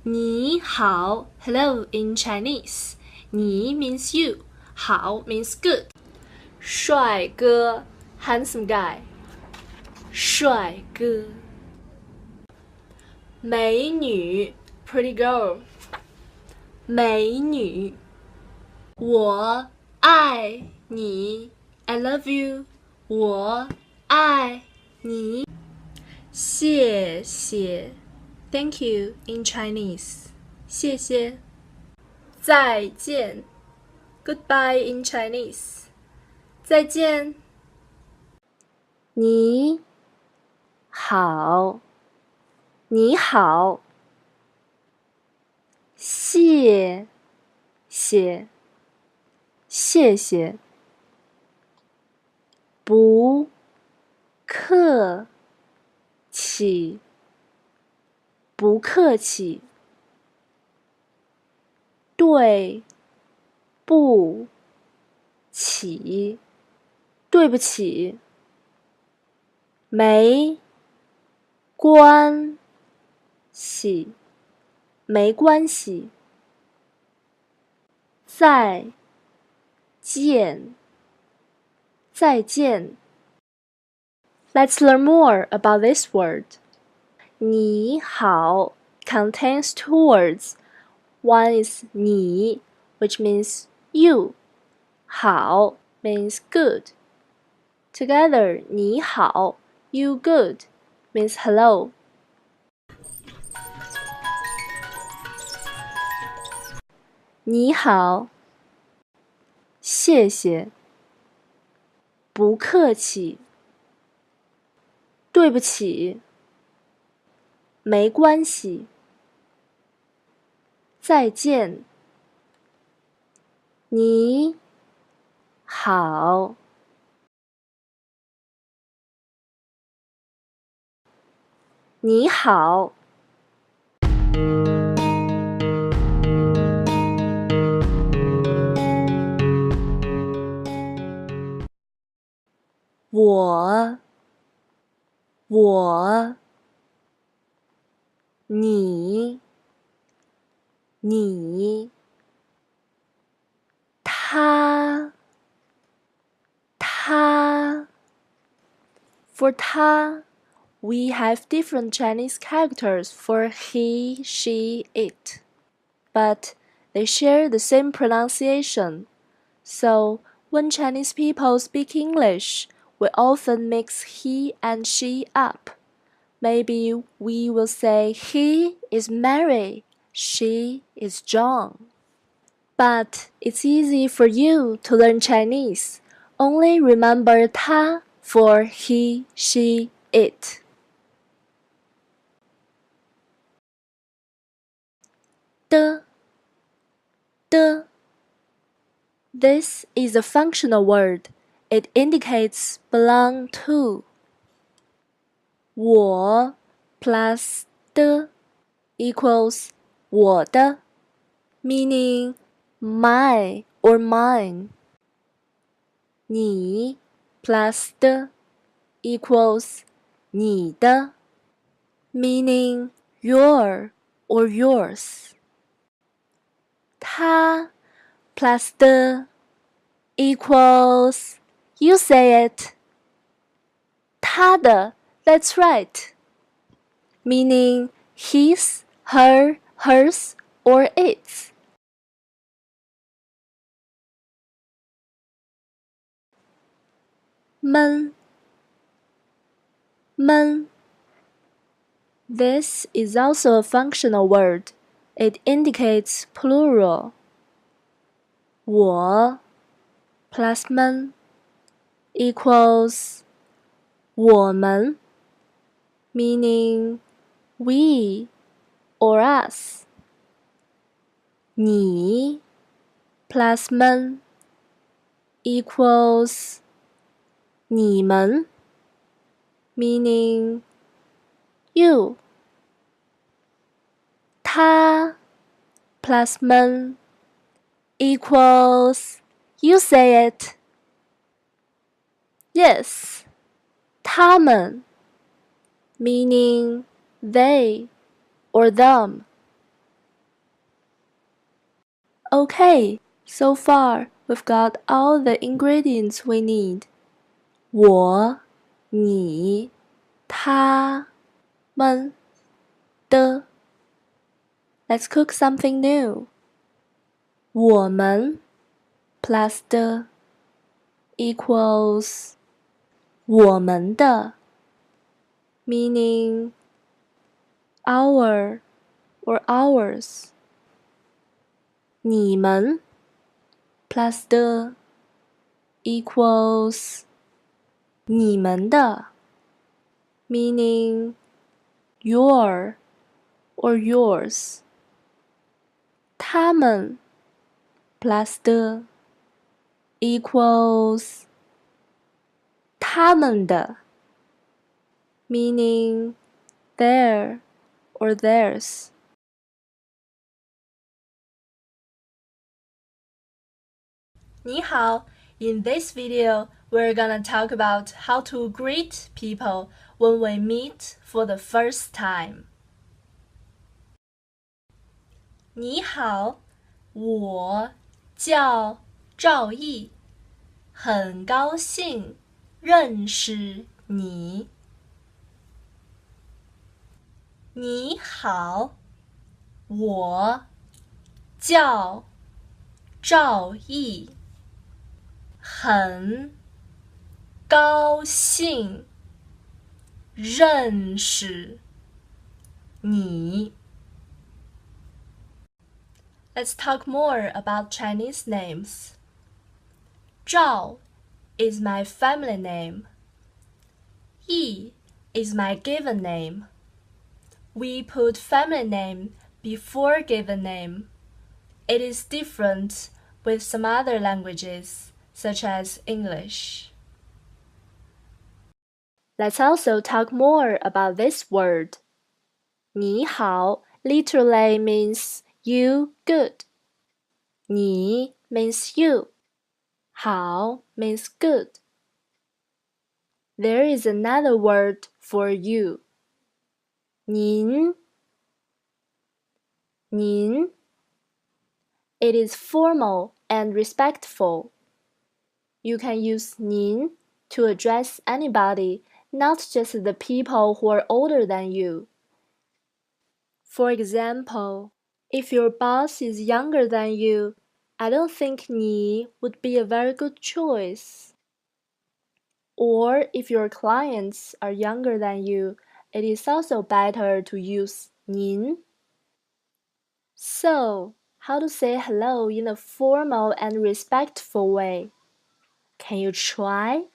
你好 hello in Chinese. 你 means you. 好 means good. 帅哥 handsome guy. 帅哥。美女 pretty girl. 美女。我爱你 I love you. 我爱你。谢谢 Thank you in Chinese. 谢谢。再见 Goodbye in Chinese. 再见。你好，你好。谢谢，谢谢。不客气，不客气。对不起，对不起。没关系，没关系。再见，再见。Let's learn more about this word. 你好 contains two words. One is 你 which means you. 好 means good. Together, 你好 you good means hello. 你好，谢谢，不客气，对不起，没关系，再见，你好，你好。我，你，他。For 他 we have different Chinese characters for he, she, it, but they share the same pronunciation. So when Chinese people speak English, we often mix he and she up. Maybe we will say he is Mary, she is John. But it's easy for you to learn Chinese. Only remember 他 for he, she, it. De. This is a functional word. It indicates belong to. 我 plus 的 equals 我的 meaning my or mine. 你 plus 的 equals 你的 meaning your or yours. 他 plus 的 equals you say it. 他的 that's right. Meaning his, her, hers, or its. Men. This is also a functional word. It indicates plural. 我 plus 们 equals 我们 meaning we or us. 你 plus 们 equals 你们 meaning you. 他 plus 们 equals you say it. Yes, 他们 meaning they or them. Okay, so far we've got all the ingredients we need. 我、你、他、们、的。Let's cook something new. 我们 plus 的 equals 我们的 meaning our or ours. 你们 plus 的 equals 你们的 meaning your or yours. 他们 plus 的 equals 他们的 meaning their or theirs. 你好, in this video, we're gonna talk about how to greet people when we meet for the first time. 你好，我叫赵毅，很高兴认识你。你好，我叫赵毅，很高兴认识你。Let's talk more about Chinese names. 赵 is my family name. Yi is my given name. We put family name before given name. It is different with some other languages, such as English. Let's also talk more about this word. 你好 literally means you good. 你 means you. 好 means good. There is another word for you. 您 您 It is formal and respectful. You can use 您 to address anybody, not just the people who are older than you. For example, if your boss is younger than you, I don't think 你 would be a very good choice. Or if your clients are younger than you, it is also better to use 您. So, how to say hello in a formal and respectful way? Can you try?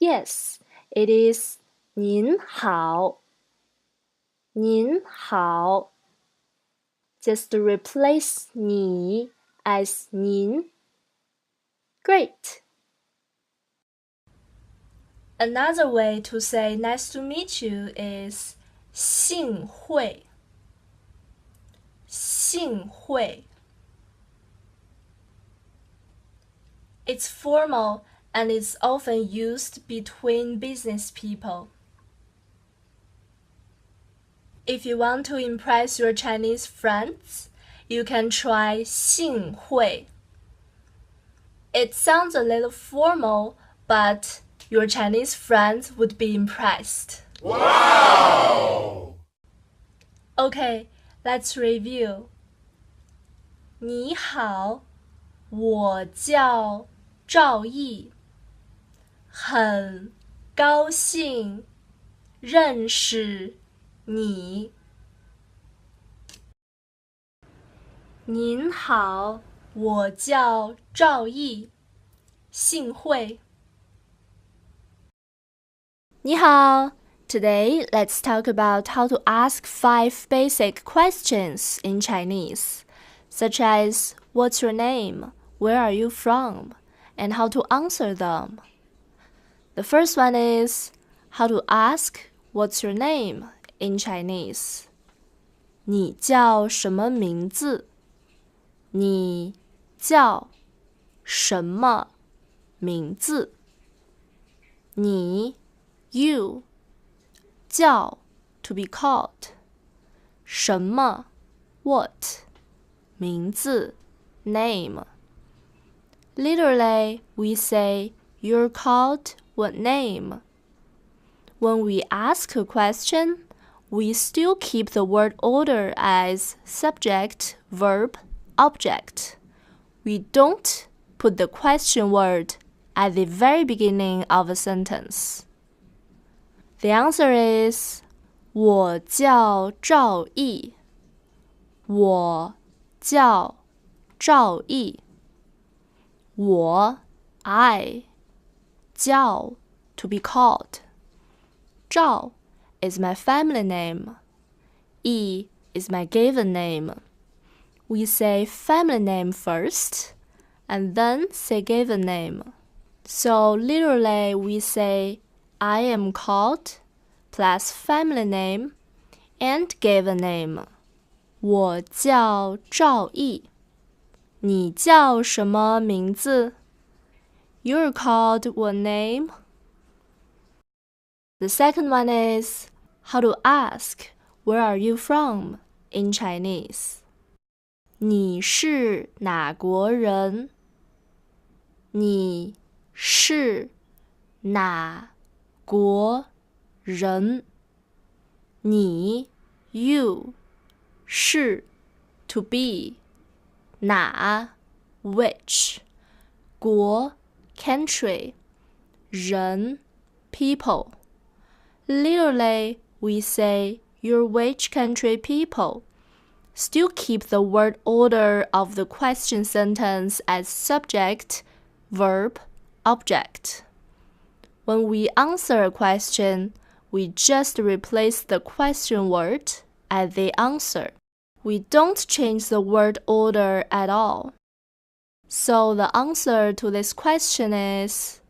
Yes, it is 您好. 您好. Just replace 你 as 您. Great! Another way to say nice to meet you is 幸会. 幸会. It's formal and is often used between business people. If you want to impress your Chinese friends, you can try 幸会. It sounds a little formal, but your Chinese friends would be impressed. Wow! Okay, let's review. 你好，我叫赵毅，很高兴认识你。您好，我叫赵毅，幸会。你好。Today, let's talk about how to ask 5 basic questions in Chinese, such as what's your name, where are you from, and how to answer them. The first one is how to ask what's your name in Chinese. 你叫什么名字？你叫什么名字？你 you 叫 to be called 什么 what 名字 name. Literally, we say, you're called what name? When we ask a question, we still keep the word order as subject, verb, object. We don't put the question word at the very beginning of a sentence. The answer is 我叫赵毅。我叫赵毅。我 I 叫 to be called. 赵 is my family name. Yi is my given name. We say family name first and then say given name. So literally we say I am called plus family name and given name. 我叫赵毅。你叫什么名字？ You're called what name? The second one is how to ask where are you from in Chinese. 你是哪国人？你是哪国人？你 you 是 to be 哪 which 国 country 人 people. Literally, we say you're which country people. Still keep the word order of the question sentence as subject, verb, object. When we answer a question, we just replace the question word at the answer. We don't change the word order at all. So the answer to this question is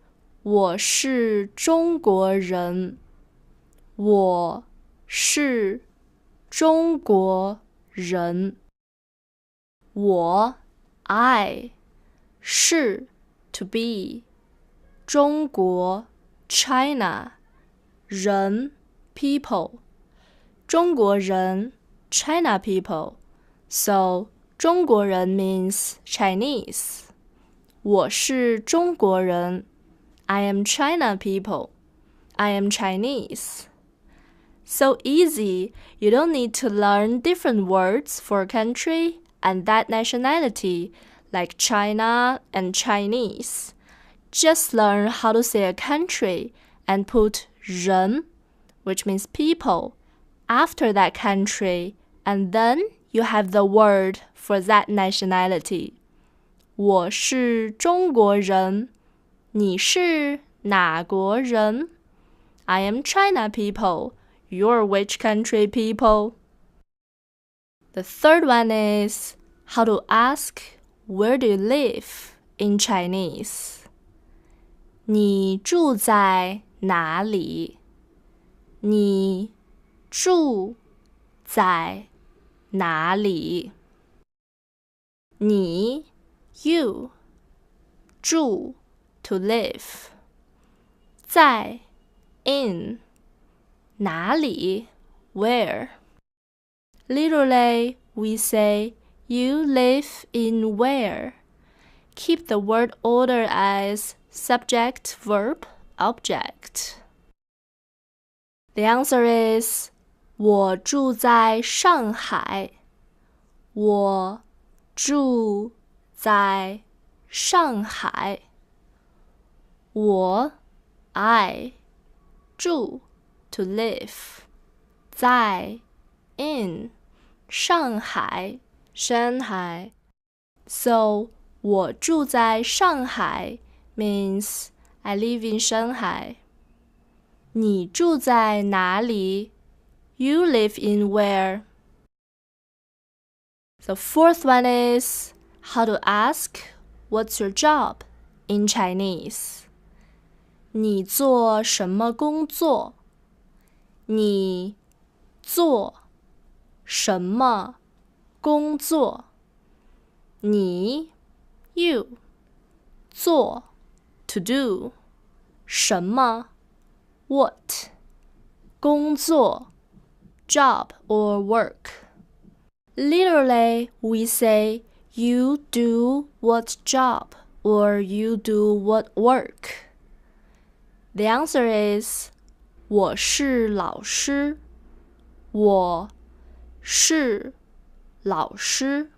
我是中国人。我是中国人。我 I 是 to be 中国 China 人 people 中国人 China people. So 中国人 means Chinese. 我是中国人 I am China people. I am Chinese. So easy, you don't need to learn different words for a country and that nationality, like China and Chinese. Just learn how to say a country and put 人, which means people, after that country, and then you have the word for that nationality. 我是中国人，你是哪国人？ I am China people. You're which country people? The third one is how to ask where do you live in Chinese. 你住在哪里？你住在哪里？你 you 住 to live 在 in 哪里 where. Literally, we say you live in where. Keep the word order as subject, verb, object. The answer is 我住在上海。我住在上海。我 I 住 to live 在 in 上海 Shanghai. So 我住在上海 means I live in Shanghai. 你住在哪里？ You live in where? The fourth one is how to ask what's your job in Chinese. 你做什么工作？你做什么工作？你 you 做 to do 什么 what 工作 job or work. Literally, we say you do what job or you do what work. The answer is 我是老师。我是老师。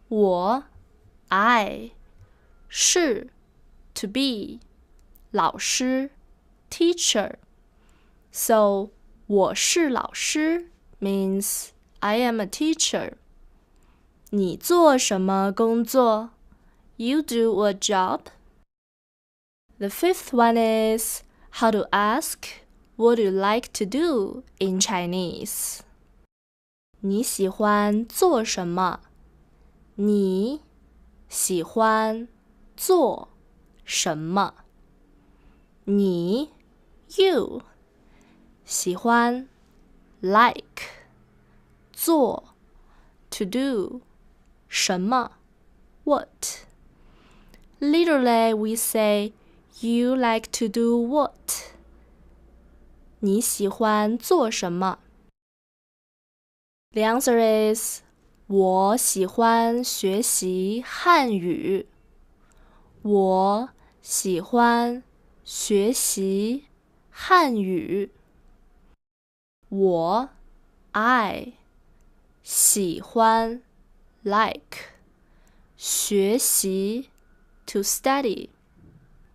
我 I 是 to be 老师 teacher. So 我是老师 means I am a teacher. 你做什么工作 You do a job. The fifth one is how to ask what you like to do in Chinese. 你喜欢做什么？你喜欢做什么？你 you 喜欢 like 做 to do 什么 what. Literally, we say you like to do what? 你喜欢做什么？ The answer is 我喜欢学习汉语。我喜欢学习汉语。我 I 喜欢 like 学习 to study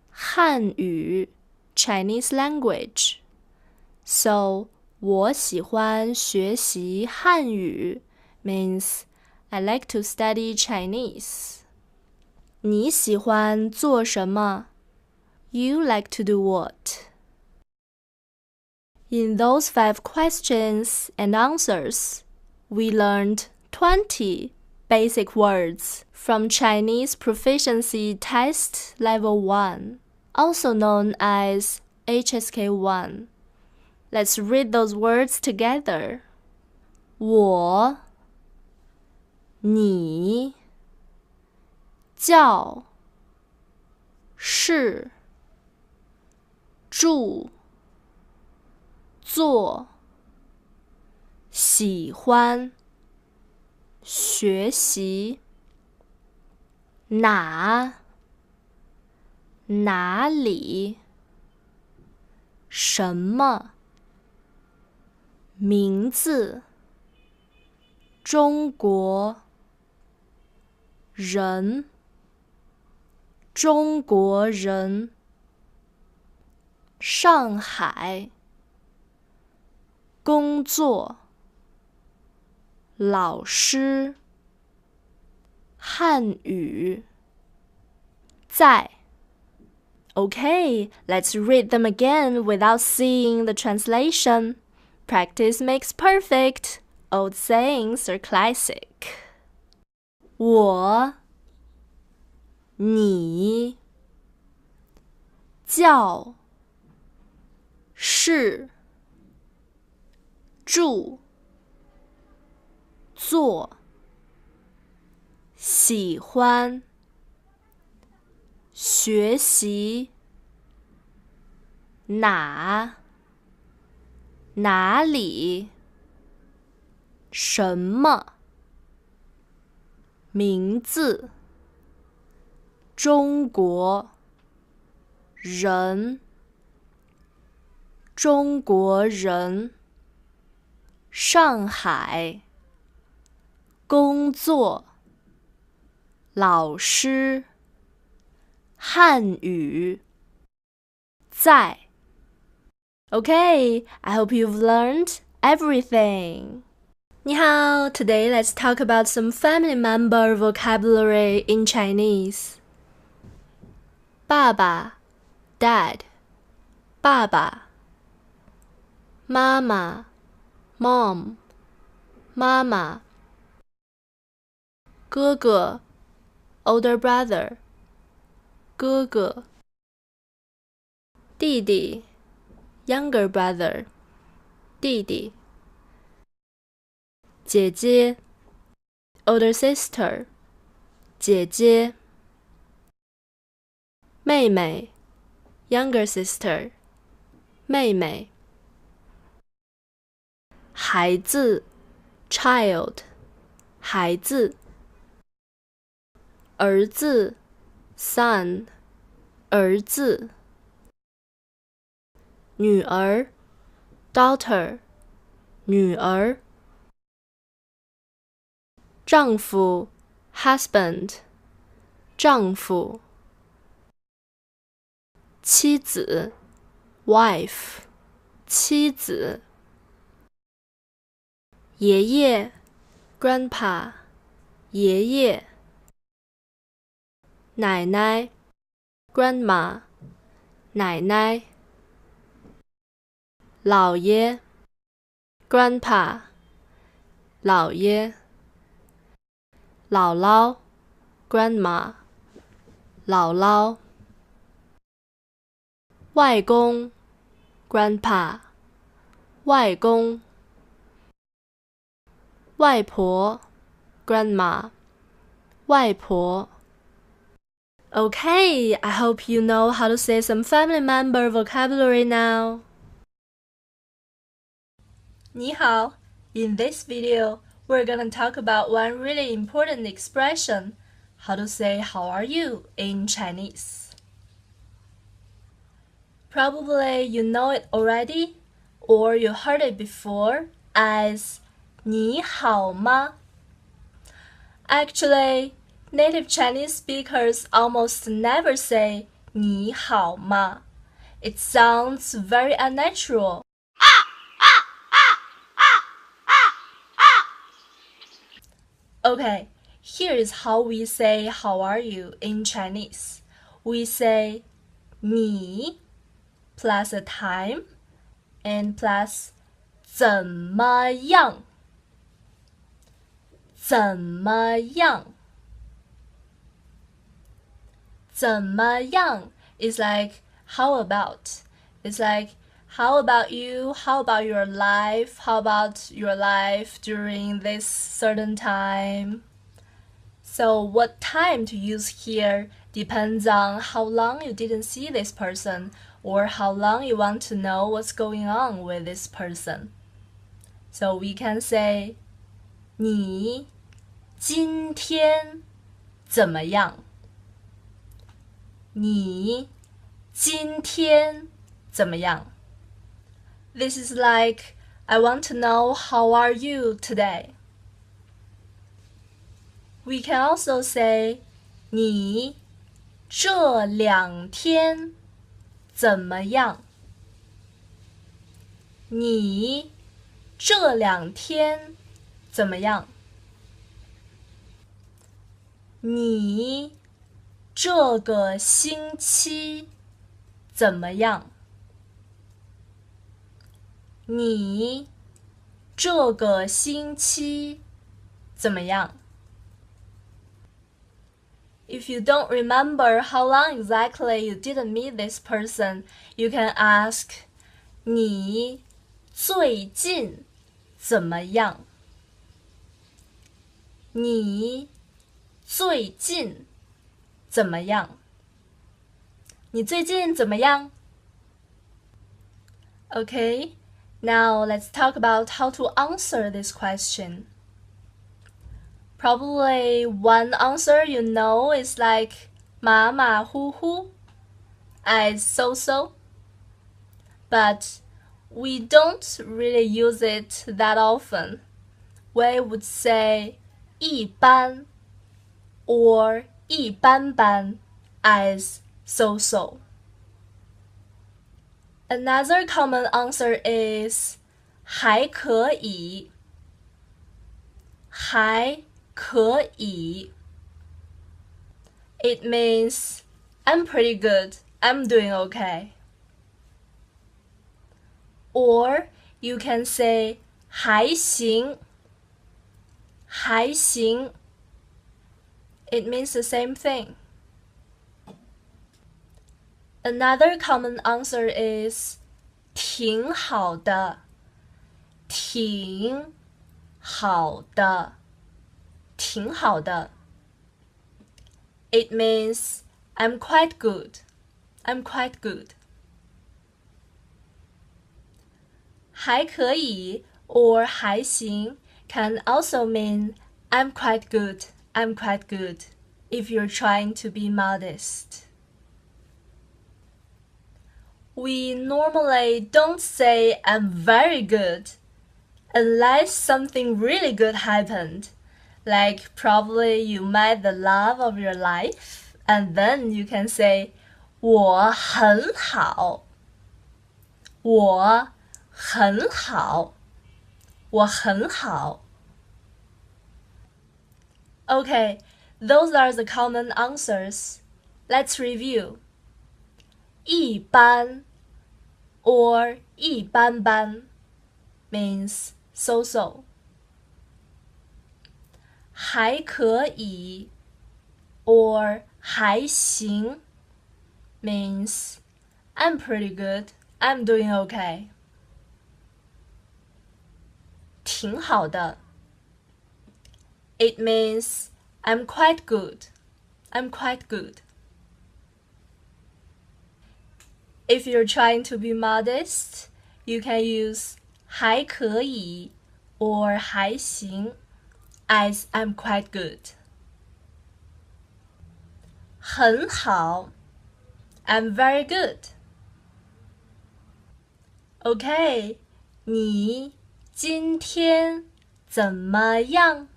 汉语 Chinese language. So 我喜欢学习汉语 means I like to study Chinese. 你喜欢做什么 You like to do what? In those 5 questions and answers, we learned 20 basic words from Chinese Proficiency Test Level 1, also known as HSK1. Let's read those words together. 我你教室住做喜欢学习哪里什么名字中国人中国人上海工作老师汉语在 Okay, let's read them again without seeing the translation. Practice makes perfect. Old sayings are classic. 我你教室住做喜欢学习哪里什么名字中国人上海工作老师汉语在 Okay, I hope you've learned everything. 你好, today let's talk about some family member vocabulary in Chinese. 爸爸 Dad 爸爸妈妈 Mom 妈妈哥哥 Older brother 哥哥弟弟 Younger brother 弟弟姐姐 Older sister 姐姐妹妹 Younger sister 妹妹孩子 Child 孩子，儿子 son 儿子，女儿 daughter 女儿，丈夫 husband 丈夫，妻子 wife 妻子，爷爷 grandpa 爷爷，奶奶 grandma 奶奶，姥爷 grandpa 姥爷，姥姥 grandma 姥姥，外公 grandpa 外公，外婆 grandma 外婆。Okay, I hope you know how to say some family member vocabulary now. 你好, in this video, we're gonna talk about one really important expression, how to say how are you in Chinese. Probably you know it already, or you heard it before as 你好吗? Actually, native Chinese speakers almost never say 你好吗? It sounds very unnatural. Okay, here is how we say how are you in Chinese. We say 你 plus a time and plus 怎么样怎么样怎么样 is like how about. It's like how about you? How about your life? How about your life during this certain time? So what time to use here depends on how long you didn't see this person or how long you want to know what's going on with this person. So we can say 你今天怎么样？你今天怎么样？ This is like, I want to know how are you today? We can also say, 你这两天怎么样？你这两天怎么样？你这个星期怎么样？你这个星期怎么样？ If you don't remember how long exactly you didn't meet this person, you can ask, 你最近怎么样？你最近怎么样？你最近怎么样？ Okay, now let's talk about how to answer this question. Probably one answer you know is like 马马虎虎 as so-so. But we don't really use it that often. We would say 一般 or 一般般 as so-so. Another common answer is 还可以还可以 It means I'm pretty good, I'm doing okay. Or you can say 还行还行 It means the same thing. Another common answer is 挺好的挺好的挺好的 It means I'm quite good. I'm quite good. 还可以 or 还行 can also mean I'm quite good. I'm quite good. If you're trying to be modest. We normally don't say I'm very good unless something really good happened. Like probably you met the love of your life, and then you can say 我很好。我很好。我很好。Okay, those are the common answers. Let's review. 一般 or 一般般 means so-so. 还可以 or 还行 means I'm pretty good, I'm doing okay. 挺好的 It means I'm quite good, I'm quite good. If you're trying to be modest, you can use 还可以 or 还行 as I'm quite good. 很好 I'm very good. Okay, 你今天怎么样？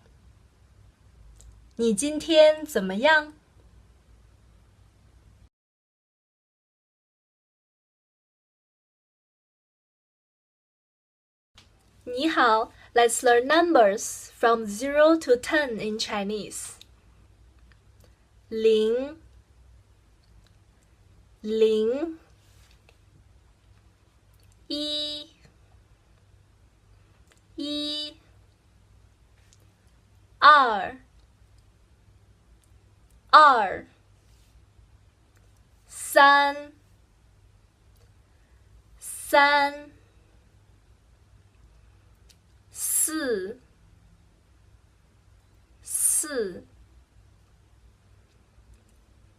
你今天怎么样？你好, let's learn numbers from 0 to 10 in Chinese. 零零一一二二三三四四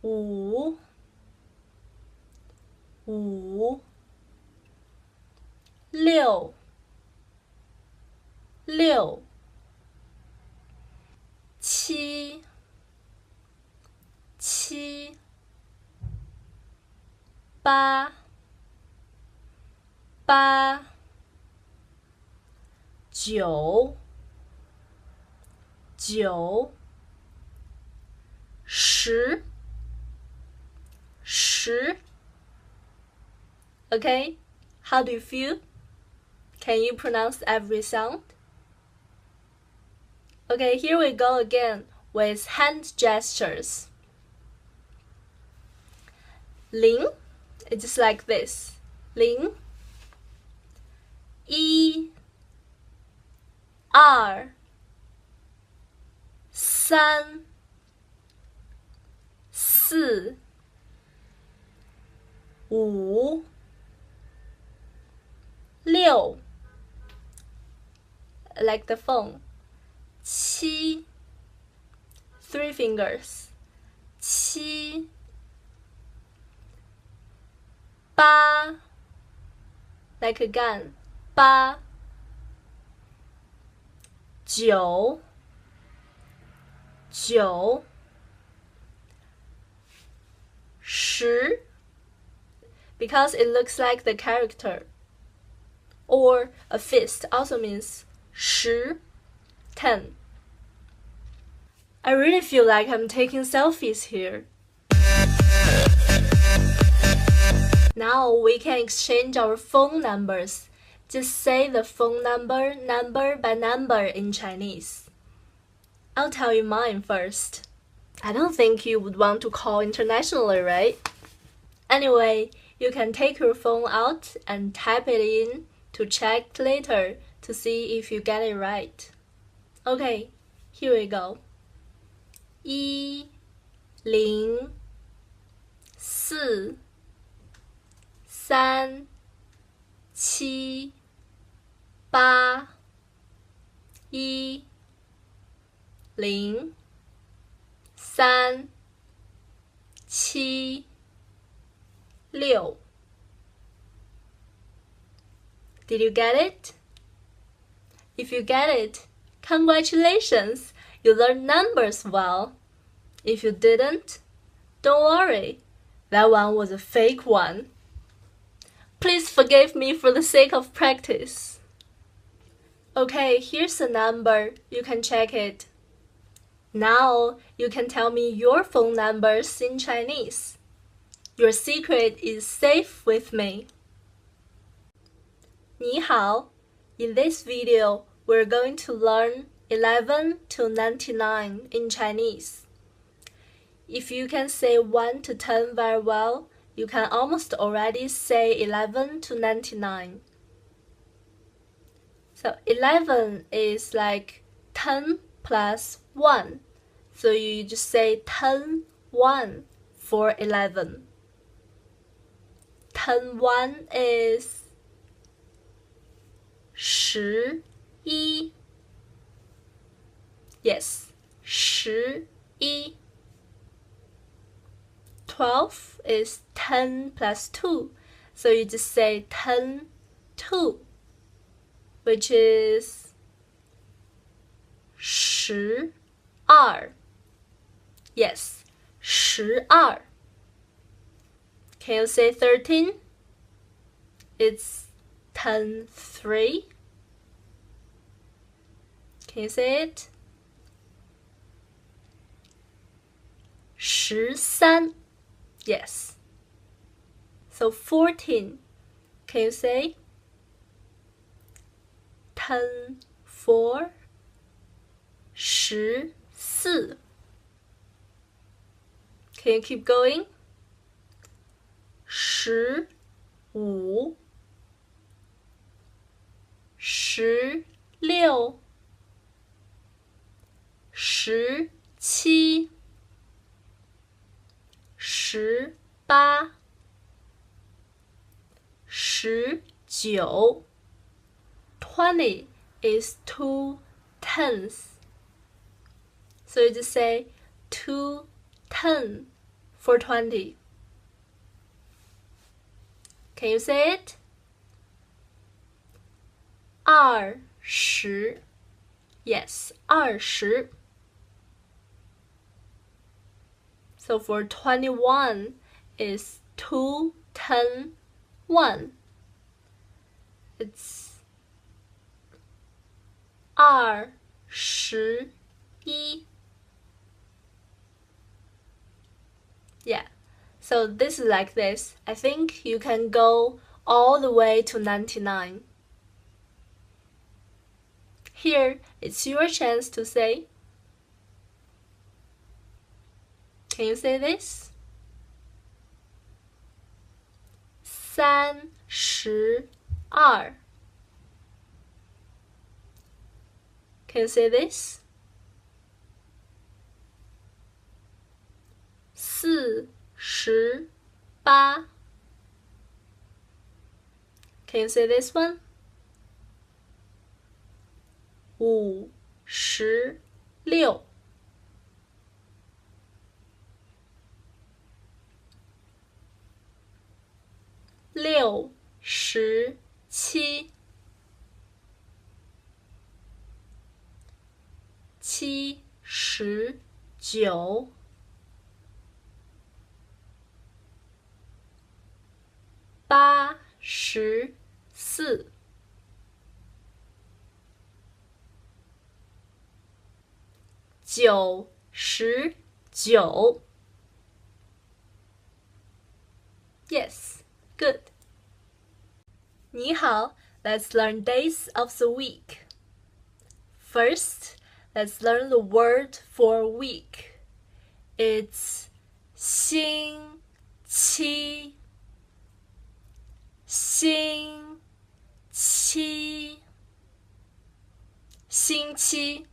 五五六六七七八八九九十十 Okay, how do you feel? Can you pronounce every sound? Okay, here we go again with hand gestures. 零 it's just like this. 零一二三四五六 like the phone. 七 three fingers. 七八 like a gun. 八九九十 because it looks like the character. Or a fist also means 十 10. I really feel like I'm taking selfies here. Now we can exchange our phone numbers. Just say the phone number by number in Chinese. I'll tell you mine first. I don't think you would want to call internationally, right? Anyway, you can take your phone out and type it in to check later to see if you get it right. Okay, here we go. 104 3 7 8 1 0 3 7 6 Did you get it? If you get it, congratulations! you learned numbers well. If you didn't, don't worry. That one was a fake one. Please forgive me for the sake of practice. Okay, here's a number. You can check it. Now you can tell me your phone numbers in Chinese. Your secret is safe with me. 你好. In this video, we're going to learn 11 to 99 in Chinese. If you can say 1 to 10 very well, you can almost already say 11 to 99. So 11 is like 10 plus 1. So you just say 10, 1 for 11. 10, 1 is 11. Yes, 11. 12 is 10 plus 2. So you just say 10, 2, which is 12. Yes, 12. Can you say 13? It's 10, 3. Can you say it? 13. Yes. So 14. Can you say? 10, 4. 14. Can you keep going? 15. 16. 17. 18. 19. 20 is 2 tenths. So you just say 2 10 for 20. Can you say it? 20. Yes, 20. So for 21 is 2 10 1. It's 21. Yeah, so this is like this. I think you can go all the way to 99. Here, it's your chance to say. Can you say this? 32. Can you say this? 48. Can you say this one? 56. 67. 79. 84. 99. Yes, good. 你好, let's learn days of the week. First, let's learn the word for week. It's 星期. 星期. 星期.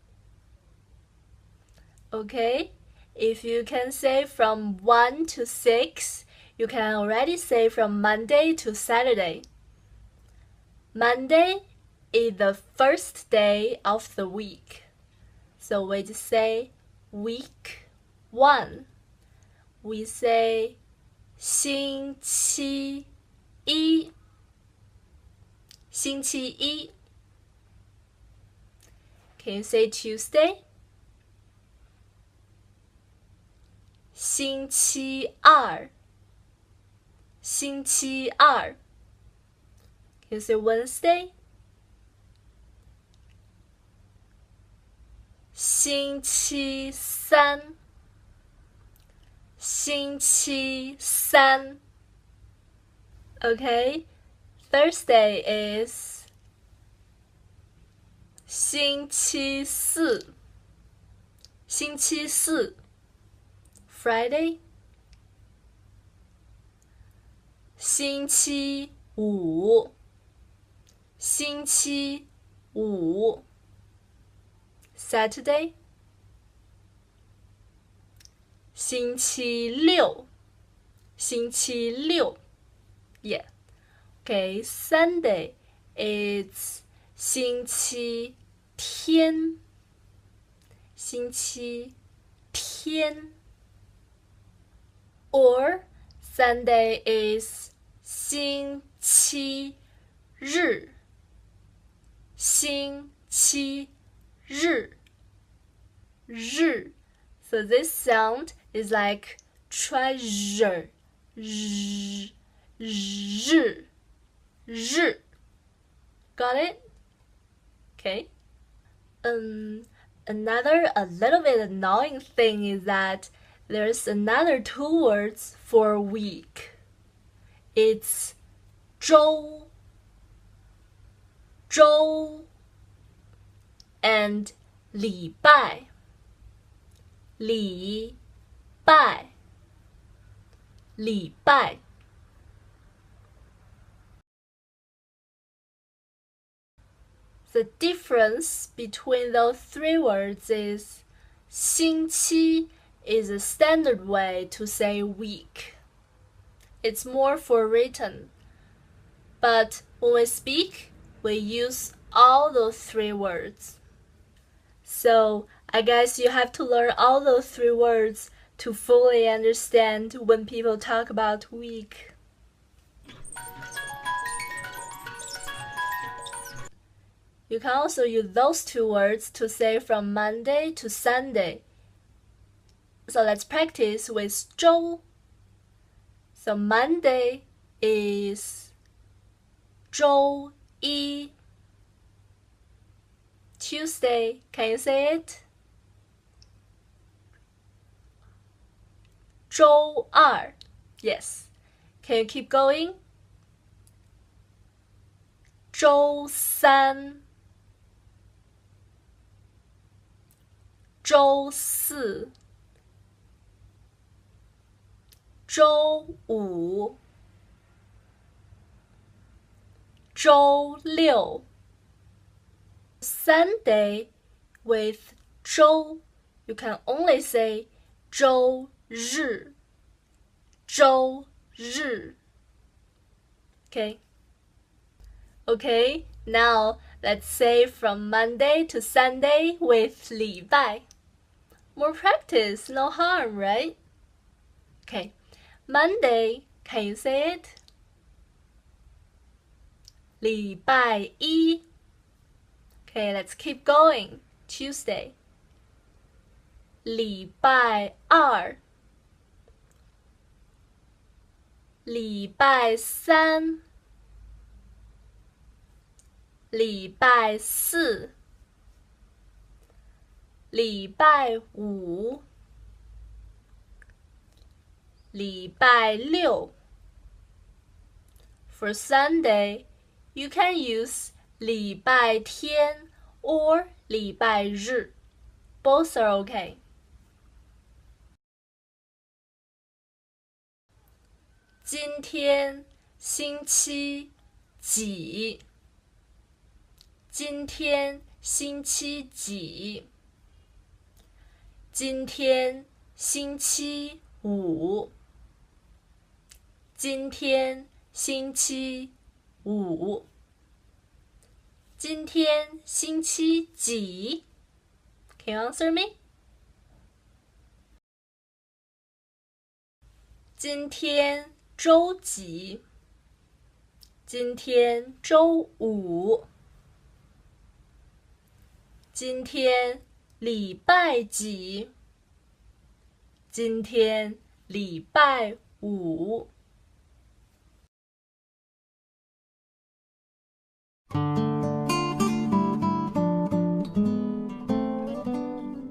Okay, if you can say from 1 to 6, you can already say from Monday to Saturday. Monday is the first day of the week. So we just say week 1. We say 星期一. 星期一. Can you say Tuesday? 星期二，星期二。Can you say Wednesday? 星期三，星期三。Okay, Thursday is 星期四，星期四。Friday 星期五，星期五。Saturday 星期六，星期六。Yeah. Okay, Sunday is 星期天，星期天。Or Sunday is 星期日，星期日，日。So this sound is like treasure. 日，日，日。Got it? Okay. Another a little bit annoying thing is that there's another two words for week. It's 周，周 and 礼拜，礼拜，礼拜。The difference between those three words is 星期 is a standard way to say week. It's more for written. But when we speak, we use all those three words. So I guess you have to learn all those three words to fully understand when people talk about week. You can also use those two words to say from Monday to Sunday. So let's practice with 周. So Monday is 周一. Tuesday, can you say it? 周二. Yes. Can you keep going? 周三。周四，周五，周六。Sunday with 周 you can only say 周日，周日。Okay? Okay, now let's say from Monday to Sunday with 礼拜。More practice, no harm, right? Okay, Monday, can you say it? 礼拜一。Okay, let's keep going. Tuesday. 礼拜二。礼拜三。礼拜四。礼拜五。礼拜六。For Sunday, you can use 礼拜天 or 礼拜日. Both are okay. 今天星期几？今天星期几？今天星期五。今天星期五。今天星期几？ Can you answer me? 今天周几？今天周五。今天礼拜几？今天礼拜五。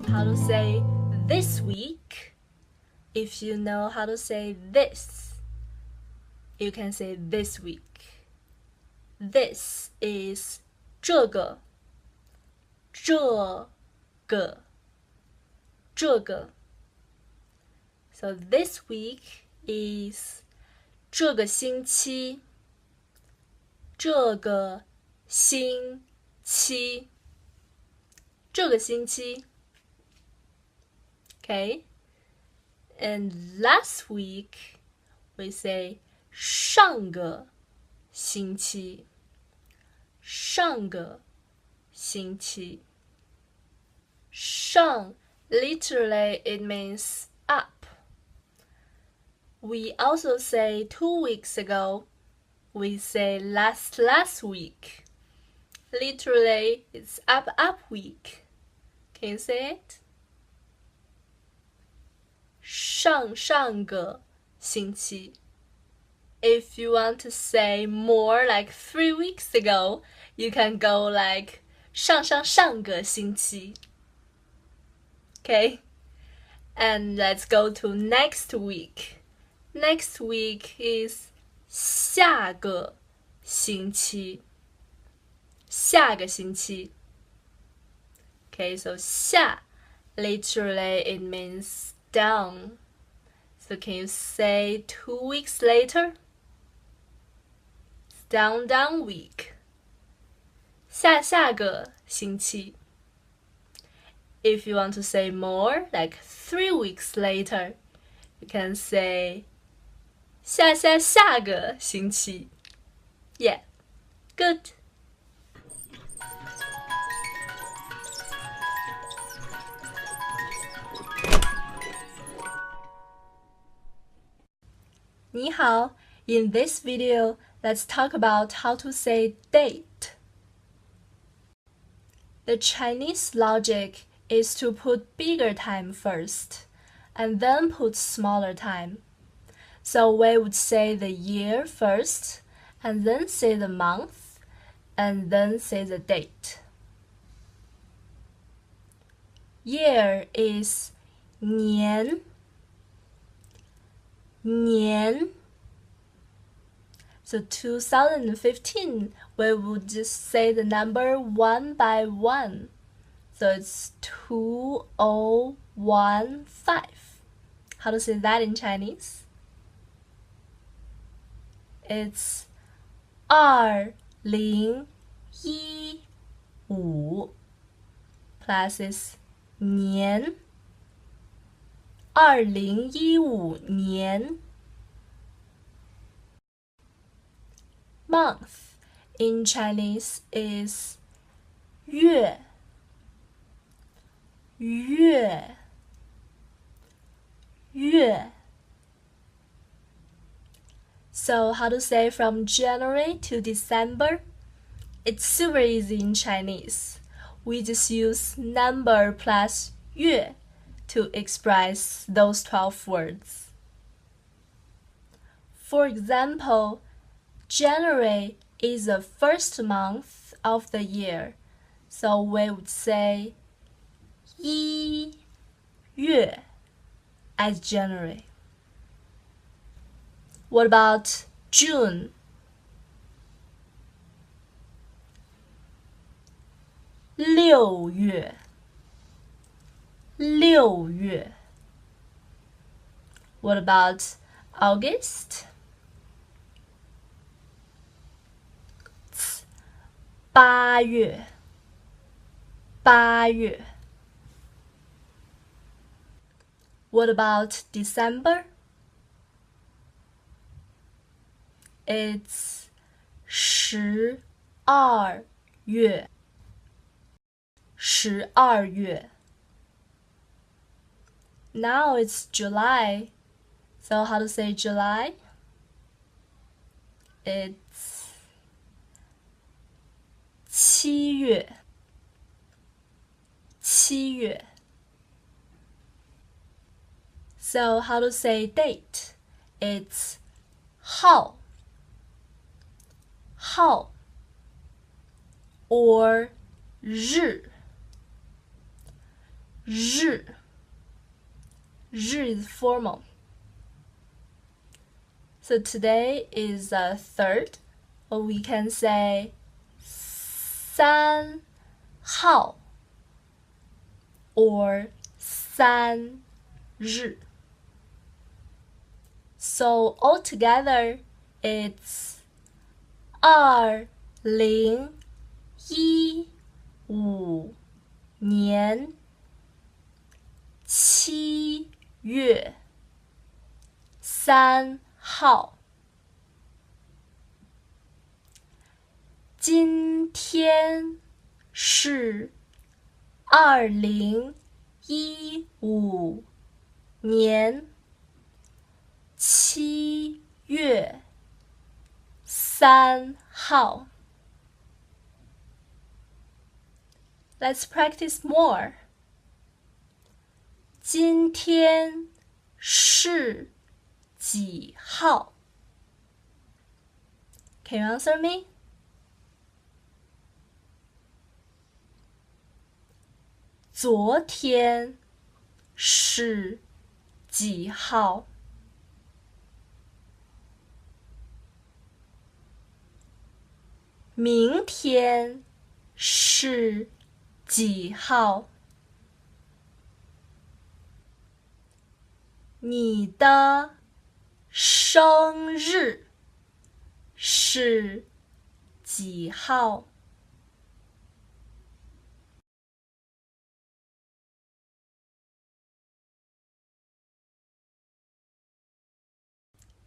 How to say this week? If you know how to say this, you can say this week. This is 这个So this week is 这个星期Okay? And last week we say 上个星期上 literally it means up. We also say 2 weeks ago. We say last week. Literally it's up week. Can you say it? 上个星期 If you want to say more like 3 weeks ago, you can go like 上个星期 Okay? And let's go to next week. Next week is 下个星期 Okay, so 下 literally it means down. So can you say 2 weeks later? It's down week. 下个星期 If you want to say more, like 3 weeks later, you can say 下个星期 Yeah, good. Ni hao, in this video, let's talk about how to say date. The Chinese logic is to put bigger time first, and then put smaller time. So we would say the year first, and then say the month, and then say the date. Year is 年 So 2015, we would just say the number 1 by 1. So it's 2015. How to say that in Chinese? It's 2015 plus is 年 2015年 Month in Chinese is 月 So how to say from January to December? It's super easy in Chinese. We just use number plus 月 to express those 12 words. For example, January is the first month of the year, so we would say 1月 as January. What about June? 6月 What about August? 8月 What about December? It's 12月 Now it's July. So how to say July? It's 7月 7 So how to say date? It's 号 or 日 is formal. So today is the 3rd, or we can say 3号 or 3日. So altogether, it's 2015年7月3号。今天是2015年7月3号。Let's practice more. 今天是几号？ Can you answer me? 昨天是几号？明天是几号？你的生日是几号？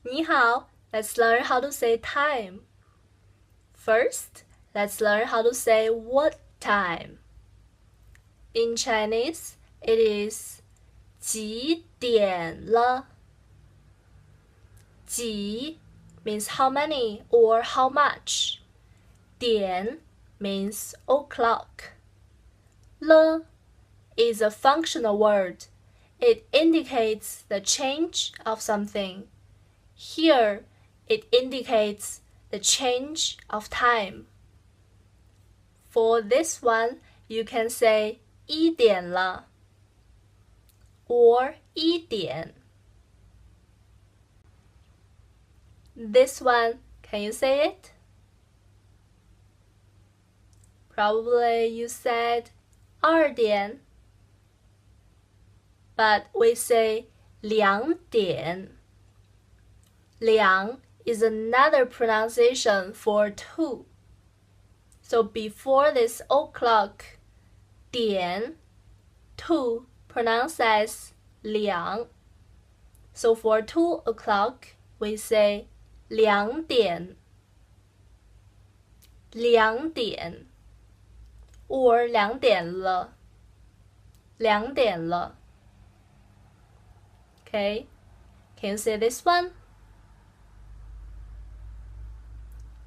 你好, let's learn how to say time. First, let's learn how to say what time. In Chinese, it is 几点了? 几 means how many or how much. 点 means o'clock. 了 is a functional word. It indicates the change of something. Here, it indicates the change of time. For this one, you can say 一点了 or 一点. This one, can you say it? Probably you said 2点, but we say 2点. 2 is another pronunciation for 2. So before this o'clock, 点 2 pronounced as 2. So for 2 o'clock, we say 2点 2点 or 2点了 2点了. Okay, can you say this one?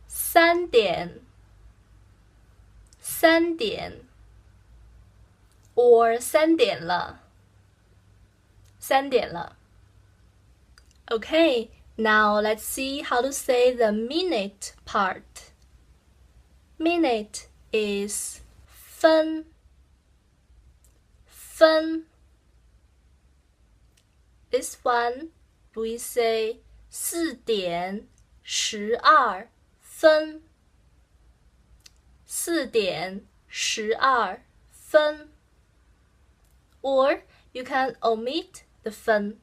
3点 3点 or 3点了 3点了. Okay, now let's see how to say the minute part. Minute is 分 分. This one, we say 4点12分 4点12分 or you can omit the 分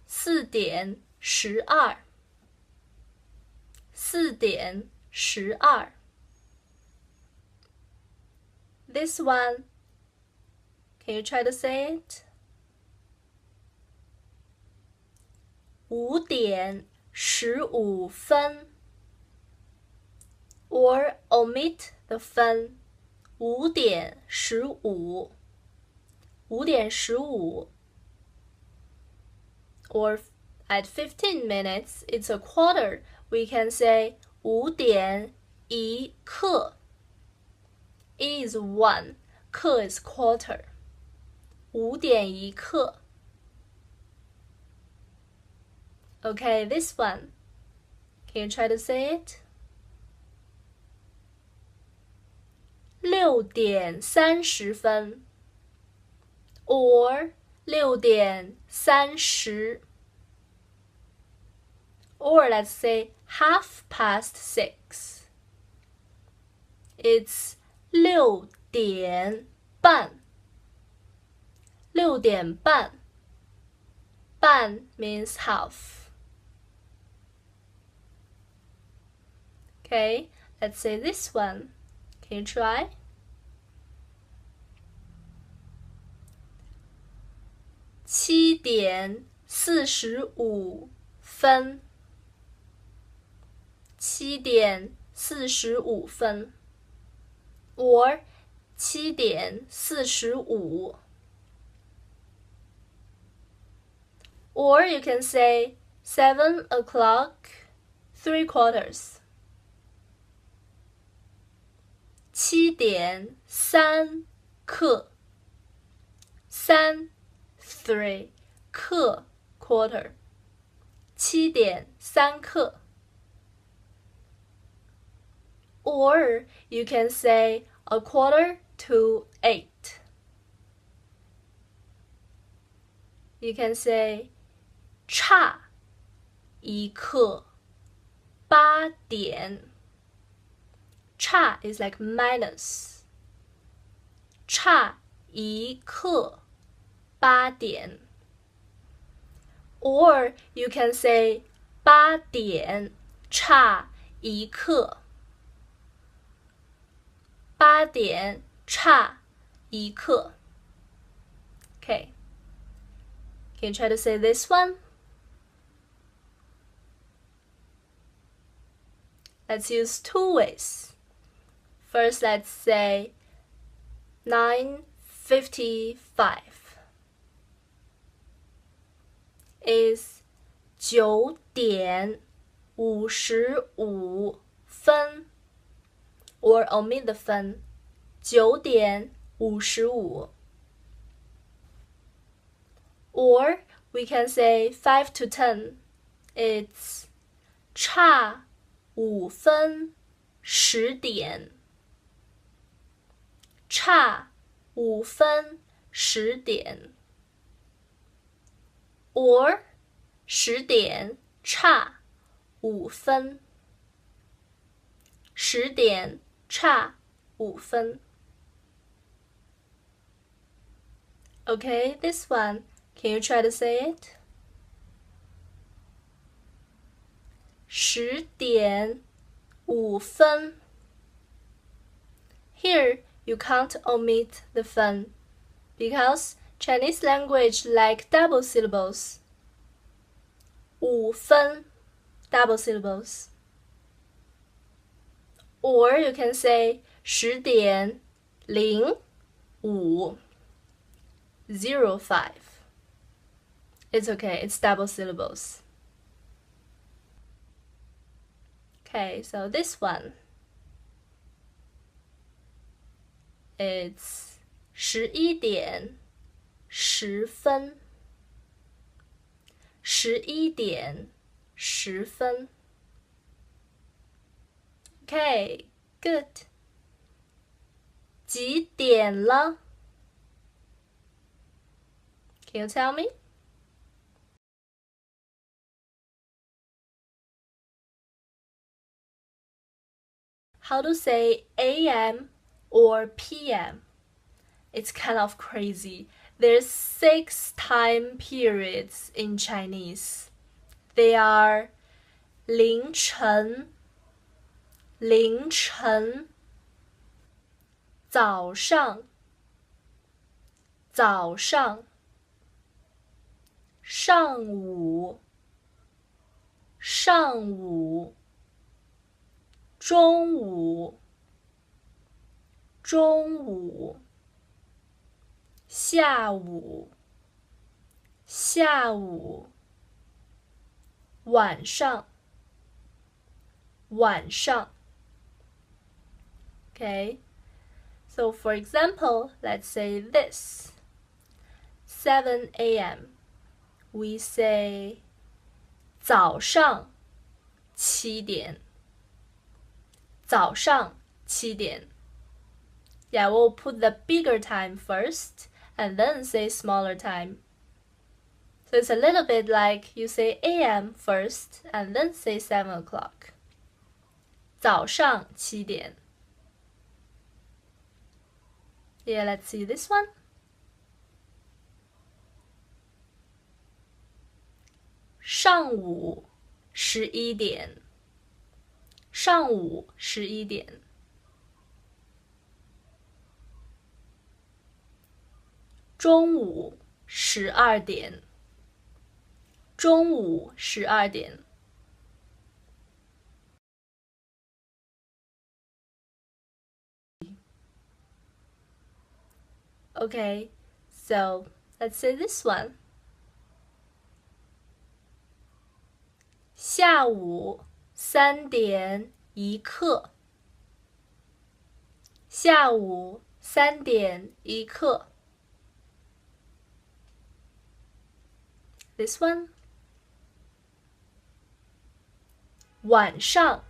4点12 4点12 This one, can you try to say it? 5点15分 or omit the 分 5点15 5点15 or at 15 minutes, it's a quarter. We can say 5点1刻 is 1, 刻 is quarter. 5点1刻 Okay, this one. Can you try to say it? 6:30 or 6:30 or let's say 6:30. It's 6:30. 6:30. 半 means half. Okay, let's say this one. Can you try? 7:45 7:45 or 7:45 or you can say 7:03. 7:03 3 克 quarter 7:03 or you can say 7:45. You can say 差1刻8点 差 is like minus 差1刻8点 or you can say 8点差1刻8点差1刻 Okay, can you try to say this one? Let's use two ways. First, let's say 9:55 is 9:55 or omit the 分 9:55 or we can say 5 to 10. It's 差5分10点差5分10点 or 10点差5分10点差5分 Okay, this one. Can you try to say it? 10:05 Here, you can't omit the 分 because Chinese language like double syllables. 5分 double syllables. Or you can say 10:05 05. It's okay, it's double syllables. Okay, so this one. It's 11:10 11:10 Okay, good. 几点了? Can you tell me? How to say AM or PM? It's kind of crazy. There's 6 time periods in Chinese. They are 凌晨早上上午中午下午晚上 Okay, so for example, let's say this 7 a.m. We say 早上7点。早上7点。Yeah, we'll put the bigger time first and then say smaller time. So it's a little bit like you say AM first and then say 7 o'clock. 早上7点。Yeah, let's see this one. 上午11点。上午11点。中午12点。中午12点。Okay, so let's say this one. 下午3点一刻。下午3点一刻。This one. 晚上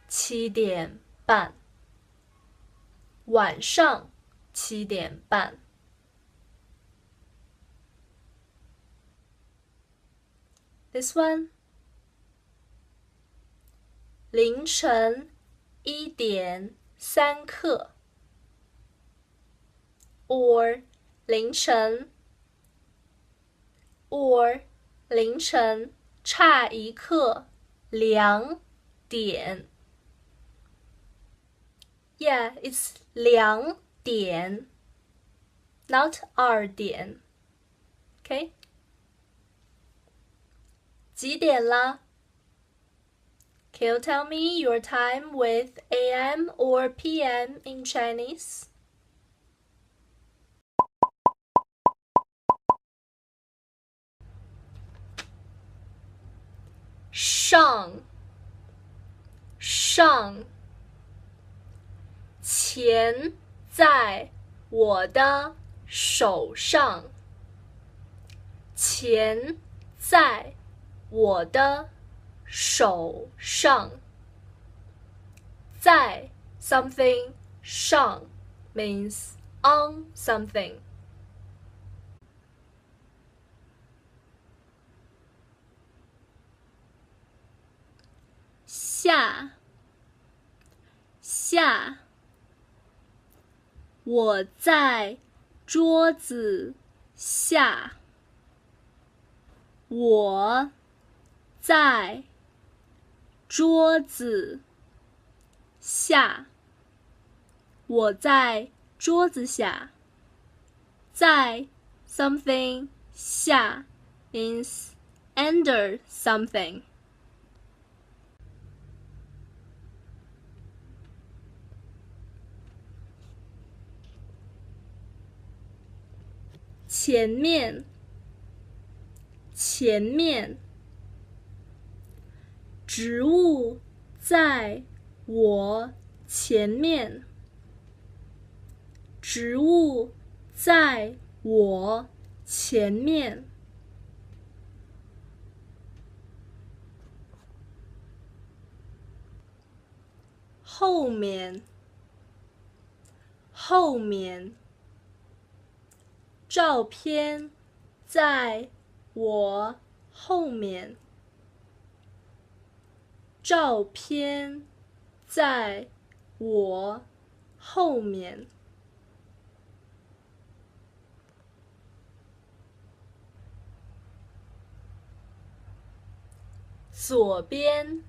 7点半。晚上7点半。This one. 凌晨1点3刻。or 凌晨差1刻2点。Yeah, it's 2点 not 2点 Okay? 几点了？ Can you tell me your time with AM or PM in Chinese? 上钱在我的手上。钱在我的手上。在 something 上 means on something. 下我在桌子下。我在桌子下。我在桌子下。在 something 下 means under something. 前面植物在我前面。植物在我前面。后面照片在我后面。照片在我后面。左边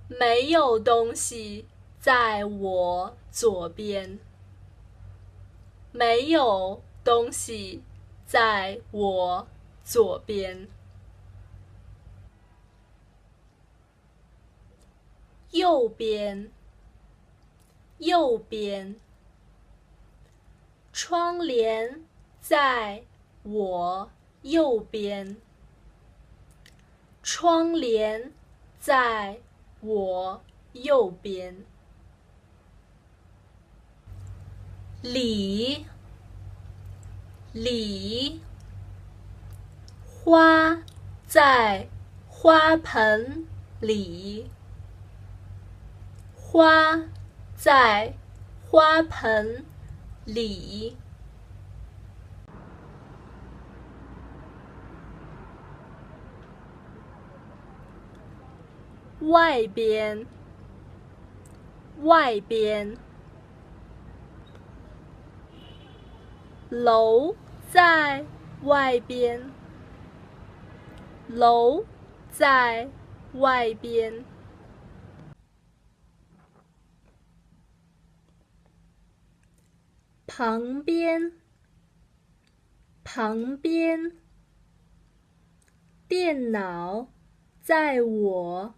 没有东西在我左边。没有东西在我左边。右边窗帘在我右边。窗帘在我右边。里里，花在花盆里，花在花盆里。外边，外边。楼在外边，楼在外边。旁边，旁边。电脑在我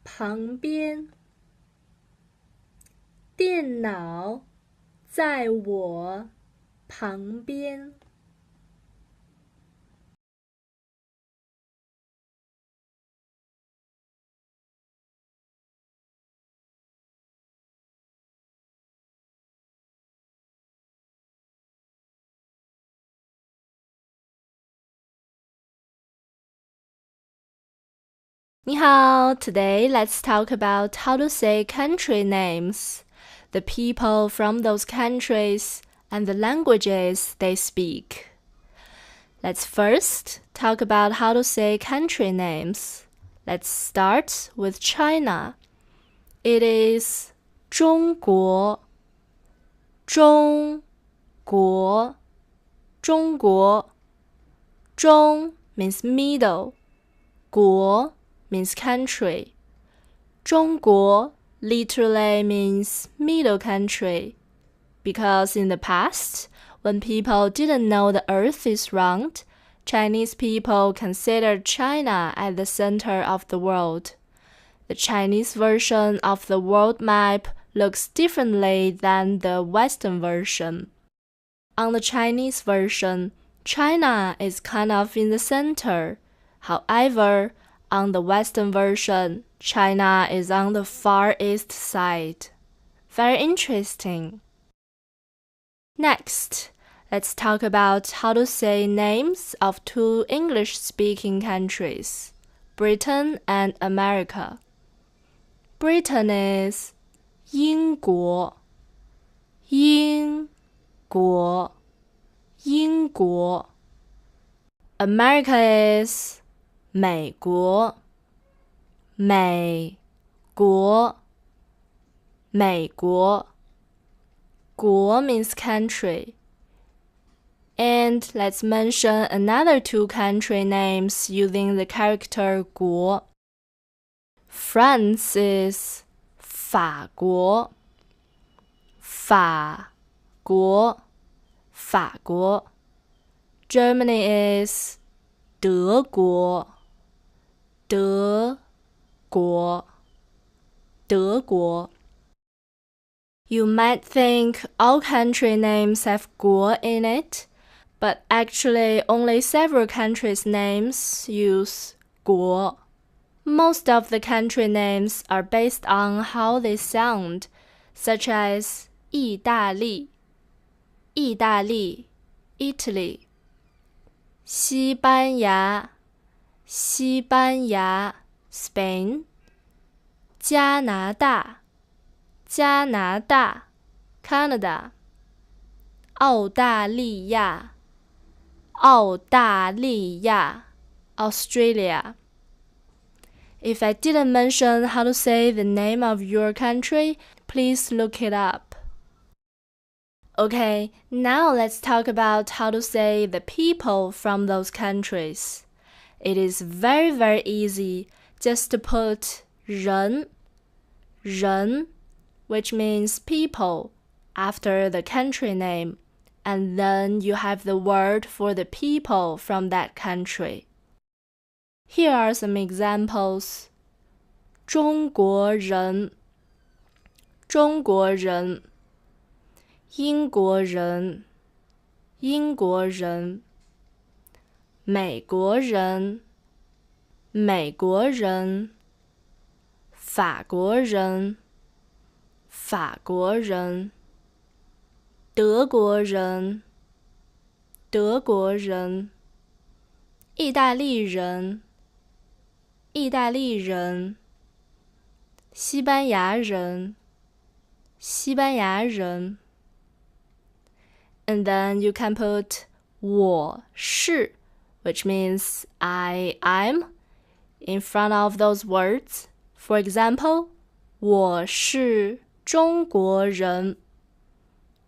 旁边，电脑在我旁边。你好, today let's talk about how to say country names, the people from those countries, and the languages they speak. Let's first talk about how to say country names. Let's start with China. It is 中国，中国，中国。中 means middle, 国 means country. 中国 literally means middle country, because in the past, when people didn't know the earth is round, Chinese people considered China at the center of the world. The Chinese version of the world map looks differently than the Western version. On the Chinese version, China is kind of in the center. However, on the Western version, China is on the far east side. Very interesting. Next, let's talk about how to say names of two English-speaking countries, Britain and America. Britain is 英国，英国，英国。America is 美国，美国，美国。国 means country. And let's mention another two country names using the character 国. France is 法国，法国，法国。Germany is 德国，德国，德国。You might think all country names have 国 in it, but actually only several countries' names use 国. Most of the country names are based on how they sound, such as 意大利，意大利 Italy. 西班牙，西班牙 Spain. 加拿大，加拿大 Canada. 澳大利亚，澳大利亚 Australia. If I didn't mention how to say the name of your country, please look it up. Okay, now let's talk about how to say the people from those countries. It is very, very easy just to put 人, 人, which means people, after the country name, and then you have the word for the people from that country. Here are some examples. 中国人，中国人。英国人，英国人。美国人，美国人。法国人，法国人。德国人，德国人，意大利人，意大利人，西班牙人，西班牙人。And then you can put 我是 which means I'm in front of those words. For example, 我是中国人，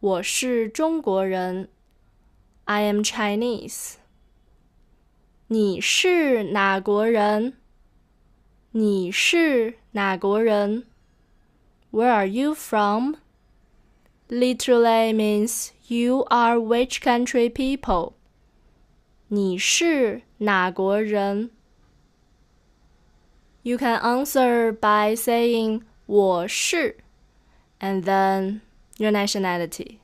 我是中国人。I am Chinese. 你是哪国人？你是哪国人？ Where are you from? Literally means you are which country people? 你是哪国人？ You can answer by saying 我是 and then your nationality.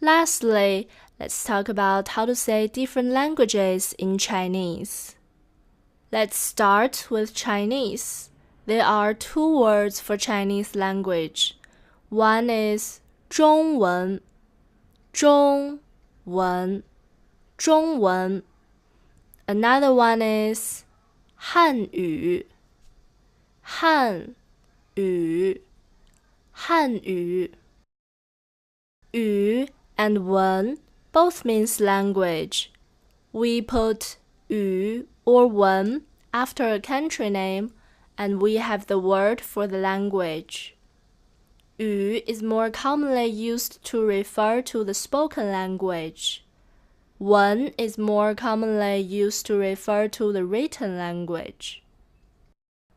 Lastly, let's talk about how to say different languages in Chinese. Let's start with Chinese. There are two words for Chinese language. One is 中文，中文，中文。Another one is 汉语，汉语，汉语。语 and 文 both means language. We put 语 or 文 after a country name, and we have the word for the language. 语 is more commonly used to refer to the spoken language. 文 is more commonly used to refer to the written language.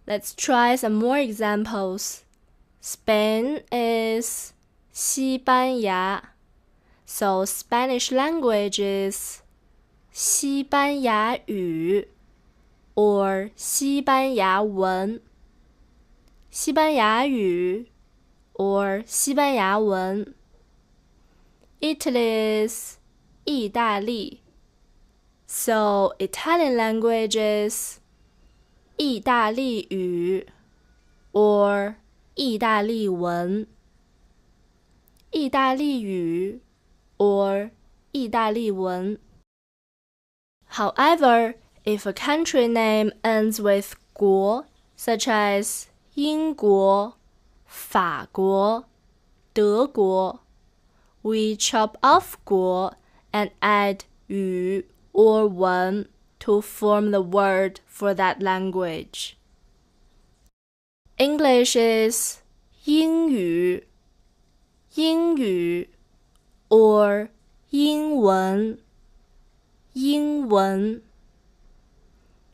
Let's try some more examples. Spain is 西班牙. So Spanish language is 西班牙语 or 西班牙文，西班牙语 or 西班牙文。Italy is 意大利 So Italian language is 意大利语 or 意大利文，意大利语 or 意大利文。However, if a country name ends with 国, such as 英国、法国、德国, we chop off 国 and add 语 or 文 to form the word for that language. English is 英语，英语 or 英文，英文。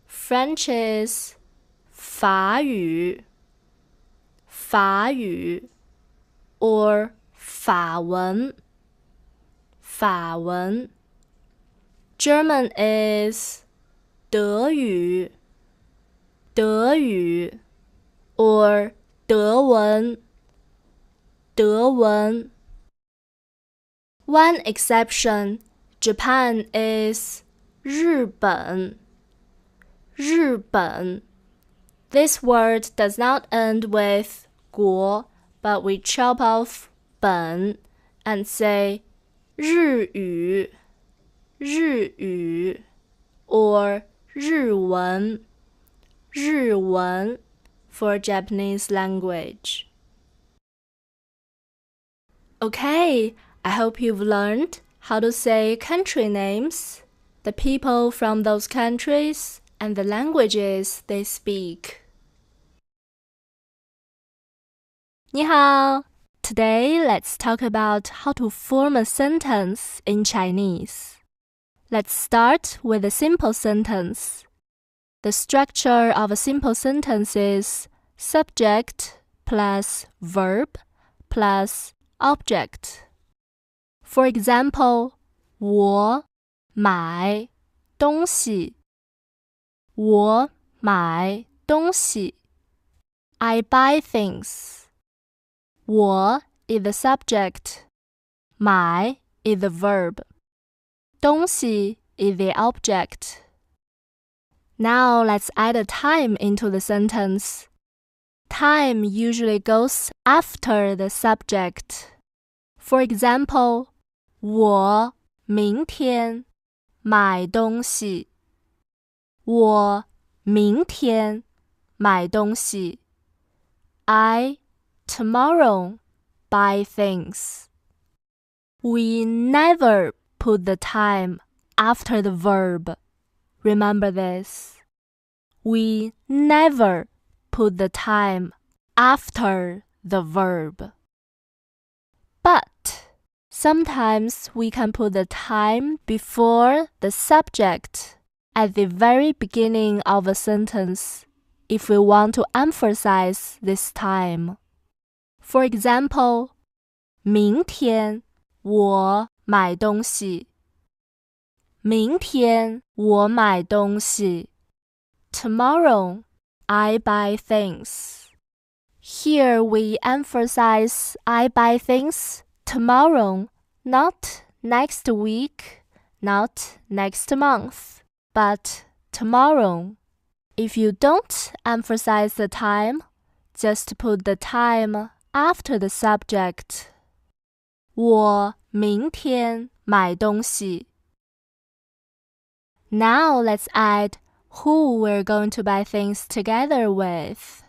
French is 法语，法语 or 法文，法文。German is 德语，德语 or 德文，德文。One exception, Japan is 日本，日本。This word does not end with 国, but we chop off 本 and say 日语，日语 or 日文，日文 for Japanese language. Okay, I hope you've learned how to say country names, the people from those countries, and the languages they speak. 你好, today let's talk about how to form a sentence in Chinese. Let's start with a simple sentence. The structure of a simple sentence is subject plus verb plus object. For example, 我买东西，我买东西。I buy things. 我 is the subject. 买 is the verb. 东西 is the object. Now let's add a time into the sentence. Time usually goes after the subject. For example, 我明天买东西。我明天买东西。I tomorrow buy things. We never put the time after the verb. Remember this. We never put the time after the verb. But sometimes we can put the time before the subject at the very beginning of a sentence if we want to emphasize this time. For example, 明天我买东西。明天我买东西。Tomorrow I buy things. Here we emphasize I buy things tomorrow, not next week, not next month, but tomorrow. If you don't emphasize the time, just put the time after the subject. 我明天买东西。Now let's add who we're going to buy things together with.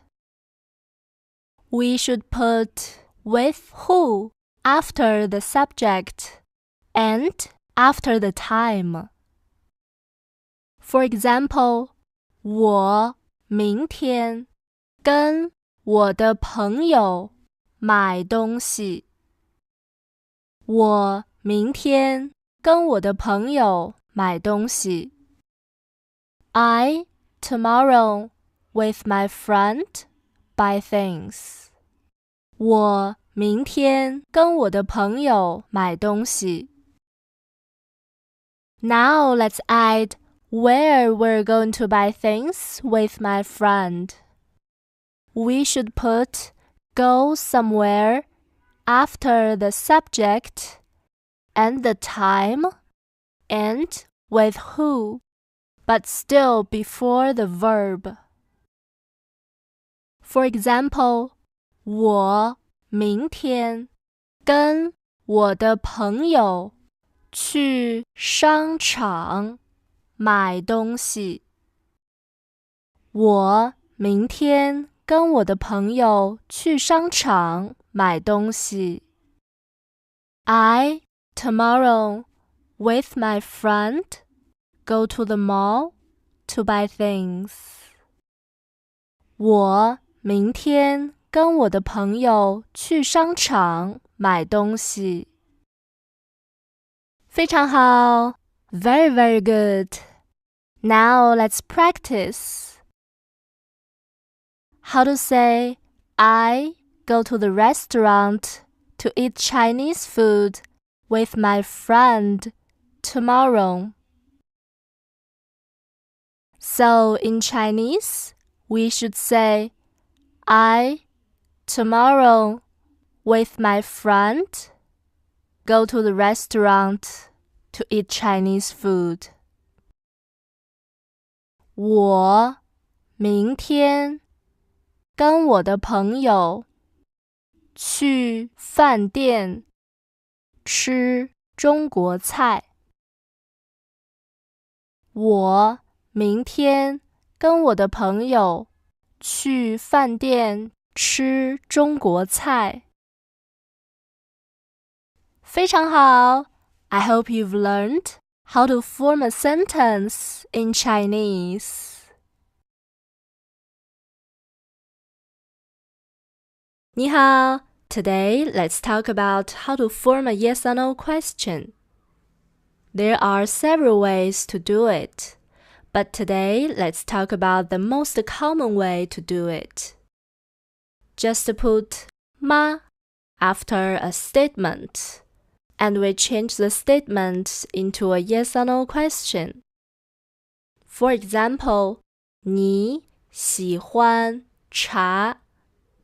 We should put with who after the subject and after the time. For example, 我明天跟我的朋友买东西。我明天跟我的朋友买东西。I tomorrow with my friend buy things. 我明天跟我的朋友买东西。Now let's add where we're going to buy things with my friend. We should put go somewhere after the subject and the time and with who, but still before the verb. For example, 我明天跟我的朋友去商场买东西。我明天跟我的朋友去商场买东西。I tomorrow with my friend go to the mall to buy things. 我明天跟我的朋友去商场买东西。非常好 Very, very good. Now let's practice. How to say I go to the restaurant to eat Chinese food with my friend tomorrow. So in Chinese, we should say I tomorrow with my friend go to the restaurant to eat Chinese food. 我明天跟我的朋友去饭店吃中国菜。我明天跟我的朋友去饭店吃中国菜。非常好 I hope you've learned how to form a sentence in Chinese. 你好 Today, let's talk about how to form a yes or no question. There are several ways to do it, but today let's talk about the most common way to do it. Just put 吗 after a statement, and we change the statement into a yes or no question. For example, 你喜欢茶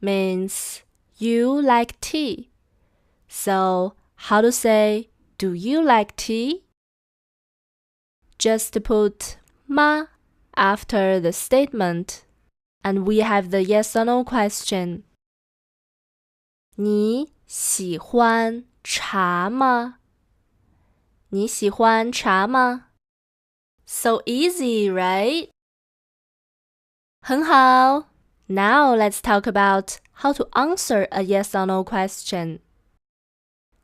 means you like tea. So, how to say, do you like tea? Just put 吗 after the statement, and we have the yes or no question. 你喜欢茶吗你喜欢茶吗？ So easy, right? 很好。Now let's talk about how to answer a yes or no question.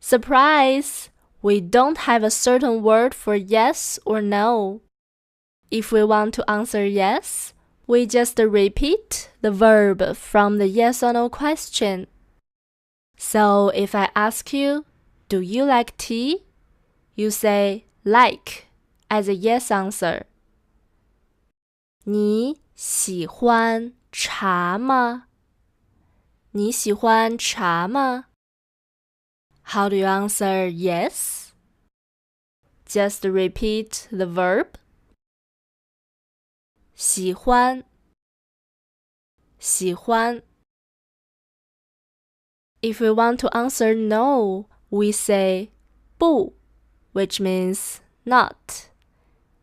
Surprise! We don't have a certain word for yes or no. If we want to answer yes, we just repeat the verb from the yes or no question. So if I ask you, do you like tea? You say like as a yes answer. 你喜欢茶吗？你喜欢茶吗？ How do you answer yes? Just repeat the verb. 喜欢，喜欢。If we want to answer no, we say 不, which means not,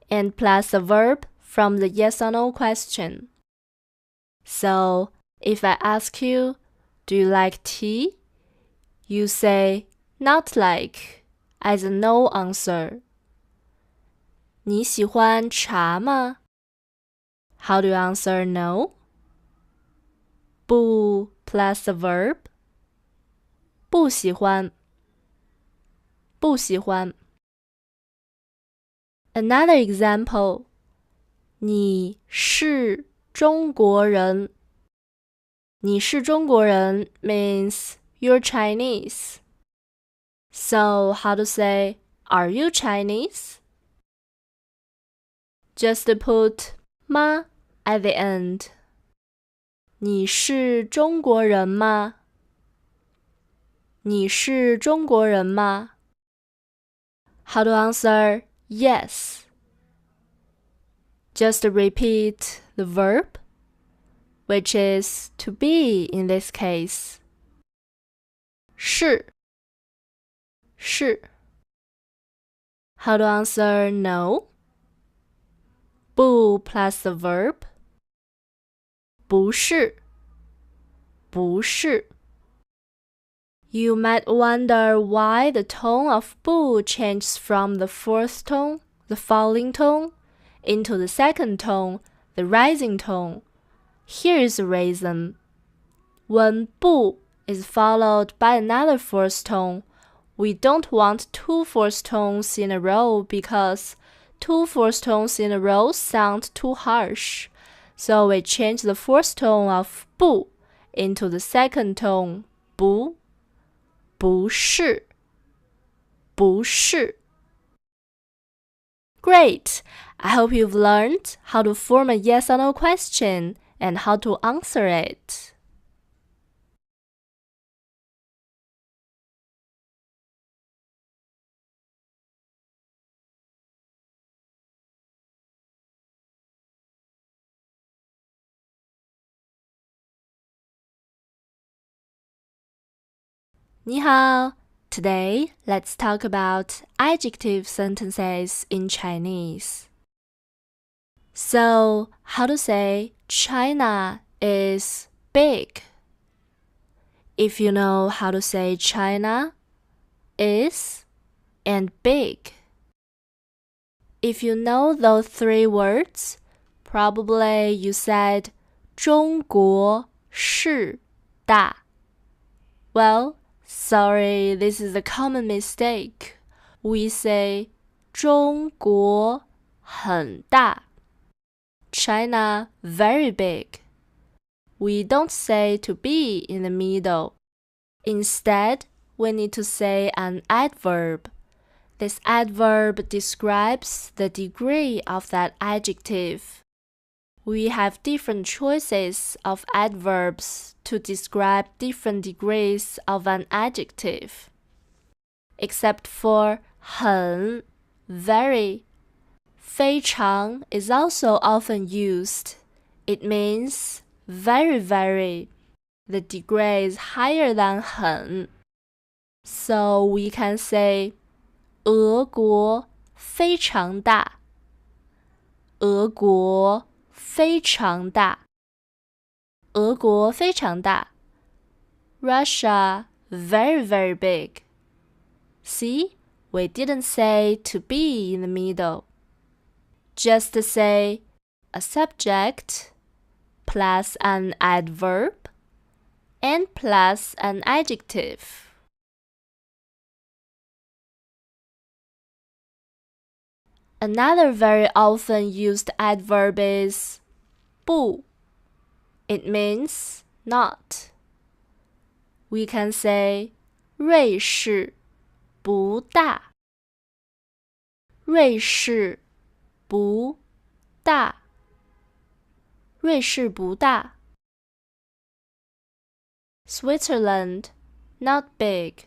and plus the verb from the yes or no question. So, if I ask you, do you like tea? You say not like as a no answer. 你喜欢茶吗？ How do you answer no? 不 plus the verb. 不喜欢，不喜欢。Another example. 你是中国人。你是中国人 means you're Chinese. So how to say, are you Chinese? Just put 吗 at the end. 你是中国人吗？你是中国人吗？ How to answer yes? Just repeat the verb, which is to be in this case. 是，是。How to answer no? 不 plus the verb. 不是，不是。You might wonder why the tone of 不 changes from the fourth tone, the falling tone, into the second tone, the rising tone. Here is the reason. When 不 is followed by another fourth tone, we don't want two fourth tones in a row because two fourth tones in a row sound too harsh. So we change the fourth tone of 不 into the second tone 不，不是，不是。Great! I hope you've learned how to form a yes or no question and how to answer it. Ni hao. Today, let's talk about adjective sentences in Chinese. So, how to say China is big? If you know how to say China is and big. If you know those three words, probably you said 中国是大. Well, sorry, this is a common mistake. We say 中国很大. China very big. We don't say to be in the middle. Instead, we need to say an adverb. This adverb describes the degree of that adjective. We have different choices of adverbs to describe different degrees of an adjective. Except for 很, very. 非常 is also often used. It means very, very. The degree is higher than 很. So we can say 俄国非常大。俄国非常大。俄国非常大。Russia very, very big. See, we didn't say to be in the middle. Just say a subject plus an adverb and plus an adjective. Another very often used adverb is 不. It means not. We can say 瑞士不大，瑞士不大，瑞士不大。Switzerland, not big.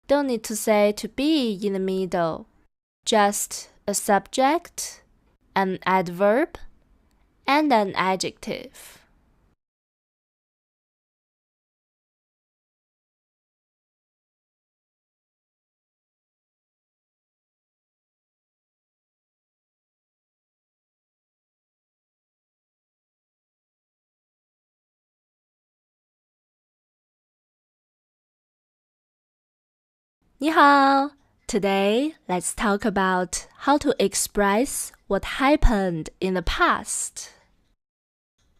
Don't need to say to be in the middle. Just a subject, an adverb, and an adjective. Ni hao! Today, let's talk about how to express what happened in the past.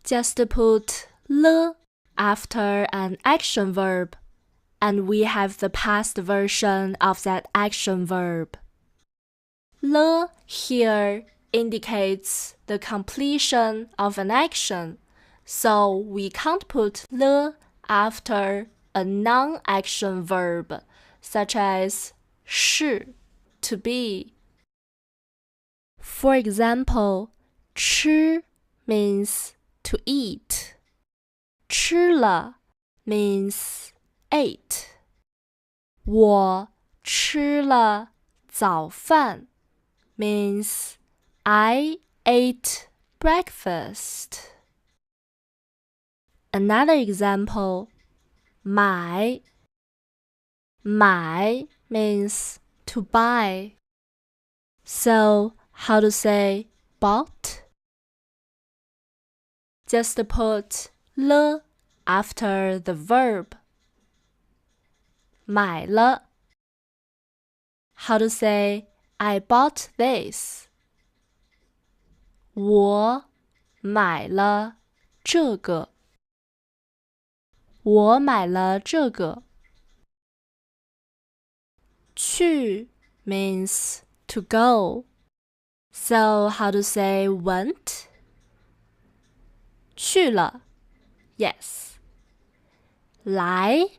Just put 了 after an action verb, and we have the past version of that action verb. 了 here indicates the completion of an action, so we can't put 了 after a non-action verb, such as 是 to be. For example, 吃 means to eat. 吃了 means ate. 我吃了早饭 means I ate breakfast. Another example, 买 means to buy. So, how to say bought? Just put 了 after the verb. 买了. How to say I bought this? 我买了这个. 我买了这个. 去 means to go. So how to say went? 去了 yes. 来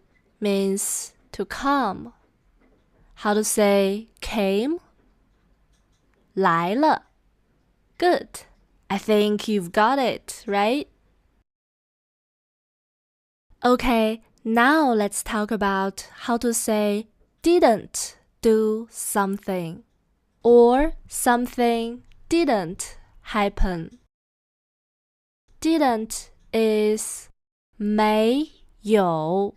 means to come. How to say came? 来了 good. I think you've got it, right? Okay, now let's talk about how to say didn't do something, or something didn't happen. Didn't is 没有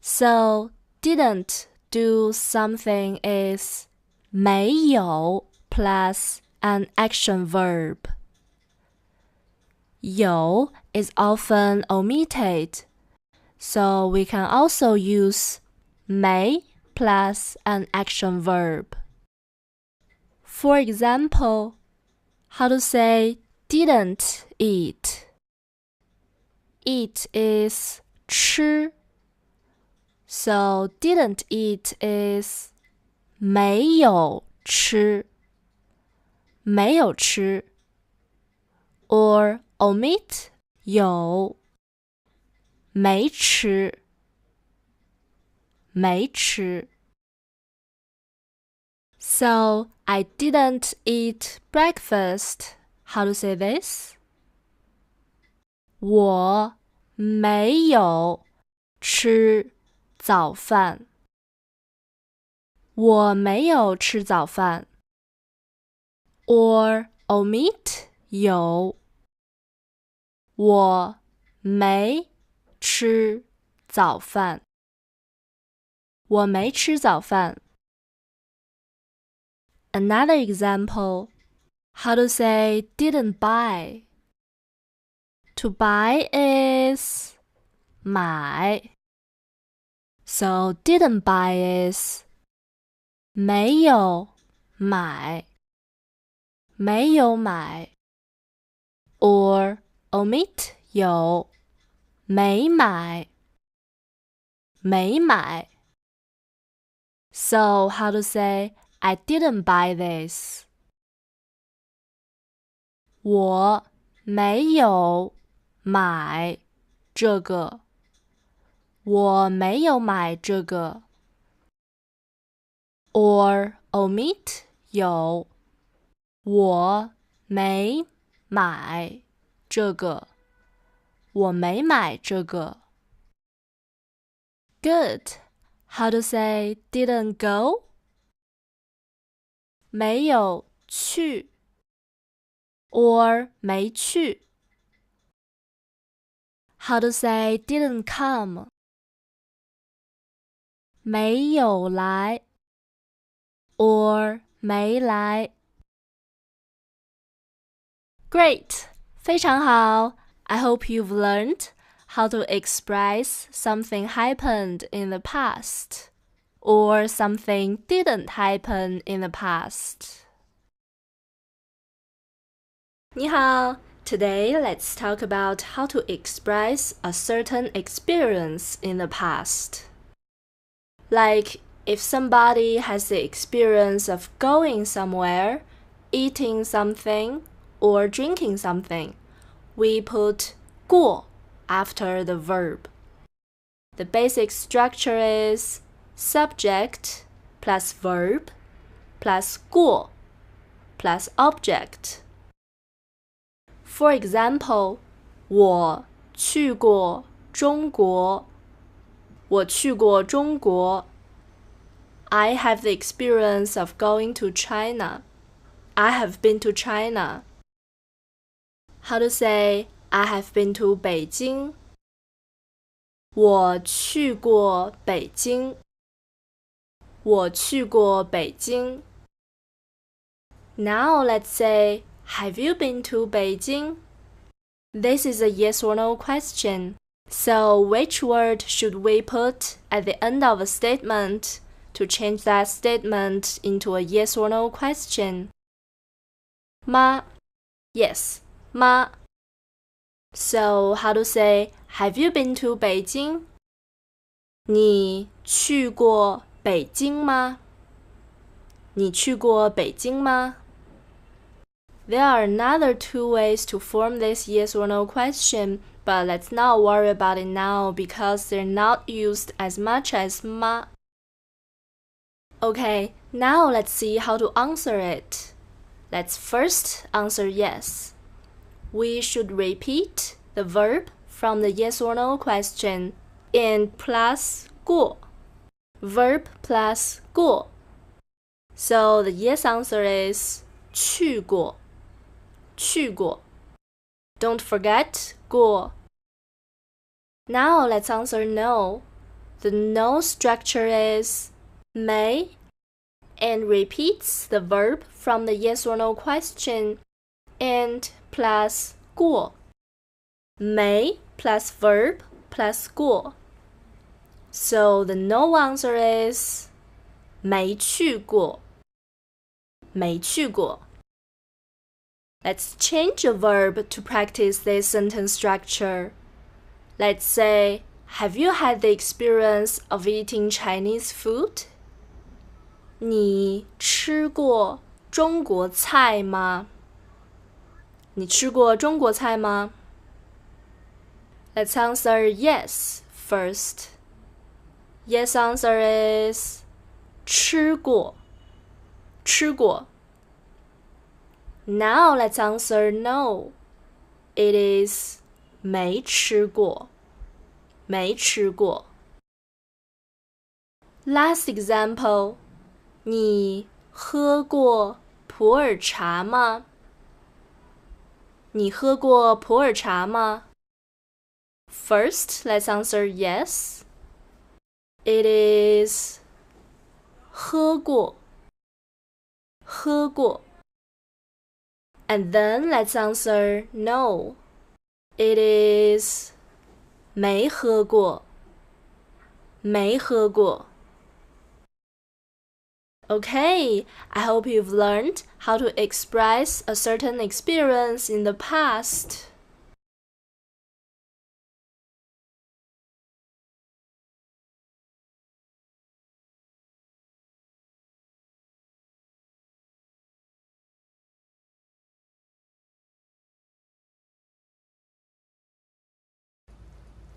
So didn't do something is 没有 plus an action verb. 有 is often omitted, so we can also use 没 plus an action verb. For example, how to say didn't eat? Eat is 吃, so didn't eat is 没有吃 or omit 有没吃 So I didn't eat breakfast. How to say this? 我没有吃早饭。我没有吃早饭。Or omit 有。我没吃早饭。我没吃早饭。Another example, how to say didn't buy. To buy is 买。So didn't buy is 没有买，没有买。Or omit 有，没买，没买。So how to say I didn't buy this? 我没有买这个，我没有买这个。Or omit 有，我没买这个，我没买这个。Good. How to say didn't go? 没有去 or 没去。How to say didn't come? 没有来 or 没来。Great! 非常好 I hope you've learned how to express something happened in the past or something didn't happen in the past. 你好 Today, let's talk about how to express a certain experience in the past. Like, if somebody has the experience of going somewhere, eating something, or drinking something, we put 过 after the verb. The basic structure is subject plus verb plus 过 plus object. For example, 我去过中国。我去过中国。I have the experience of going to China. I have been to China. How to say I have been to 北京？我去过北京。我去过北京。Now let's say, have you been to Beijing? This is a yes or no question. So which word should we put at the end of a statement to change that statement into a yes or no question? 吗 Yes, 吗 So how to say, have you been to Beijing? 你去过北京吗？你去过北京吗？ There are another two ways to form this yes or no question, but let's not worry about it now because they're not used as much as 吗 Okay, now let's see how to answer it. Let's first answer yes. We should repeat the verb from the yes or no question in plus 过 verb plus 过 So the yes answer is 去过去过 Don't forget 过 Now let's answer no. The no structure is 没 and repeats the verb from the yes or no question and plus 过 没 plus verb plus 过 So the no answer is 没去过没去过 Let's change a verb to practice this sentence structure. Let's say, have you had the experience of eating Chinese food? 你吃过中国菜吗？你吃过中国菜吗？ Let's answer yes first. Yes answer is 吃过吃过 Now let's answer no. It is 没吃过没吃过 Last example. 你喝过普洱茶吗？你喝过普洱茶吗？ First, let's answer yes. It is 喝过喝过 And then let's answer no. It is 没喝过没喝过。Okay, I hope you've learned how to express a certain experience in the past.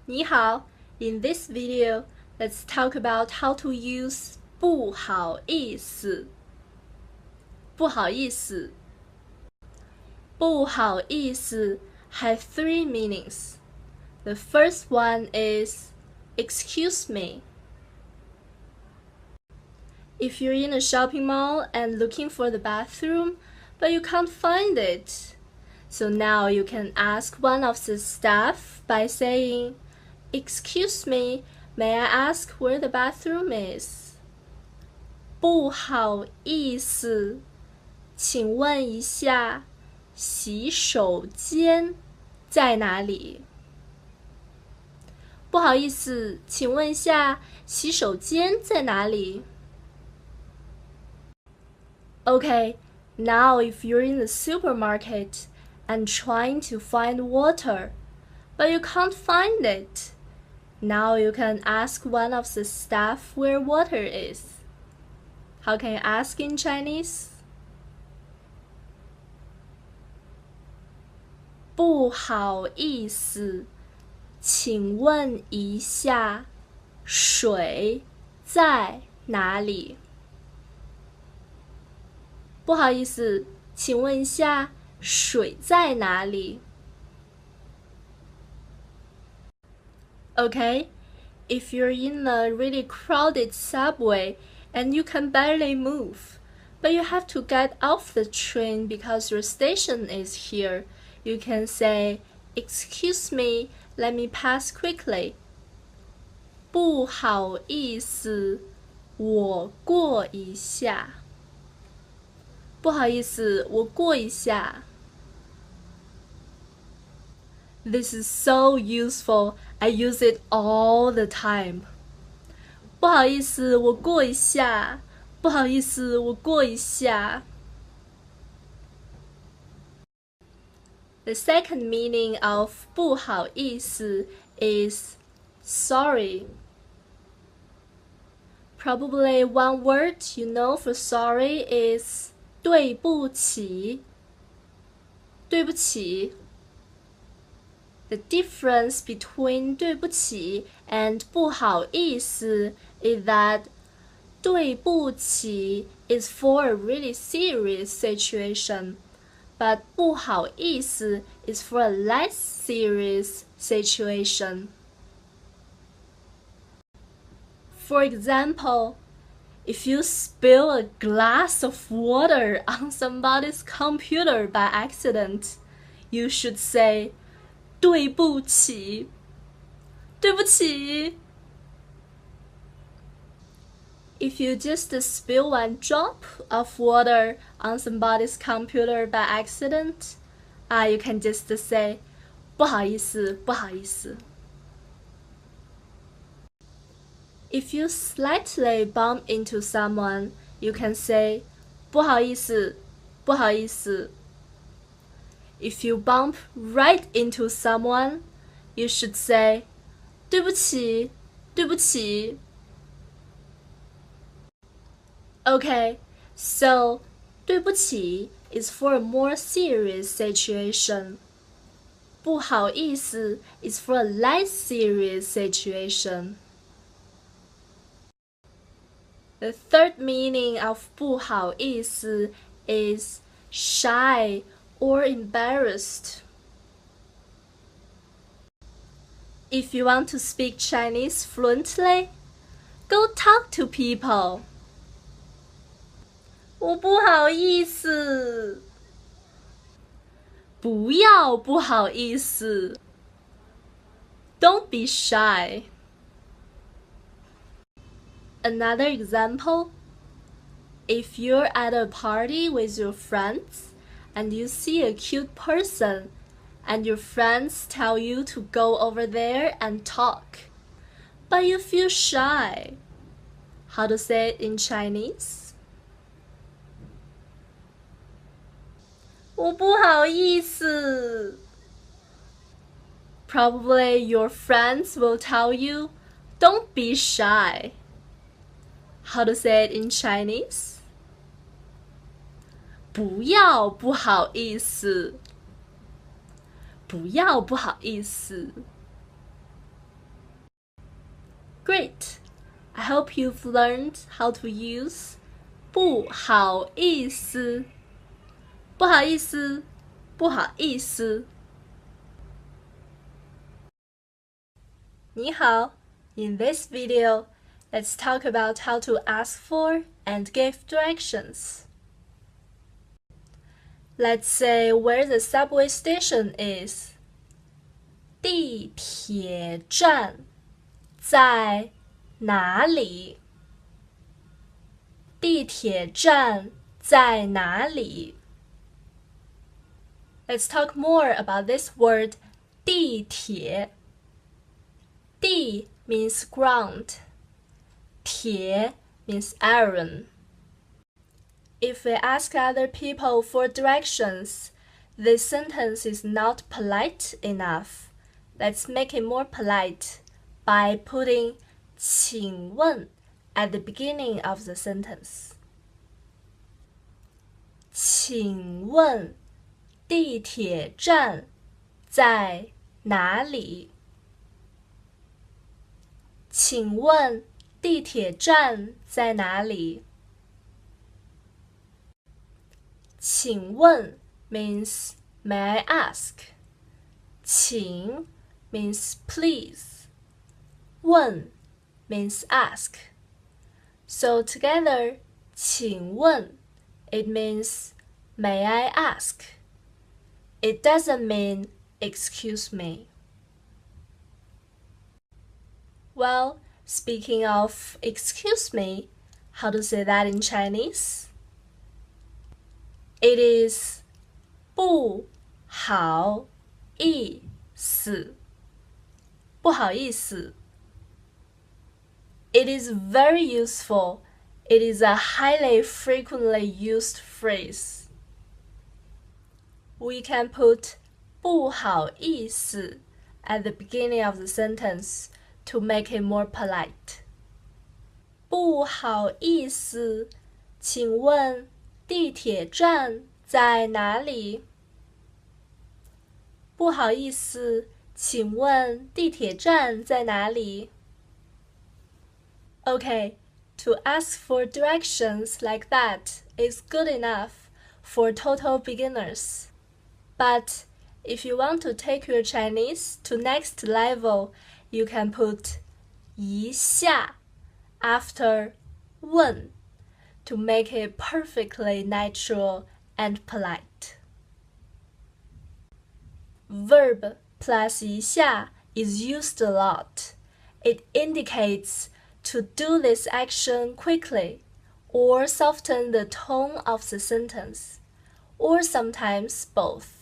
Ni hao, in this video, let's talk about how to use 不好意思。不好意思。不好意思 have three meanings. The first one is excuse me. If you're in a shopping mall and looking for the bathroom, but you can't find it, so now you can ask one of the staff by saying, "Excuse me, may I ask where the bathroom is?" 不好意思，请问一下，洗手间在哪里？不好意思，请问一下，洗手间在哪里？ Okay, now if you're in the supermarket and trying to find water, but you can't find it, now you can ask one of the staff where water is. How can you ask in Chinese? 不好意思，请问一下，水在哪里？不好意思，请问一下，水在哪里？ Okay, if you're in a really crowded subway and you can barely move, but you have to get off the train because your station is here, you can say, "Excuse me, let me pass quickly." 不好意思，我过一下。不好意思，我过一下。This is so useful. I use it all the time. 不好意思，我过一下。不好意思，我过一下。The second meaning of 不好意思 is sorry. Probably one word you know for sorry is 对不起。对不起。The difference between 对不起 and 不好意思 is that 对不起 is for a really serious situation, but 不好意思 is for a less serious situation. For example, if you spill a glass of water on somebody's computer by accident, you should say, 对不起，对不起。If you just spill one drop of water on somebody's computer by accident, you can just say, 不好意思，不好意思。If you slightly bump into someone, you can say, 不好意思，不好意思。If you bump right into someone, you should say, 对不起，对不起。Okay, so 对不起 is for a more serious situation. 不好意思 is for a less serious situation. The third meaning of 不好意思 is shy or embarrassed. If you want to speak Chinese fluently, go talk to people. 我不好意思。不要不好意思。Don't be shy. Another example, if you're at a party with your friends and you see a cute person and your friends tell you to go over there and talk, but you feel shy. How to say it in Chinese? 我不好意思。Probably your friends will tell you, don't be shy. How to say it in Chinese? 不要不好意思。不要不好意思。Great! I hope you've learned how to use 不好意思。不好意思，不好意思。你好, in this video, let's talk about how to ask for and give directions. Let's say where the subway station is. 地铁站在哪里？地铁站在哪里？ Let's talk more about this word 地铁。地 means ground. 铁 means iron. If we ask other people for directions, this sentence is not polite enough. Let's make it more polite by putting 请问 at the beginning of the sentence. 请问地铁站在哪里？请问地铁站在哪里？请问 means may I ask. 请 means please. 问 means ask. So together, 请问 it means may I ask. It doesn't mean excuse me. Well, speaking of excuse me, how to say that in Chinese? It is 不好意思。不好意思。It is very useful. It is a highly frequently used phrase. We can put 不好意思 at the beginning of the sentence to make it more polite. 不好意思，请问地铁站在哪里？不好意思，请问地铁站在哪里？ Okay, to ask for directions like that is good enough for total beginners. But if you want to take your Chinese to next level, you can put 一下 after 问 to make it perfectly natural and polite. Verb plus 一下 is used a lot. It indicates to do this action quickly or soften the tone of the sentence, or sometimes both.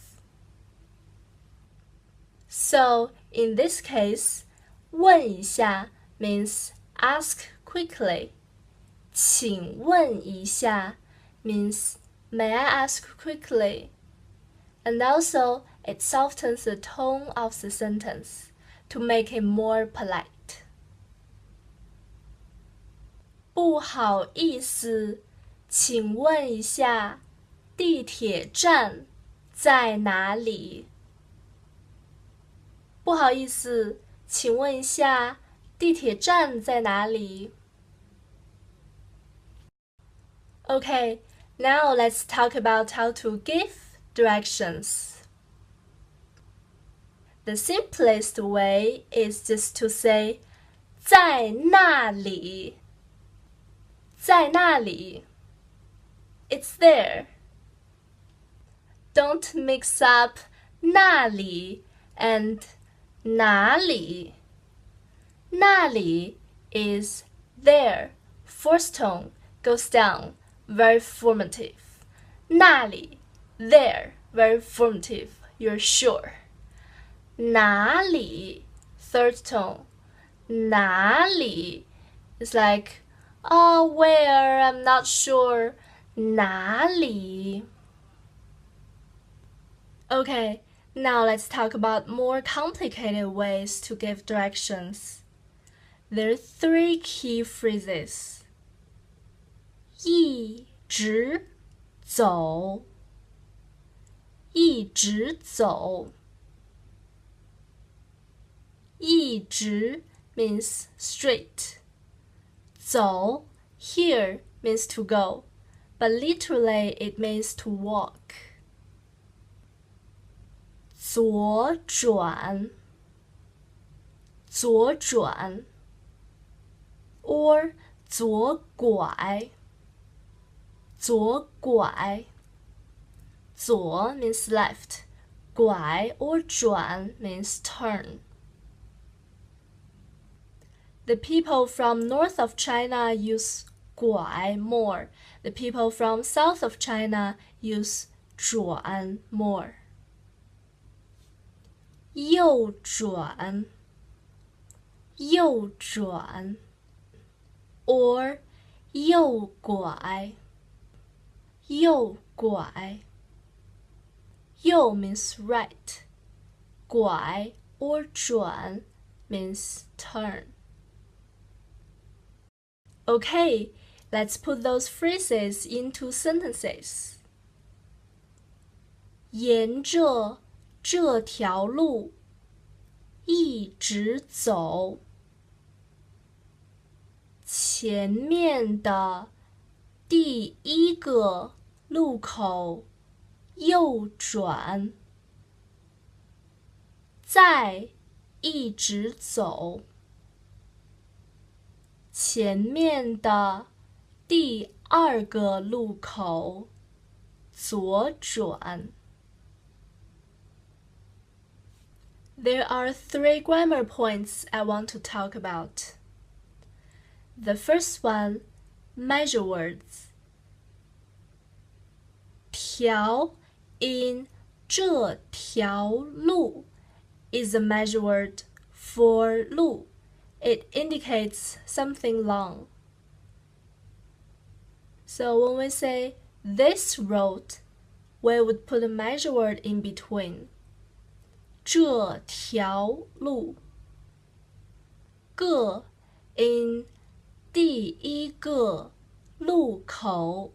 So, in this case, 问一下 means ask quickly. 请问一下 means may I ask quickly? And also, it softens the tone of the sentence to make it more polite. 不好意思，请问一下，地铁站在哪里？不好意思，请问一下，地铁站在哪里？ Okay, now let's talk about how to give directions. The simplest way is just to say 在那里。在那里 It's there. Don't mix up 那里 and 哪里. 那里 is there. First tone goes down, very formative. 那里 there, very formative, you're sure. 哪里 third tone. 哪里 is like, oh, where? I'm not sure. 哪里? Okay, now let's talk about more complicated ways to give directions. There are 3 key phrases. 一直走，一直走。一直 means straight. 走 here means to go, but literally it means to walk. 左转，左转 or 左拐，左拐。左 means left, 拐 or 转 means turn. The people from north of China use 拐 more. The people from south of China use 转 more. 右转，右转 or 右拐，右拐。右 means right, 拐 or 转 means turn. Okay, let's put those phrases into sentences. 沿着这条路一直走，前面的第一个路口右转，再一直走，前面的第二个路口左转。There are 3 grammar points I want to talk about. The first one, measure words. 条 in 这条路 is a measure word for 路. It indicates something long. So when we say this road, we would put a measure word in between. 这条路，个 in 第一个路口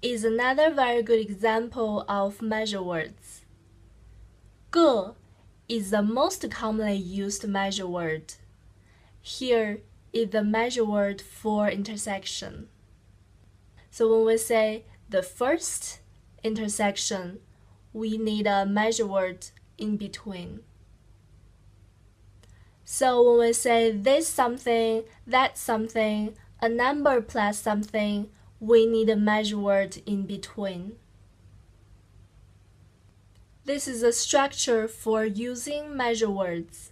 is another very good example of measure words. 个 is the most commonly used measure word. Here is the measure word for intersection. So when we say the first intersection, we need a measure word in between. So when we say this something, that something, a number plus something, we need a measure word in between. This is a structure for using measure words.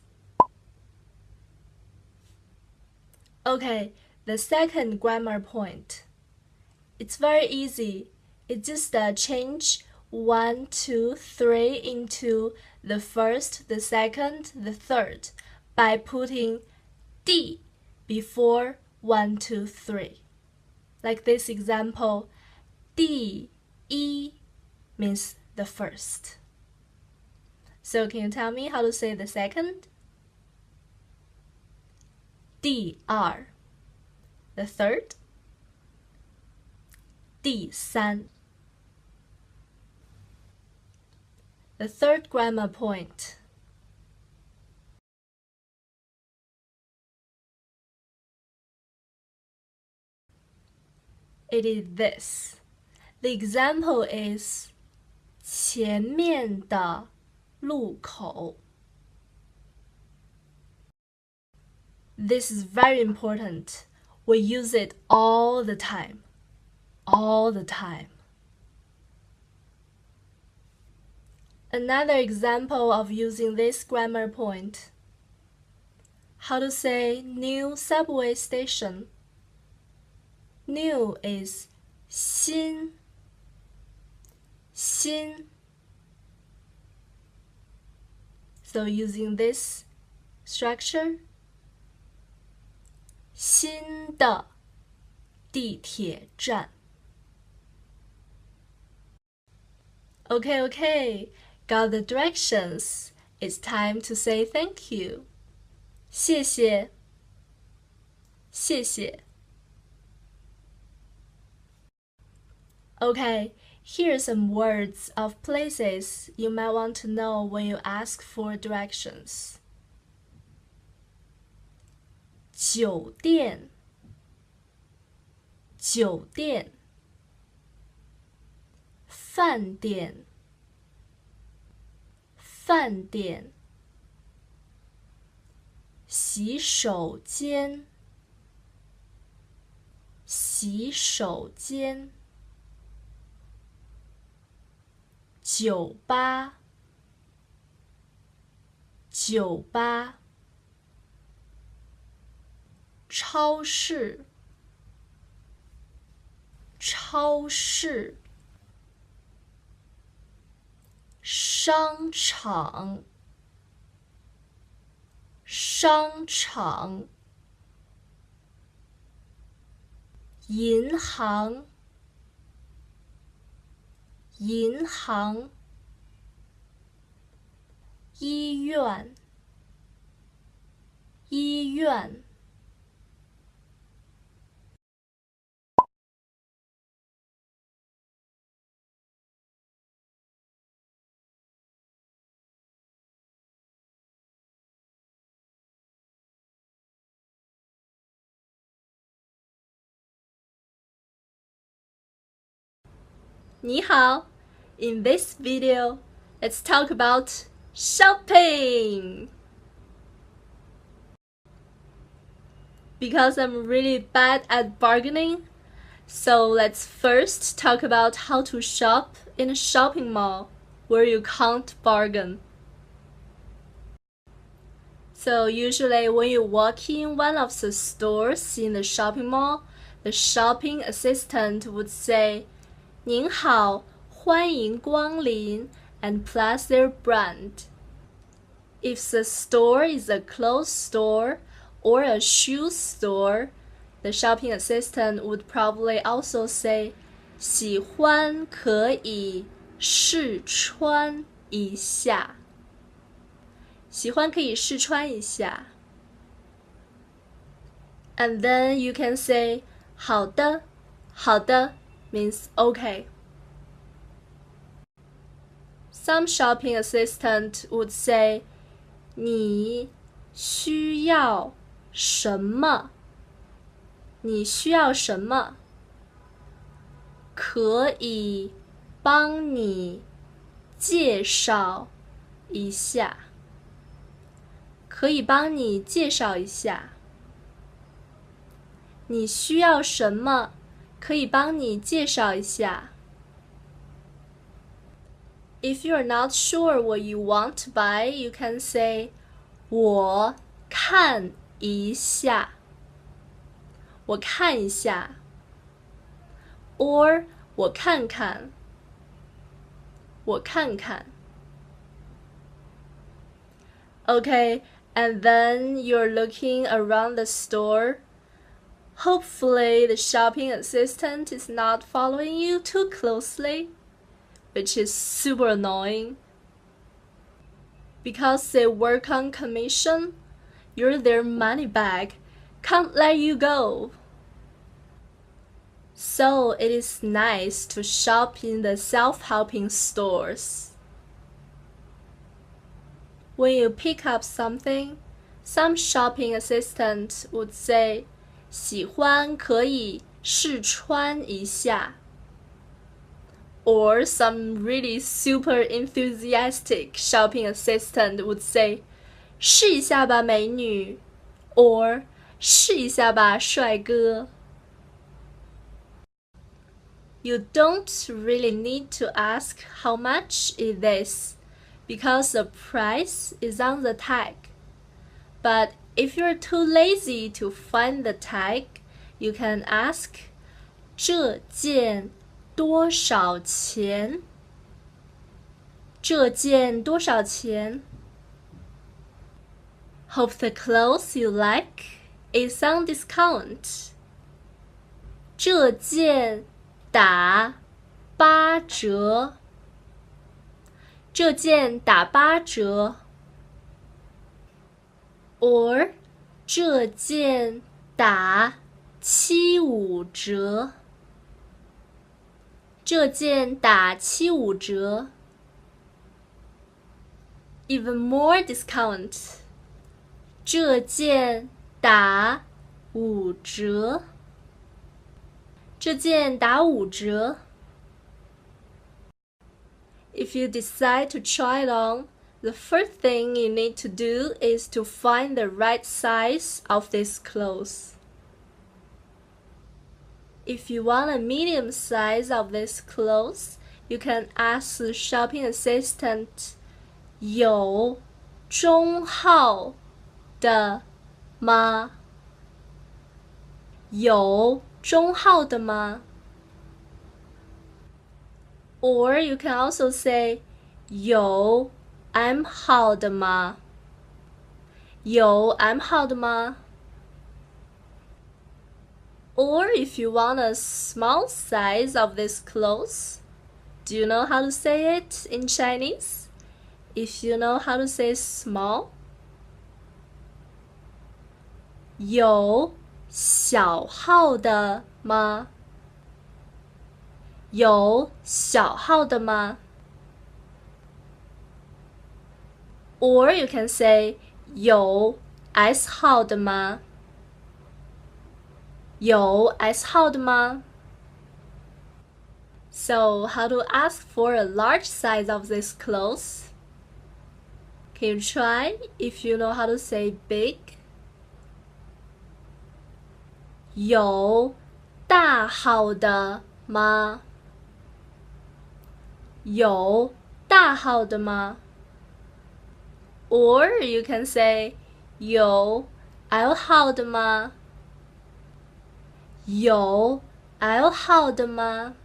Okay, the second grammar point. It's very easy. It's just change 1, 2, 3 into the first, the second, the third by putting 第 before 1, 2, 3. Like this example, 第一 means the first. So can you tell me how to say the second? 第二. The third? 第三. The third grammar point. It is this. The example is 前面的路口. This is very important. We use it all the time. All the time. Another example of using this grammar point. How to say new subway station. New is 新. 新. So using this structure, 新的地铁站。Okay, got the directions. It's time to say thank you. 谢谢，谢谢。Okay, here are some words of places you might want to know when you ask for directions. 酒店，酒店。饭店，饭店。洗手间，洗手间。酒吧，酒吧。超市，超市。商场，商场。银行，银行。医院，医院。你好, in this video, let's talk about shopping. Because I'm really bad at bargaining, so let's first talk about how to shop in a shopping mall where you can't bargain. So usually when you walk in one of the stores in the shopping mall, the shopping assistant would say, 您好，欢迎光临 and plus their brand. If the store is a clothes store or a shoe store, the shopping assistant would probably also say, 喜欢可以试穿一下。喜欢可以试穿一下。And then you can say, 好的，好的 means okay. Some shopping assistant would say, 你需要什么？你需要什么？可以帮你介绍一下。可以帮你介绍一下。你需要什么？可以帮你介绍一下。If you're not sure what you want to buy, you can say, 我看一下。我看一下。Or 我看看。我看看。Okay, and then you're looking around the store. Hopefully the shopping assistant is not following you too closely, which is super annoying. Because they work on commission, you're their money bag, can't let you go. So it is nice to shop in the self-helping stores. When you pick up something, some shopping assistant would say, 喜欢可以试穿一下。Or some really super enthusiastic shopping assistant would say, 试一下吧美女 or 试一下吧帅哥 You don't really need to ask how much it is because the price is on the tag. But if you're too lazy to find the tag, you can ask, 这件多少钱？这件多少钱？ Hope the clothes you like is on discount. 这件打8折。这件打8折。or 这件打75折。这件打75折。Even more discount. 这件打5折。这件打5折。If you decide to try it on, the first thing you need to do is to find the right size of this clothes. If you want a medium size of this clothes, you can ask the shopping assistant, 有中号的吗？有中号的吗？ Or you can also say, 有 M 号的吗？有 M 号的吗？ Or if you want a small size of this clothes, do you know how to say it in Chinese? If you know how to say small, 有小号的吗？有小号的吗？ Or you can say 有 S 号的吗？有 S 号的吗？ So how to ask for a large size of this clothes? Can you try if you know how to say big? 有大号的吗？有大号的吗？ Or you can say 有 L 号的吗？有 L 号的吗？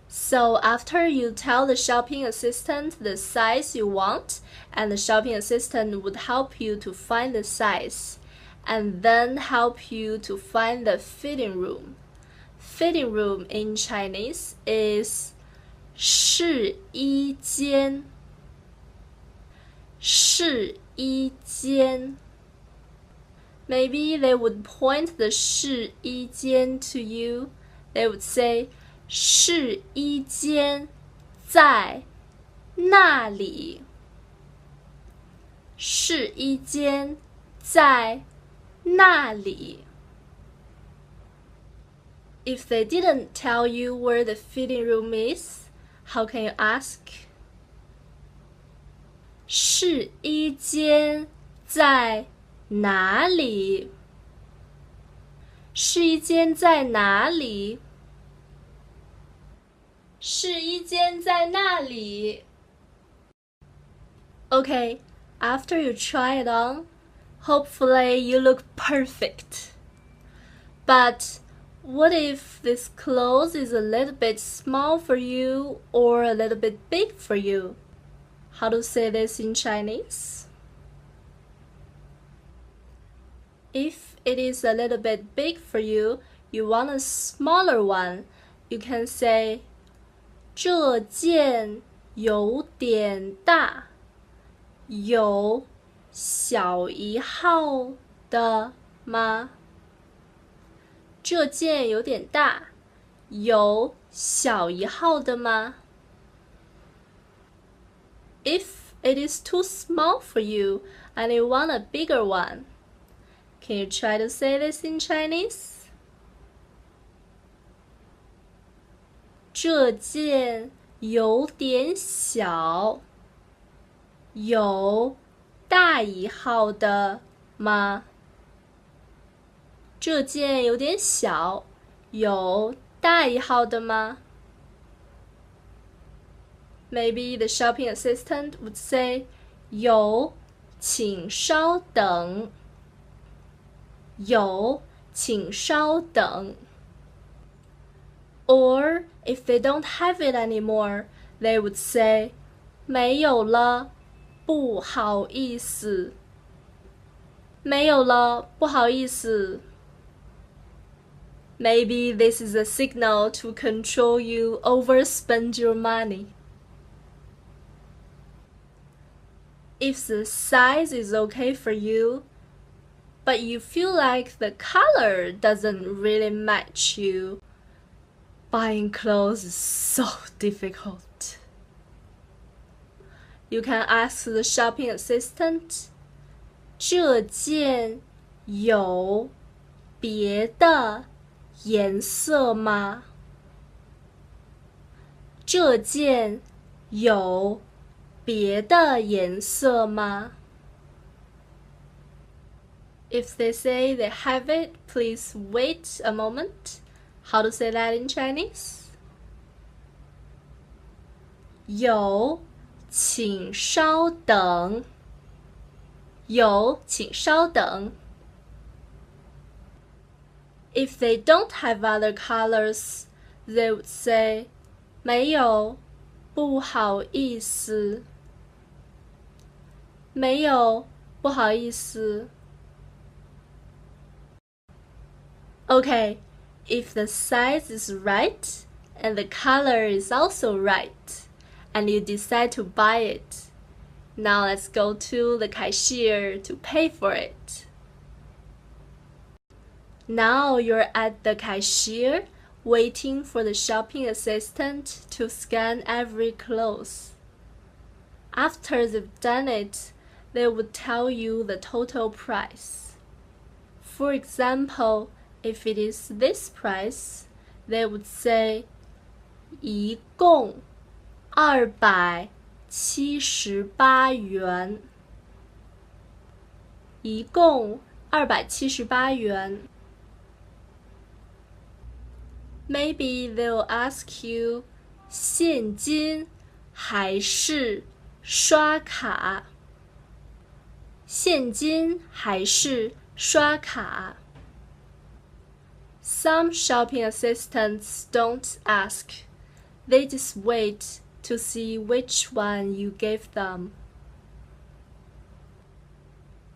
So after you tell the shopping assistant the size you want, and the shopping assistant would help you to find the size, and then help you to find the fitting room. Fitting room in Chinese is 试衣间。试衣间。Maybe they would point the 试衣间 to you. They would say, 试衣间在那里。试衣间在那里。If they didn't tell you where the fitting room is, how can you ask? 试衣间在哪里？试衣间在哪里？试衣间在那里。Okay, after you try it on, hopefully you look perfect. But what if this clothes is a little bit small for you or a little bit big for you? How to say this in Chinese? If it is a little bit big for you, you want a smaller one, you can say, 这件有点大，有小一号的吗？这件有点大，有小一号的吗？ If it is too small for you and you want a bigger one, can you try to say this in Chinese? 这件有点小，有大一号的吗？这件有点小，有大一号的吗？ Maybe the shopping assistant would say, 有，请稍等。有，请稍等。Or if they don't have it anymore, they would say, 没有了，不好意思。没有了，不好意思。Maybe this is a signal to control you overspend your money. If the size is okay for you, but you feel like the color doesn't really match you, buying clothes is so difficult. You can ask the shopping assistant, 这件有别的颜色吗？这件有别的颜色吗？ If they say they have it, please wait a moment. How to say that in Chinese? 有，请稍等。有，请稍等。If they don't have other colors, they would say, 没有，不好意思。没有，不好意思。Okay, if the size is right and the color is also right, and you decide to buy it, now let's go to the cashier to pay for it. Now you're at the cashier waiting for the shopping assistant to scan every clothes. After they've done it, they would tell you the total price. For example, if it is this price, they would say 一共278元。一共278元。Maybe they'll ask you 现金还是刷卡？现金还是刷卡？ Some shopping assistants don't ask. They just wait to see which one you gave them.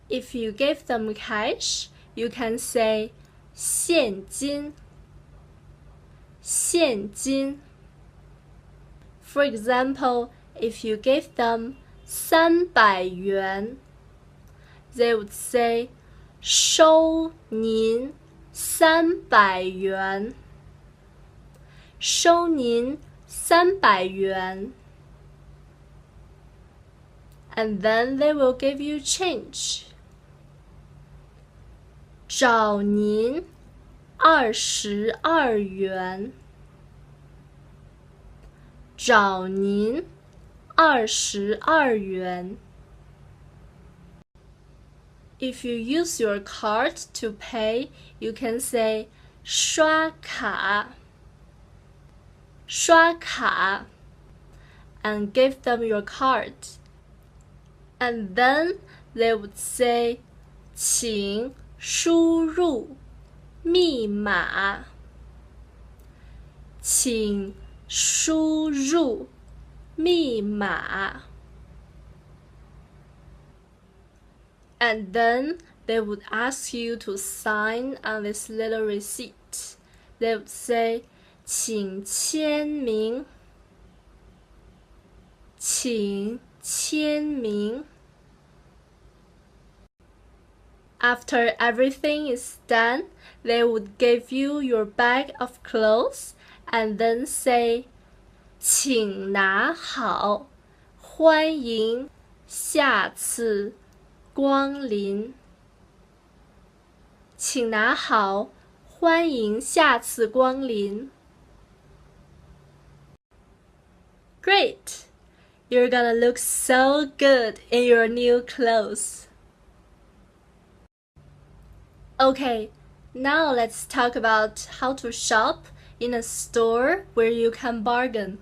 If you gave them cash, you can say 现金。现金。For example, if you gave them 300元, they would say 收您300元。收您300元。And then they will give you change. 找您22元。找您22元。If you use your card to pay, you can say 刷卡。刷卡 and give them your card. And then they would say 请输入密码。请输入密码。And then they would ask you to sign on this little receipt. They would say 请签名。请签名。After everything is done, they would give you your bag of clothes and then say 请拿好，欢迎下次光临。请拿好，欢迎下次光临。Great! You're gonna look so good in your new clothes. Okay, now let's talk about how to shop in a store where you can bargain.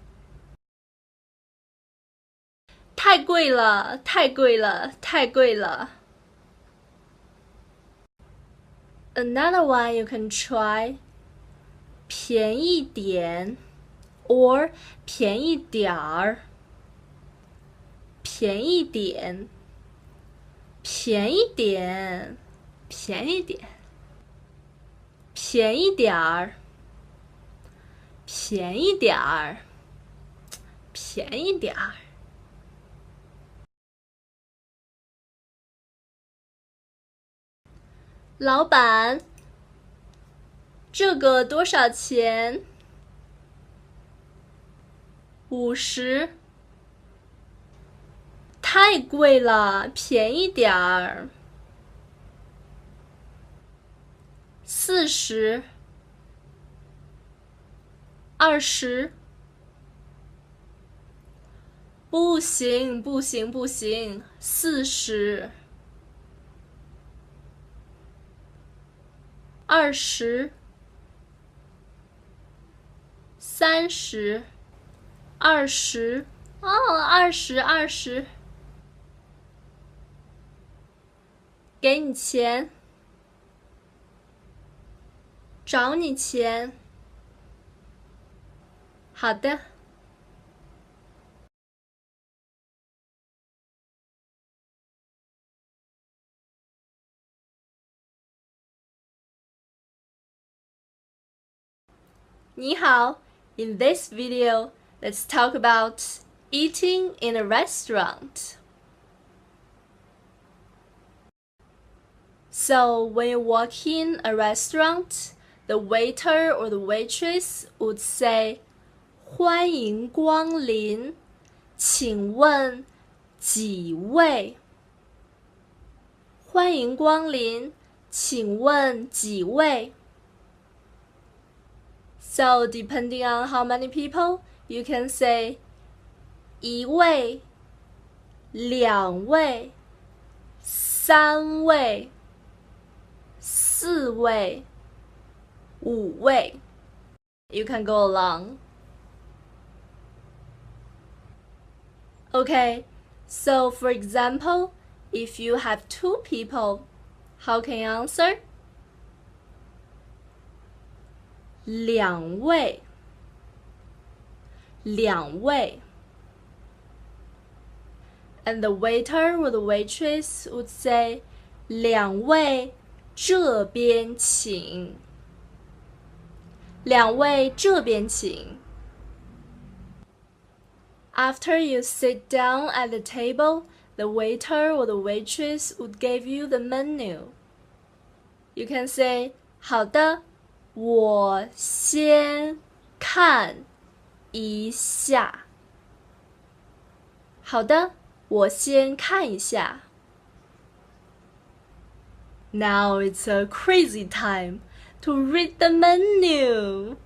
太贵了，太贵了，太贵了。Another one you can try 便宜点 or 便宜点儿。便宜点，便宜点。便宜点，便宜点儿，便宜点儿，便宜点儿。老板，这个多少钱？50。太贵了，便宜点儿。40。20。不行，不行，不行，40。20。30。20。哦，20。给你钱，找你钱。好的。你好, in this video, let's talk about eating in a restaurant. So, when you walk in a restaurant, the waiter or the waitress would say, 欢迎光临，请问几位？欢迎光临，请问几位？So depending on how many people, you can say 一位、两位、三位、四位、五位。You can go along. Okay, so for example, if you have 2 people, how can you answer? 两位，两位。And the waiter or the waitress would say, 两位这边请。两位这边请。After you sit down at the table, the waiter or the waitress would give you the menu. You can say, 好的，我先看一下。好的，我先看一下。Now it's a crazy time to read the menu.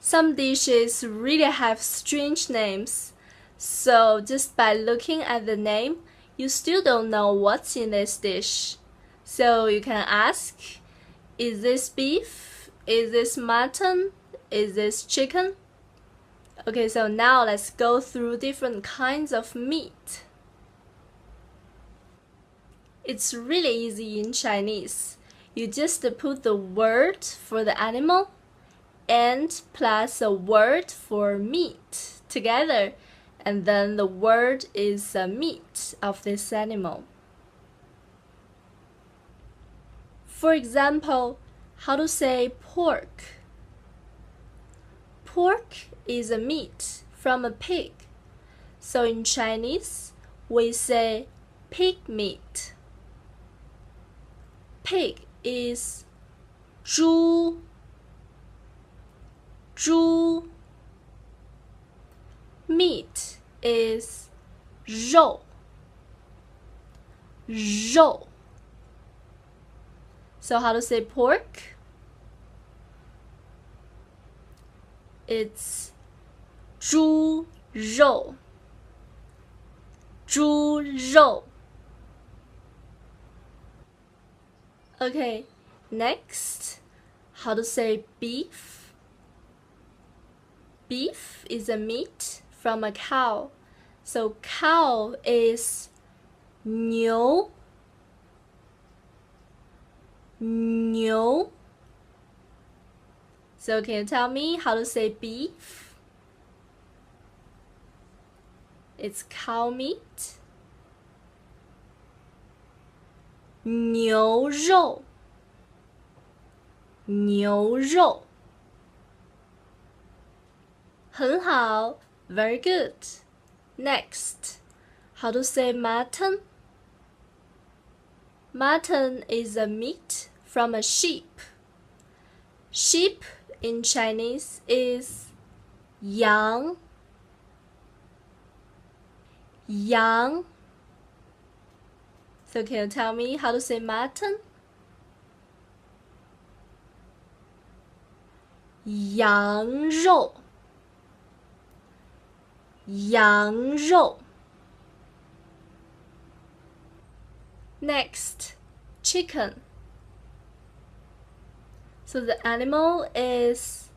Some dishes really have strange names, so just by looking at the name, you still don't know what's in this dish. So you can ask, is this beef? Is this mutton? Is this chicken? Okay, so now let's go through different kinds of meat. It's really easy in Chinese. You just put the word for the animal and plus a word for meat together, and then the word is the meat of this animal. For example, how to say pork? Pork is a meat from a pig. So in Chinese, we say pig meat. Pig is 猪。猪。Meat is 肉。肉。So how to say pork? It's 猪肉。猪肉。Okay, next, how to say beef? Beef is a meat from a cow. So cow is 牛。牛。So can you tell me how to say beef? It's cow meat. 牛肉，牛肉。很好 very good. Next, how to say mutton? Mutton is a meat from a sheep. Sheep in Chinese is 羊，羊。So can you tell me how to say mutton? 羊肉，羊肉。Next, chicken. So the animal is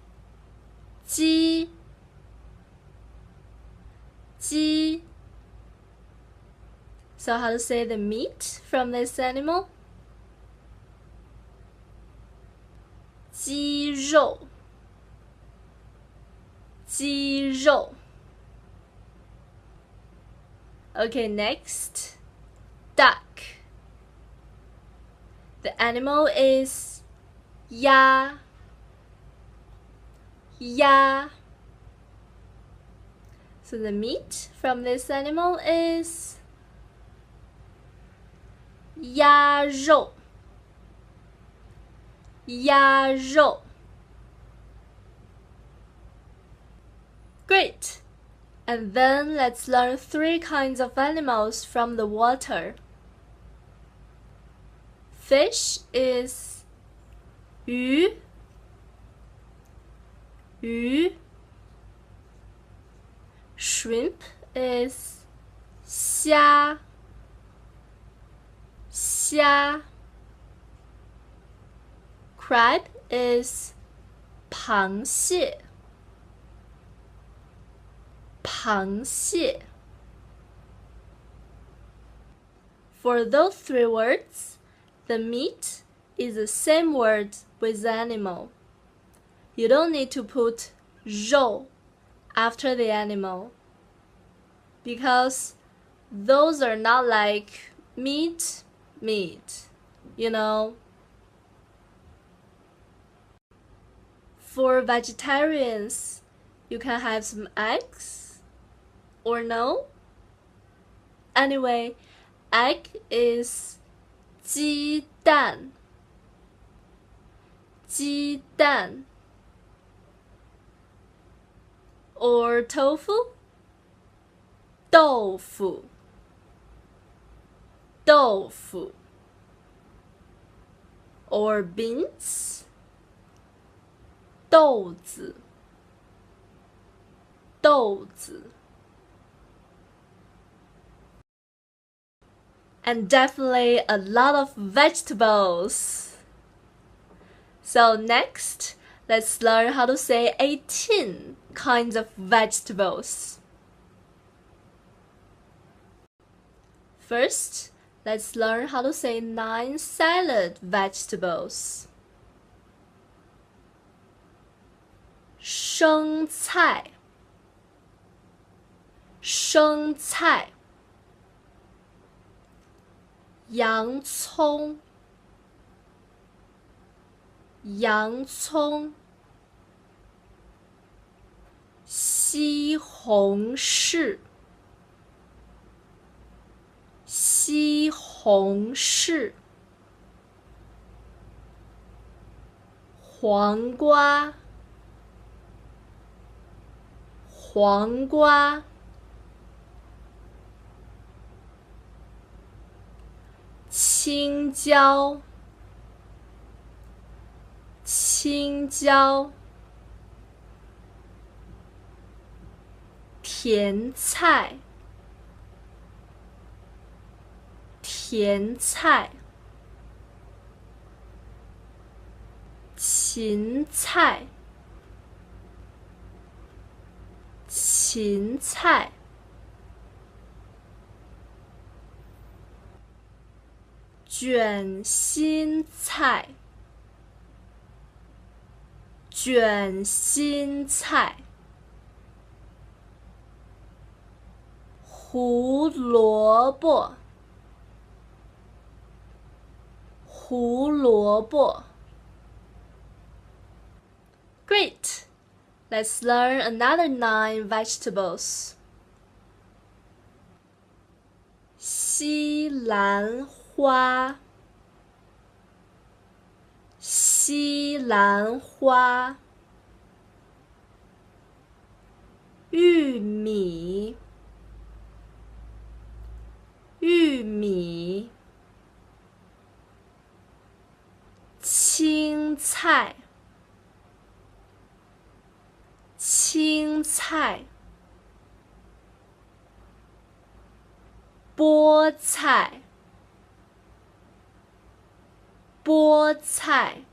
鸡，鸡。So how to say the meat from this animal? 鸡肉，鸡肉。Okay, next, duck. The animal is 鸭，鸭。So the meat from this animal is 鸭肉，鸭肉。Great! And then let's learn 3 kinds of animals from the water. Fish is 鱼，鱼。Shrimp is 虾，虾。Crab is 螃蟹，螃蟹。For those 3 words, the meat is the same word with the animal. You don't need to put 肉 after the animal, because those are not like meat, you know. For vegetarians, you can have some eggs or no. Anyway, egg is 鸡蛋，鸡蛋。Or tofu? 豆腐，豆腐。Or beans? 豆子，豆子。And definitely a lot of vegetables. So next, let's learn how to say 18 kinds of vegetables. First, let's learn how to say 9 salad vegetables. 生菜，生菜。洋葱，洋葱。西红柿，西红柿。黄瓜，黄瓜。青椒，青椒。甜菜，甜菜。芹菜，芹菜。卷心菜，卷心菜。胡萝卜，胡萝卜。Great! Let's learn another 9 vegetables. 西兰花，西兰花。玉米，玉米。青菜，青菜。菠菜，菠菜。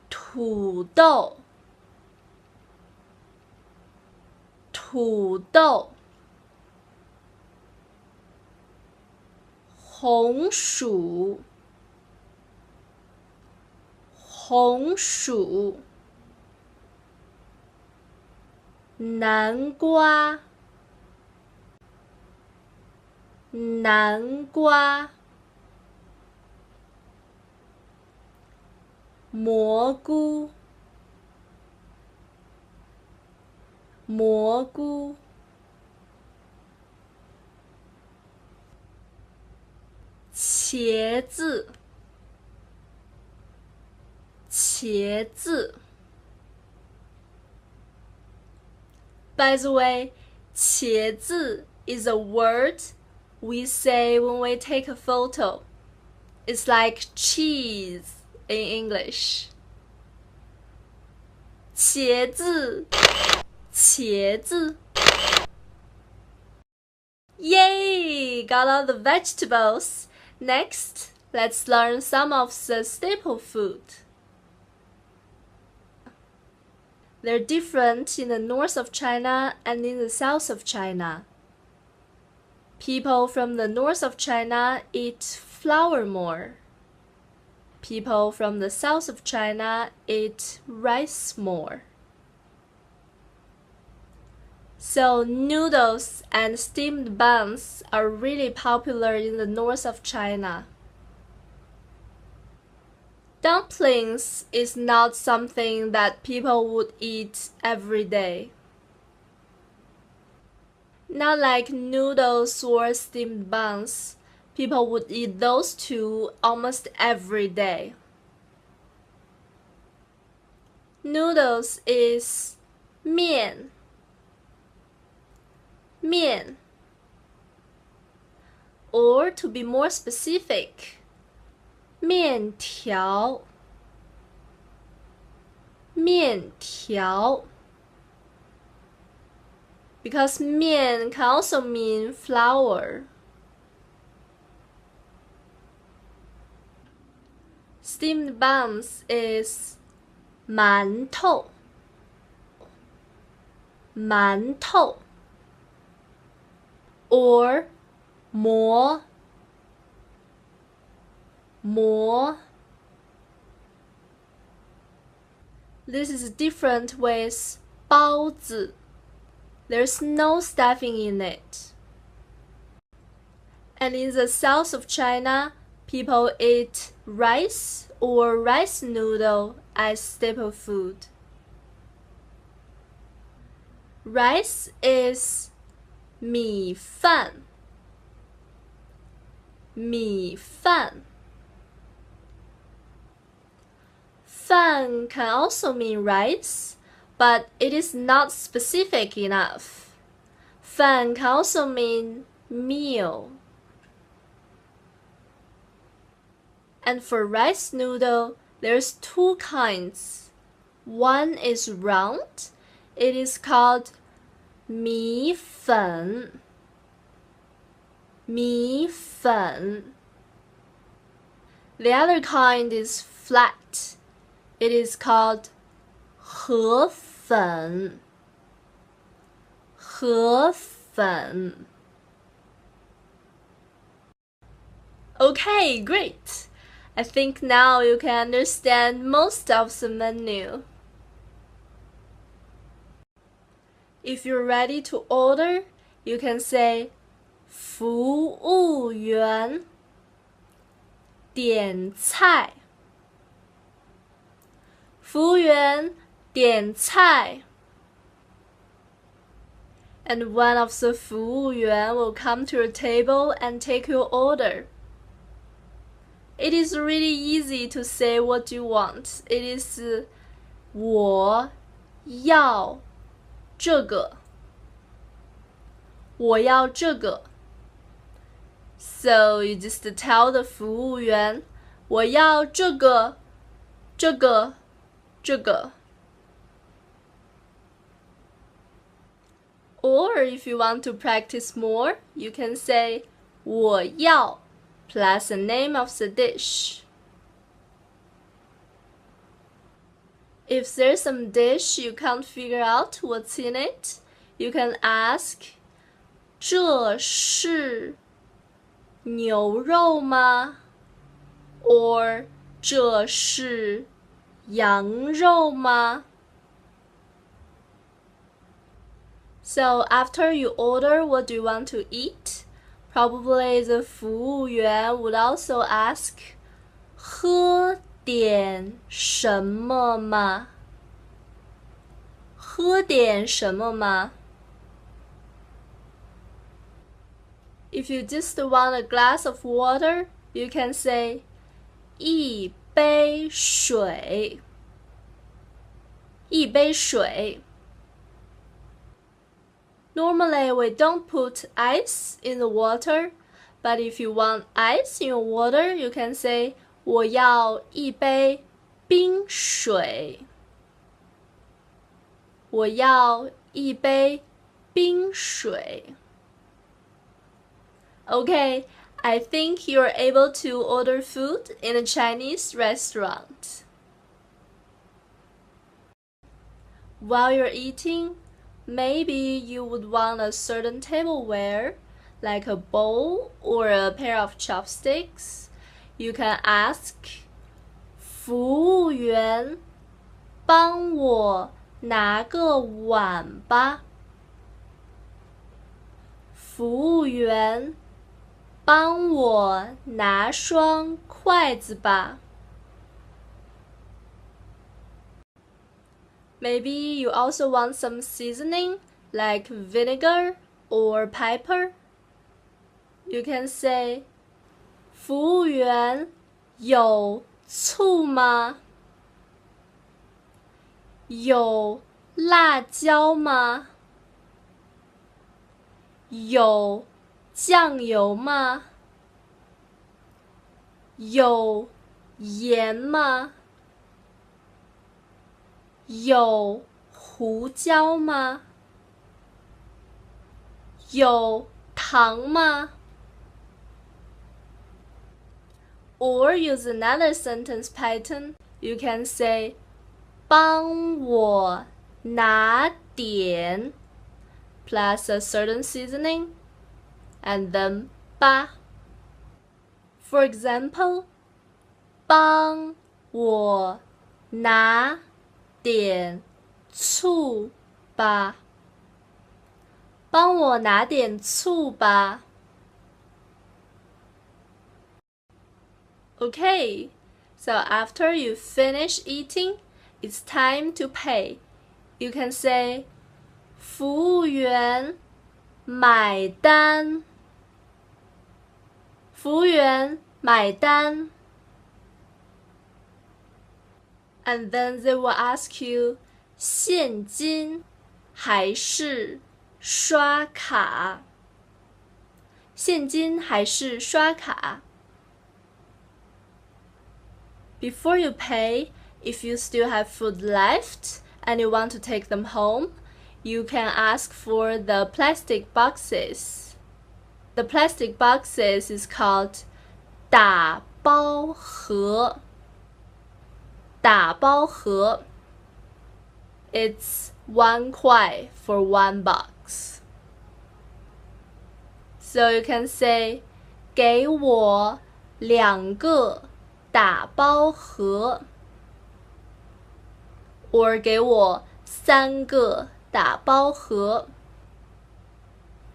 土豆，土豆。红薯，红薯。南瓜，南瓜。蘑菇，蘑菇。茄子，茄子。By the way, 茄子 is a word we say when we take a photo. It's like cheese in English. 茄子，茄子。Yay! Got all the vegetables. Next, let's learn some of the staple food. They're different in the north of China and in the south of China. People from the north of China eat flour more. People from the south of China eat rice more. So noodles and steamed buns are really popular in the north of China. Dumplings is not something that people would eat every day. Not like noodles or steamed buns, people would eat those two almost every day. Noodles is 面，面。Or to be more specific, 面条，面条。Because 面 can also mean flour. Steamed buns is 馒头，馒头。Or 馍，馍。This is different with 包子。There's no stuffing in it. And in the south of China, people eat rice or rice noodle as staple food. Rice is 米饭，米饭。饭 can also mean rice, but it is not specific enough. Fan can also mean meal. And for rice noodle, there's 2 kinds. One is round. It is called 米粉，米粉。The other kind is flat. It is called 河粉，河粉。Okay, great. I think now you can understand most of the menu. If you're ready to order, you can say 服务员点菜，服务员点菜。And one of the 服务员 will come to your table and take your order. It is really easy to say what you want. It is 我要这个，我要这个。So you just tell the 服务员，我要这个，这个，这个。Or if you want to practice more, you can say 我要 plus the name of the dish. If there's some dish you can't figure out what's in it, you can ask 这是牛肉吗？ Or 这是羊肉吗？ So after you order what do you want to eat, probably the 服务员 would also ask 喝点什么吗？喝点什么吗？ If you just want a glass of water, you can say 一杯水，一杯水。Normally, we don't put ice in the water, but if you want ice in your water, you can say 我要一杯冰水。我要一杯冰水。Okay, I think you're able to order food in a Chinese restaurant. While you're eating, maybe you would want a certain tableware, like a bowl or a pair of chopsticks. You can ask 服务员帮我拿个碗吧。服务员帮我拿双筷子吧。Maybe you also want some seasoning, like vinegar or pepper. You can say, 服务员有醋吗？有辣椒吗？有酱油吗？有盐吗？有胡椒吗？有糖吗？ Or use another sentence pattern. You can say 帮我拿点 plus a certain seasoning and then 吧。For example, 帮我拿点醋吧。帮我拿点醋吧。Okay, so after you finish eating, it's time to pay. You can say, 服务员买单。服务员买单。And then they will ask you, 现金还是刷卡？现金还是刷卡？ Before you pay, if you still have food left and you want to take them home, you can ask for the plastic boxes. The plastic boxes is called 打包盒。打包盒。It's 1块 for 1 box. So you can say 给我2个打包盒 or 给我3个打包盒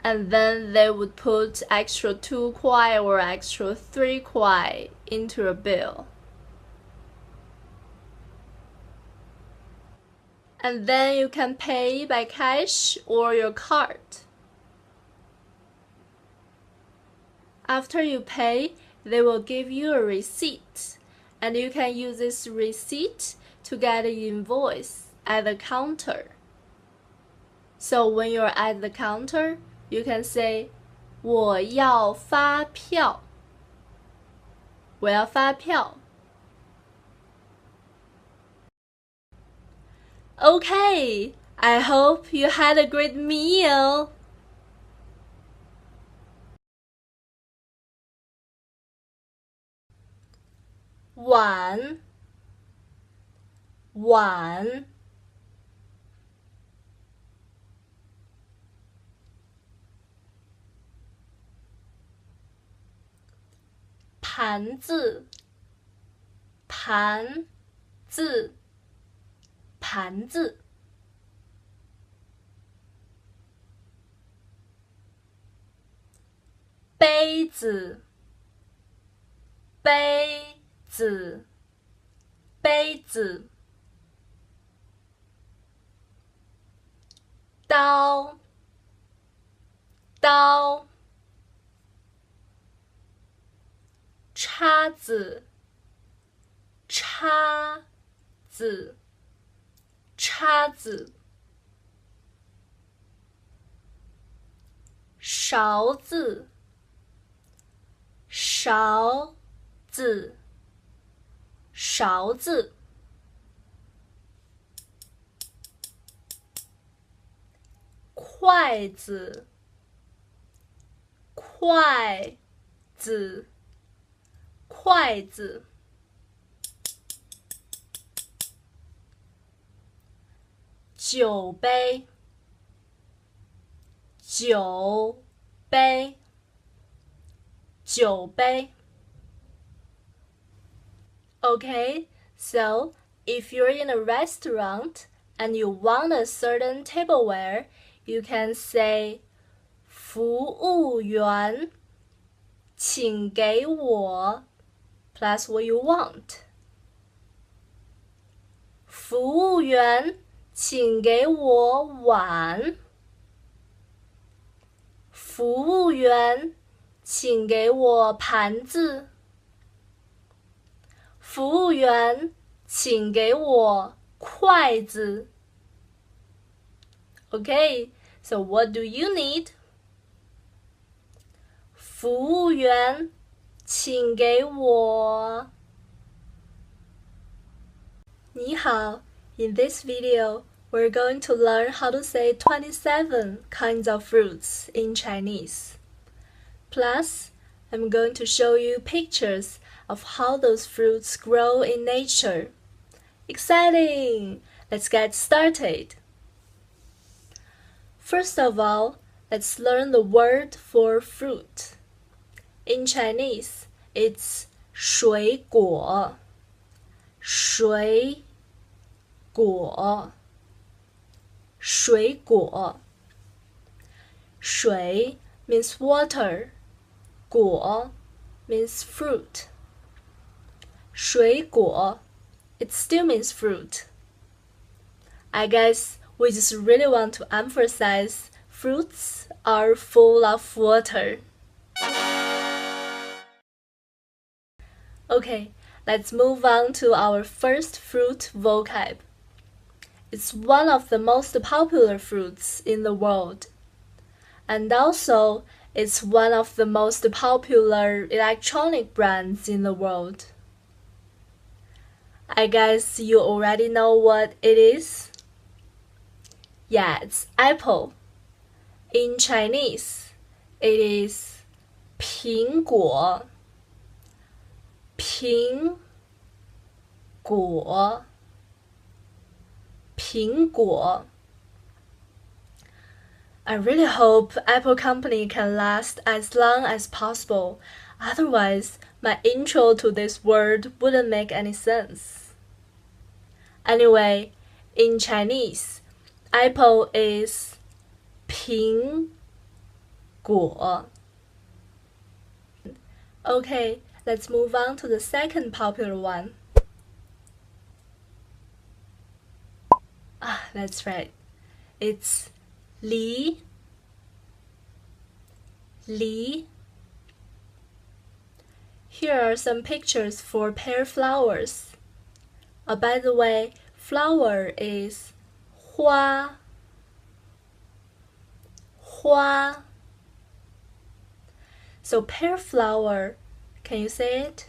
and then they would put extra 2 kuai or extra 3 kuai into a bill. And then you can pay by cash or your card. After you pay, they will give you a receipt, and you can use this receipt to get an invoice at the counter. So when you're at the counter, you can say, 我要发票. 我要发票. Okay, I hope you had a great meal. One,盘子，盘子，盘子。杯子，杯子，杯子。刀，刀。叉子，叉子，叉子。勺子，勺子，勺子。筷子，筷子，筷子。酒杯，酒杯，酒杯。Okay, so if you're in a restaurant and you want a certain tableware, you can say, 服务员，请给我 plus what you want. 服务员，请给我碗。服务员，请给我盘子。服务员，请给我筷子。Okay, so what do you need? 服务员，请给我。你好, in this video, we're going to learn how to say 27 kinds of fruits in Chinese. Plus, I'm going to show you pictures of how those fruits grow in nature. Exciting! Let's get started. First of all, let's learn the word for fruit. In Chinese, it's 水果. 水果，水果。水 means water. 果 means fruit. 水果, it still means fruit. I guess we just really want to emphasize fruits are full of water. Okay, let's move on to our first fruit vocab. It's one of the most popular fruits in the world. And also, it's one of the most popular electronic brands in the world. I guess you already know what it is? Yeah, it's apple. In Chinese, it is 苹果. 苹果，苹果。I really hope Apple Company can last as long as possible. Otherwise, my intro to this word wouldn't make any sense. Anyway, in Chinese, apple is 苹果. Okay, let's move on to the second popular one. That's right. It's li. Li. Here are some pictures for pear flowers. By the way, flower is 花. So pear flower, can you say it?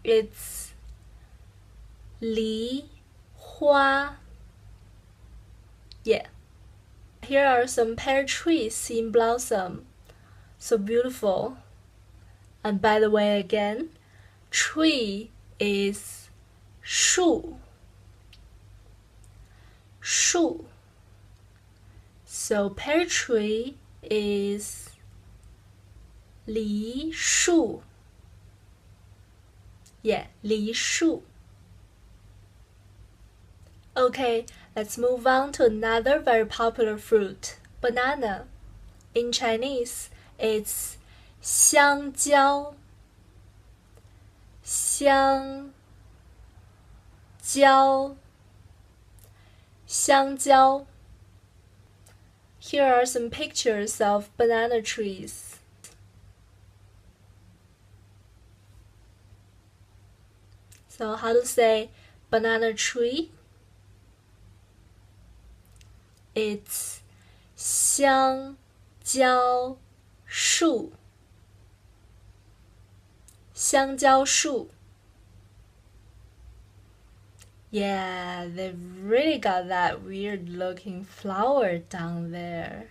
It's 梨花. Yeah. Here are some pear trees in blossom. So beautiful. And by the way, again, tree is 树. So pear tree is 梨树. Yeah, 梨树. Okay, let's move on to another very popular fruit, banana. In Chinese, it's 香蕉. 香蕉. Here are some pictures of banana trees. So how to say banana tree? It's 香蕉树. 香蕉树. Yeah, they've really got that weird looking flower down there.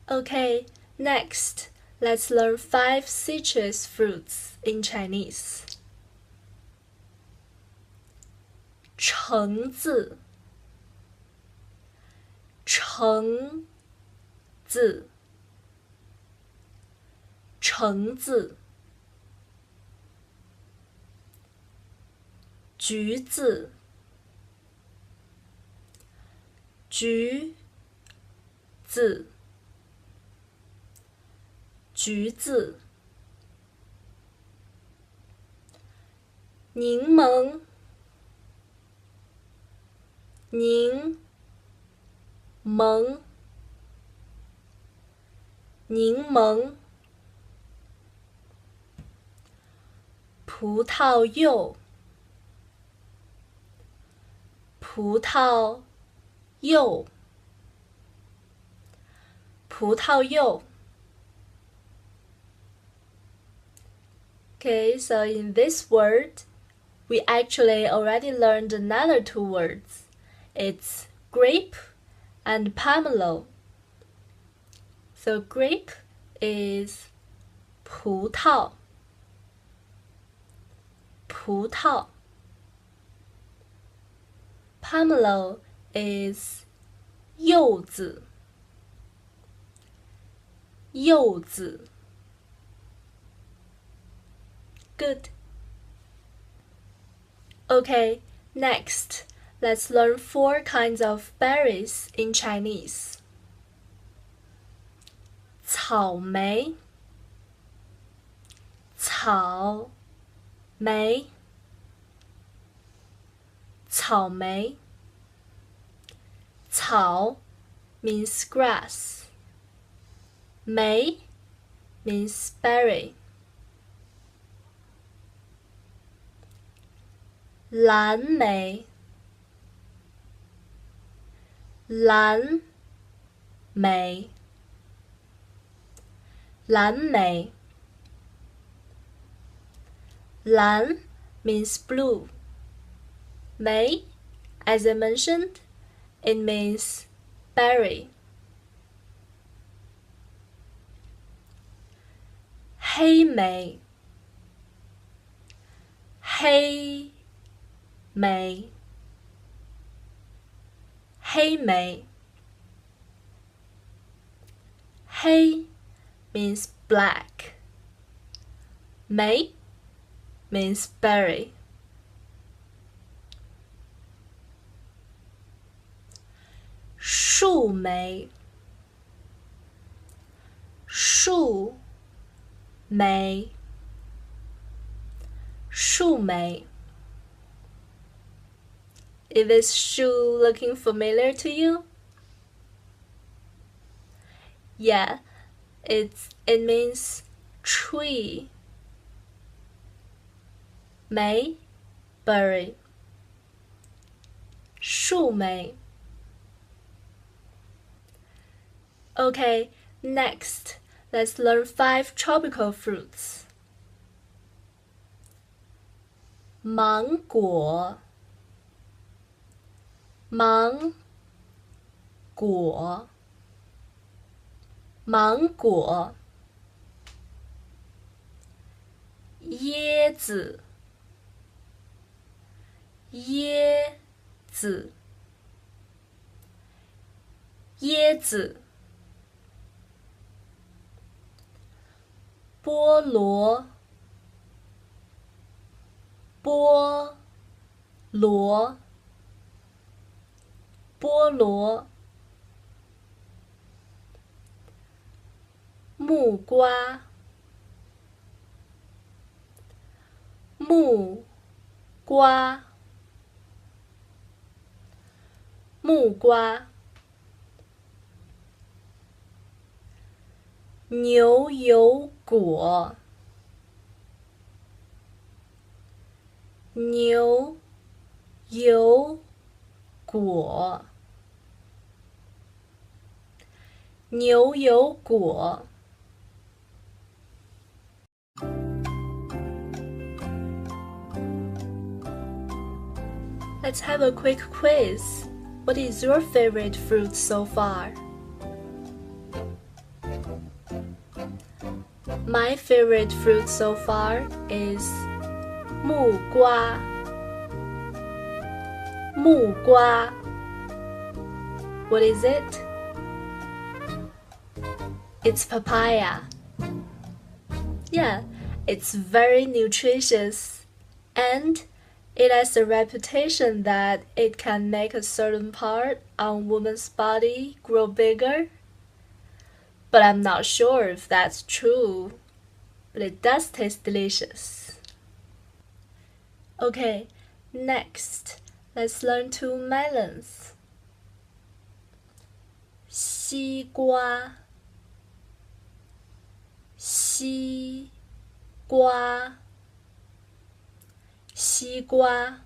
Okay, next, let's learn 5 citrus fruits in Chinese. 橙子. 橙子. 橙子. 橘子. 橘子. 橘子. 柠檬. 柠檬. 柠檬. 葡萄柚. 葡萄柚. 葡萄柚. Okay, so in this word, we actually already learned another 2 words. It's grape and pomelo. So grape is 葡萄. 葡萄. Pomelo is 柚子. 柚子. Good. Okay, next, let's learn 4 kinds of berries in Chinese. 草莓. 草莓. 草莓. 草 means grass. 莓 means berry. 蓝莓. 蓝莓. 蓝莓. 蓝 means blue. 莓, as I mentioned, it means berry. 黑莓. 黑莓. 黑莓. 黑 means black. 莓 means berry. 树树莓，树莓，树莓。Is this shoe looking familiar to you? Yeah, it means tree. 莓 berry. 树莓。Okay, next, let's learn 5 tropical fruits. 芒果，芒果，芒果。椰子，椰子，椰子。菠萝，菠萝，菠萝。木瓜，木瓜，木瓜。牛油果，牛油果，牛油果。Let's have a quick quiz. What is your favorite fruit so far? My favorite fruit so far is 木瓜，木瓜。What is it? It's papaya. Yeah, it's very nutritious, and it has a reputation that it can make a certain part on woman's body grow bigger. But I'm not sure if that's true. But it does taste delicious. Okay, next, let's learn 2 melons. 西瓜，西瓜，西瓜。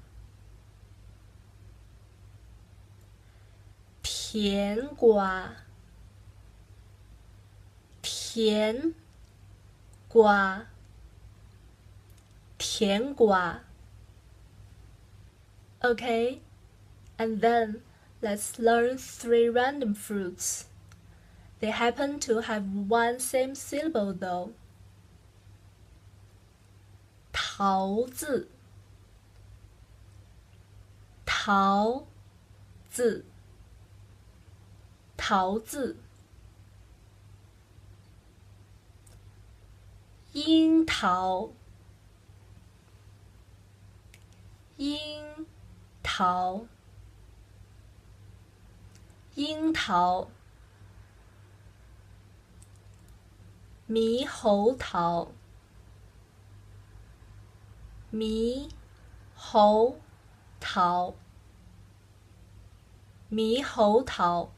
甜瓜，甜瓜，甜瓜。Okay, and then let's learn 3 random fruits. They happen to have one same syllable though. 桃子，桃子，桃子。樱桃，樱桃，樱桃。猕猴桃，猕猴桃，猕猴桃。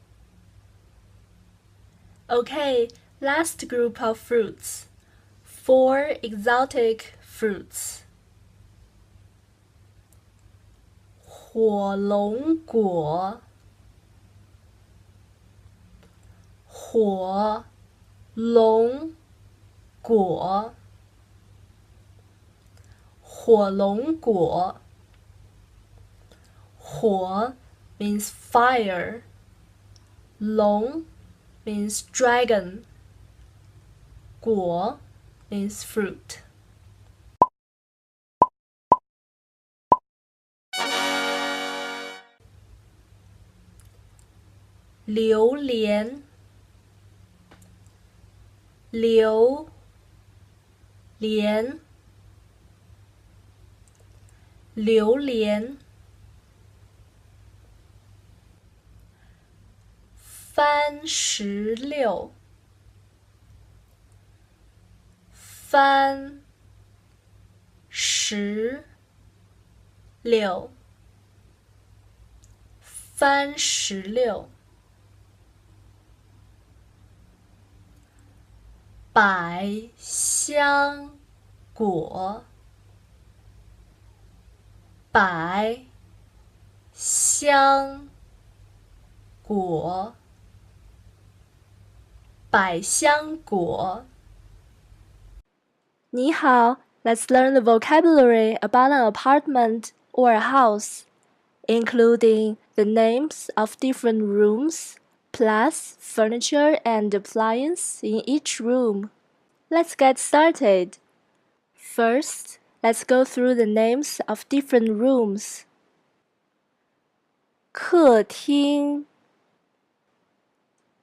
Okay, last group of fruits. 4 exotic fruits. 火龙果，火龙果，火龙果。火 means fire. 龙 means dragon. 果 means fruit.榴莲，榴莲，榴莲。36番石榴番石榴百香果百香果百香果你好, let's learn the vocabulary about an apartment or a house, including the names of different rooms, plus furniture and appliances in each room. Let's get started. First, let's go through the names of different rooms. 客厅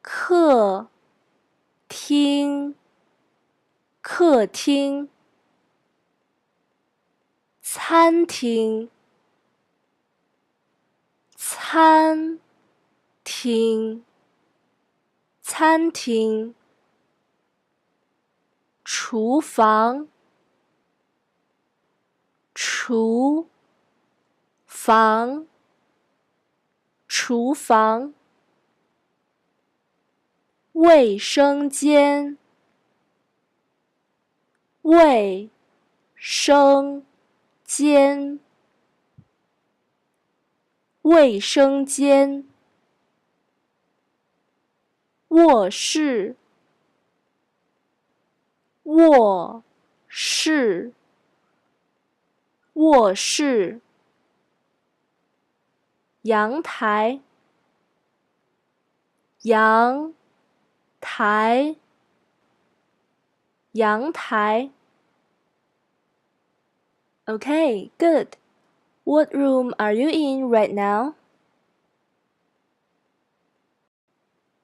客厅客厅餐厅餐厅餐厅厨房厨房厨房卫生间卫生间卫生间卧室卧室卧室阳台阳台阳台 Okay, good. What room are you in right now?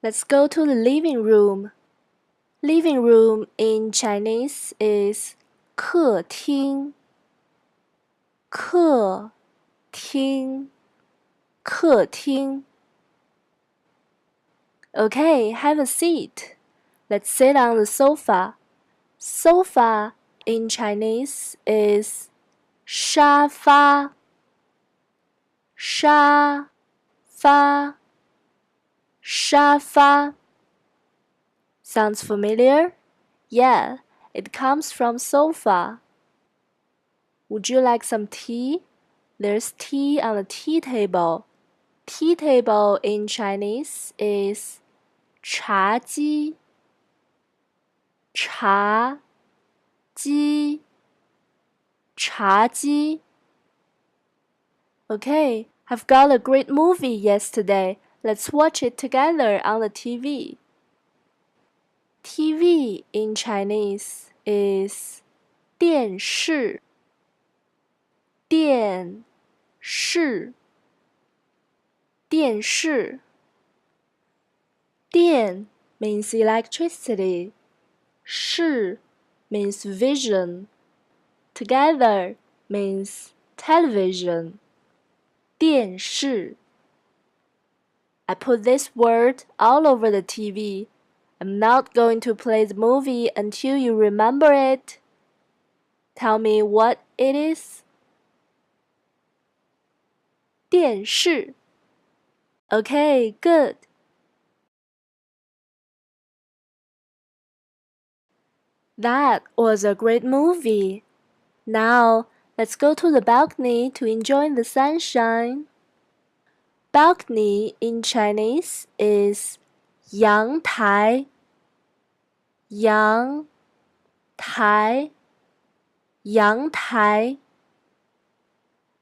Let's go to the living room. Living room in Chinese is 客厅客厅客厅 Okay, have a seat. Let's sit on the sofa. Sofa in Chinese is 沙发沙发沙发 Sounds familiar? Yeah, it comes from sofa. Would you like some tea? There's tea on the tea table. Tea table in Chinese is 茶几茶几茶几 Okay, I've got a great movie yesterday. Let's watch it together on the TV. TV in Chinese is 电视电视电视电 means electricity. 视 means vision. Together means television. 电视 I put this word all over the TV. I'm not going to play the movie until you remember it. Tell me what it is. 电视 Okay, good. That was a great movie. Now, let's go to the balcony to enjoy the sunshine. Balcony in Chinese is 阳台阳台阳台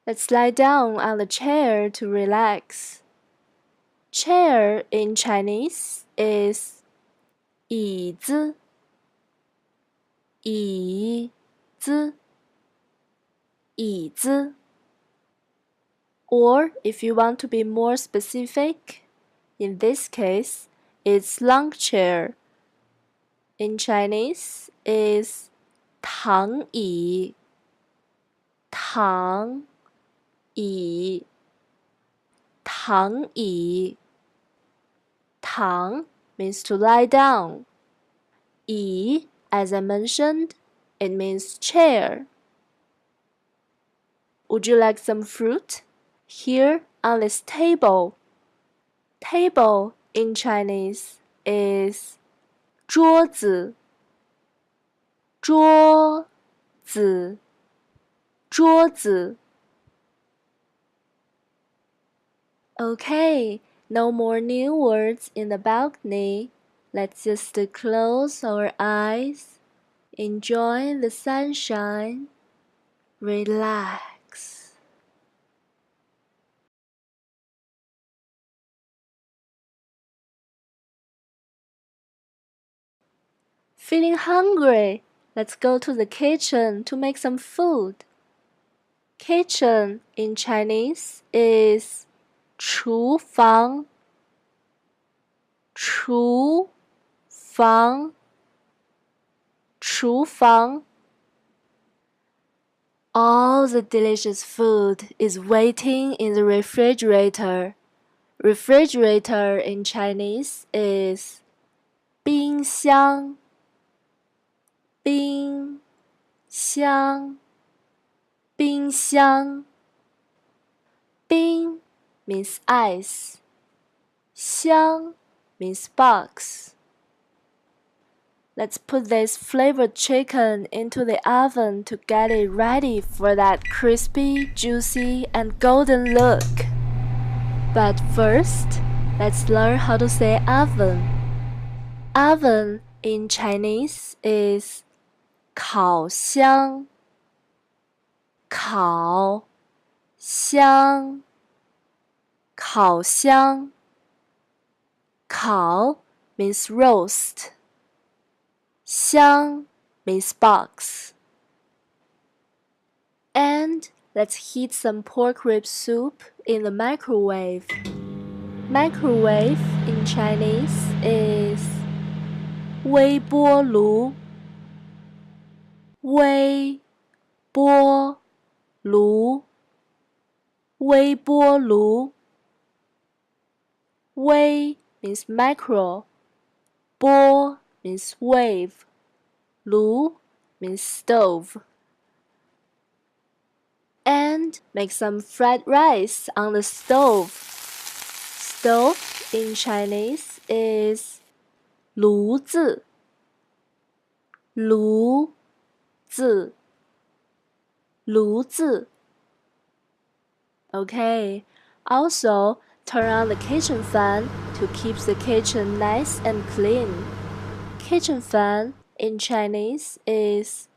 Let's lie down on the chair to relax. Chair in Chinese is 椅子椅子椅子 Or if you want to be more specific, in this case, it's long chair. In Chinese is 躺椅躺椅躺椅躺躺 means to lie down. 椅, as I mentioned, it means chair. Would you like some fruit? Here on this table. Table in Chinese is 桌子桌子桌子 Okay, no more new words in the balcony. Let's just close our eyes, enjoy the sunshine, relax. Feeling hungry? Let's go to the kitchen to make some food. Kitchen in Chinese is 厨房厨房厨房 All the delicious food is waiting in the refrigerator. Refrigerator in Chinese is 冰箱冰箱冰箱冰 means ice. 箱 means box. Let's put this flavored chicken into the oven to get it ready for that crispy, juicy, and golden look. But first, let's learn how to say oven. Oven in Chinese is 烤箱烤箱烤箱烤 means roast. 箱 means box. And let's heat some pork rib soup in the microwave. Microwave in Chinese is 微波炉微波炉微波炉微 means macro. 波 means wave. 炉 means stove. And make some fried rice on the stove. Stove in Chinese is 炉子炉子炉子 Okay, also turn on the kitchen fan to keep the kitchen nice and clean. Kitchen fan in Chinese is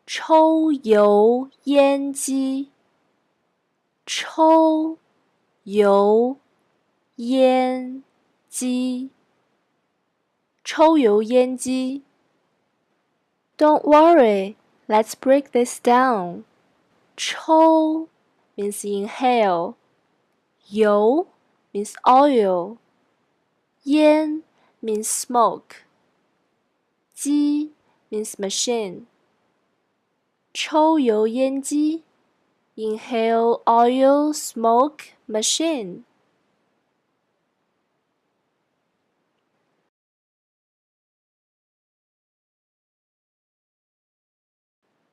抽油烟机抽油烟机抽油烟机 Don't worry, let's break this down. 抽 means inhale. 油 means oil. 烟 means smoke. 机 means machine. 抽油烟机 Inhale oil smoke machine.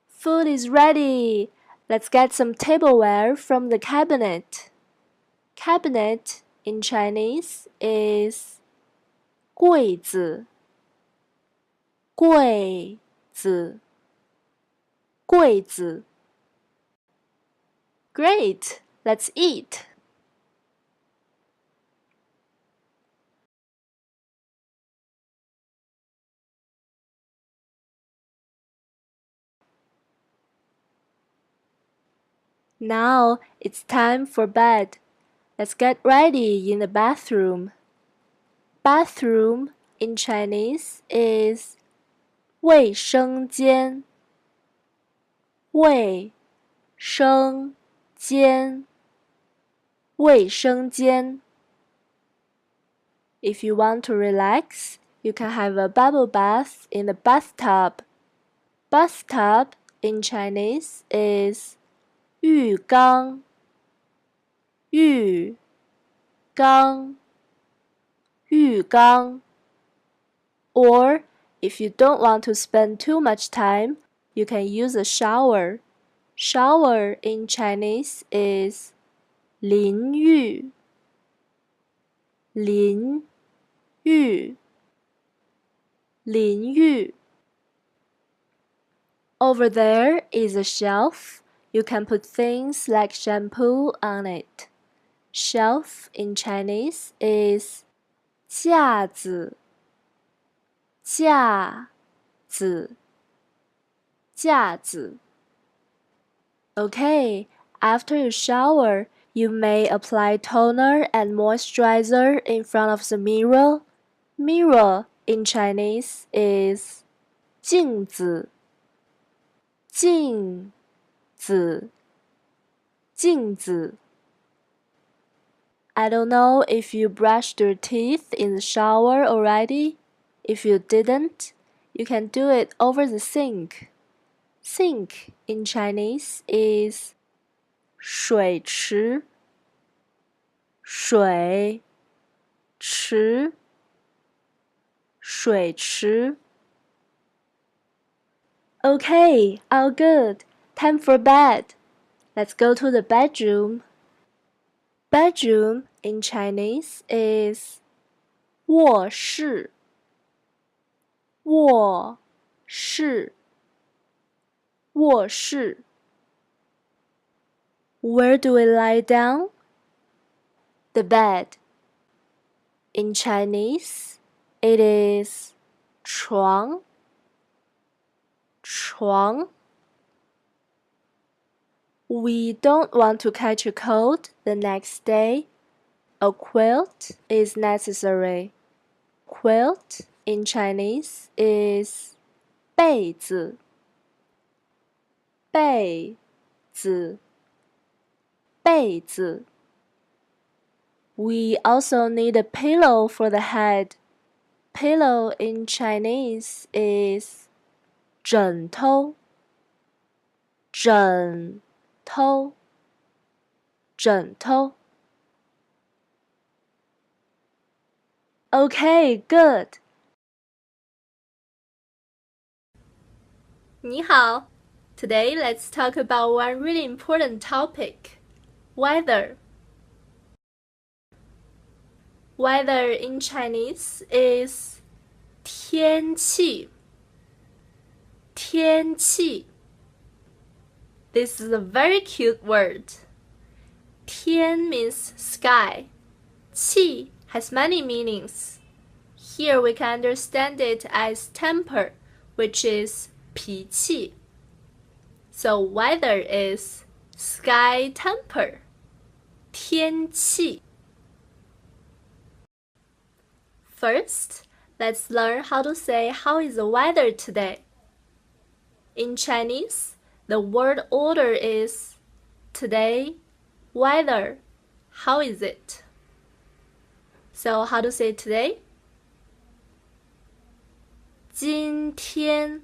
Food is ready. Let's get some tableware from the cabinet. Cabinet in Chinese is 柜子柜子柜子 Great, let's eat. Now it's time for bed. Let's get ready in the bathroom. Bathroom in Chinese is 卫生间卫生间卫生间 If you want to relax, you can have a bubble bath in the bathtub. Bathtub in Chinese is 浴缸浴缸浴缸 Or, if you don't want to spend too much time, you can use a shower. Shower in Chinese is 淋浴淋浴淋浴 Over there is a shelf. You can put things like shampoo on it. Shelf in Chinese is 架子架子架子 Okay, after you shower, you may apply toner and moisturizer in front of the mirror. Mirror in Chinese is 镜子镜子镜子 I don't know if you brushed your teeth in the shower already. If you didn't, you can do it over the sink. Sink in Chinese is 水池水池水池 Okay, all good. Time for bed. Let's go to the bedroom. Bedroom in Chinese is 卧室卧室卧室 Where do we lie down? The bed. In Chinese, it is 床床 We don't want to catch a cold the next day. A quilt is necessary. Quilt in Chinese is 被子被子被子 We also need a pillow for the head. Pillow in Chinese is 枕头枕头枕头 Okay, good. 你好 Today let's talk about one really important topic, weather. Weather in Chinese is 天气天气 This is a very cute word. 天 means sky. 气 has many meanings. Here we can understand it as temper, which is 脾气. So weather is sky temper. 天气 First, let's learn how to say how is the weather today. In Chinese, the word order is today, weather, how is it? So how to say today? 今天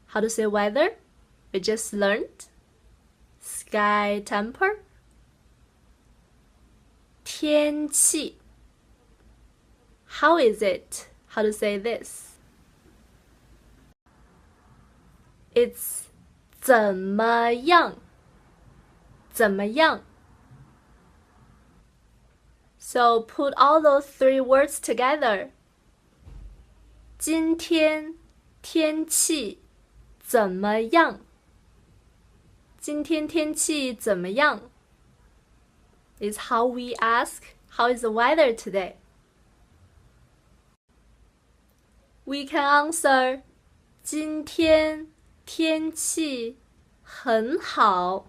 How to say weather? We just learned. Sky temper. 天气 How is it? How to say this? It's 怎么样怎么样 So put all those three words together. 今天天气怎么样今天天气怎么样 is how we ask, how is the weather today? We can answer, 今天天气很好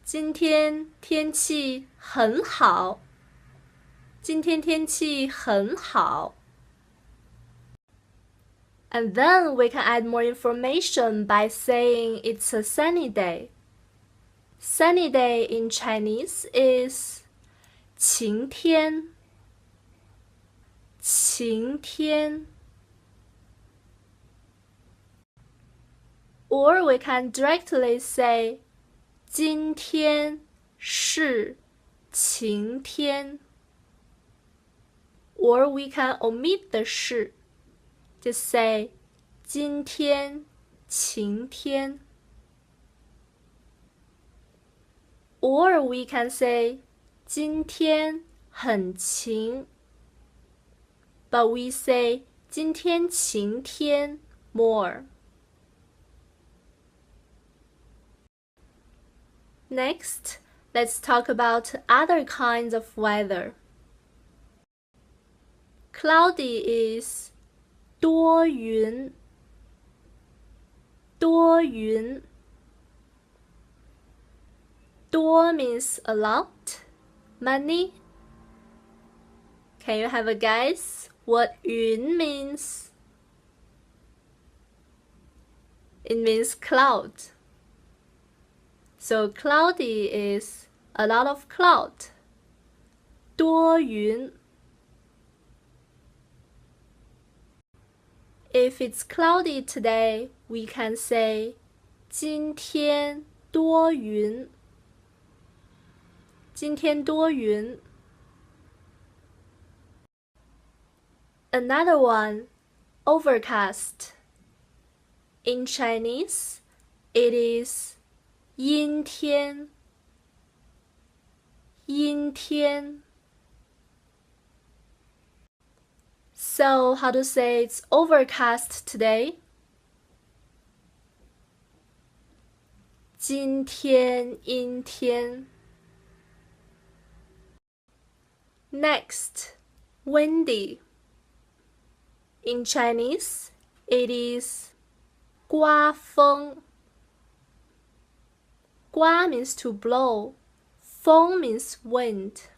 今天天气很好今天天气很好 And then we can add more information by saying it's a sunny day. Sunny day in Chinese is 晴天晴天 Or we can directly say 今天是晴天 or we can omit the 是 just say 今天晴天 or we can say 今天很晴 but we say 今天晴天 more. Next, let's talk about other kinds of weather. Cloudy is 多云多云多 means a lot, many. Can you have a guess what 云 means? It means cloud. So cloudy is a lot of cloud. 多云 If it's cloudy today, we can say 今天多云今天多云 Another one, overcast. In Chinese, it is 阴天阴天 So how to say it's overcast today? 今天阴天 Next, windy. In Chinese, it is 刮风刮 means to blow, 风 means wind.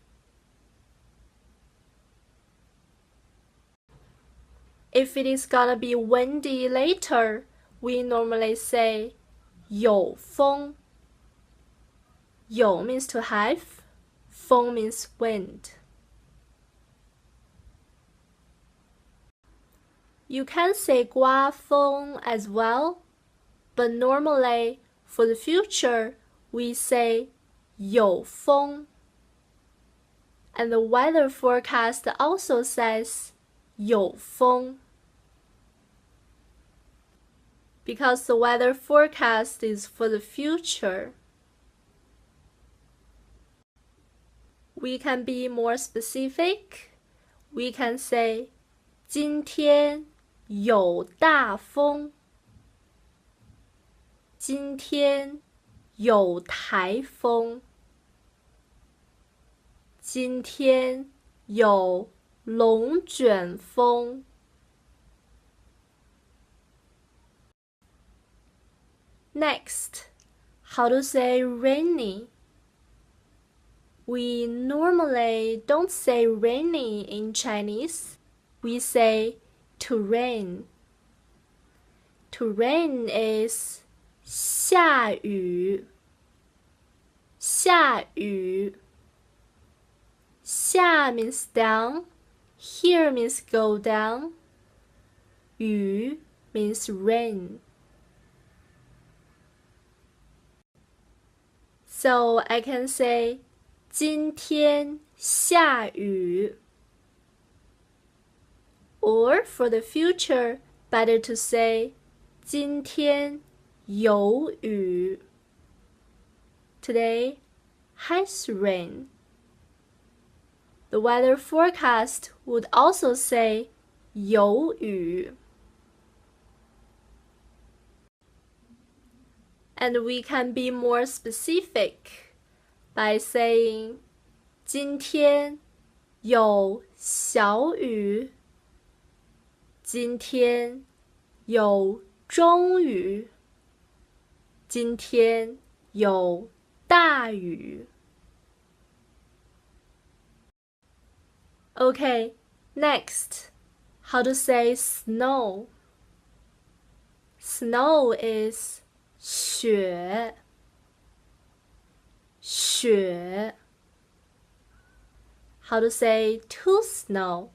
If it is gonna be windy later, we normally say 有风有 means to have, 风 means wind. You can say 刮风 as well, but normally, for the future, we say 有风. And the weather forecast also says 有风. Because the weather forecast is for the future. We can be more specific. We can say 今天有大风今天有台风今天有龙卷风 Next, how to say rainy? We normally don't say rainy in Chinese. We say to rain. To rain is 下雨下雨下 means down, here means go down, 雨 means rain. So I can say 今天下雨 Or for the future, better to say 今天有雨 Today has rain. The weather forecast would also say 有雨 And we can be more specific by saying 今天有小雨今天有中雨今天有大雨 Okay, next, how to say snow? Snow is 雪雪 How to say to snow?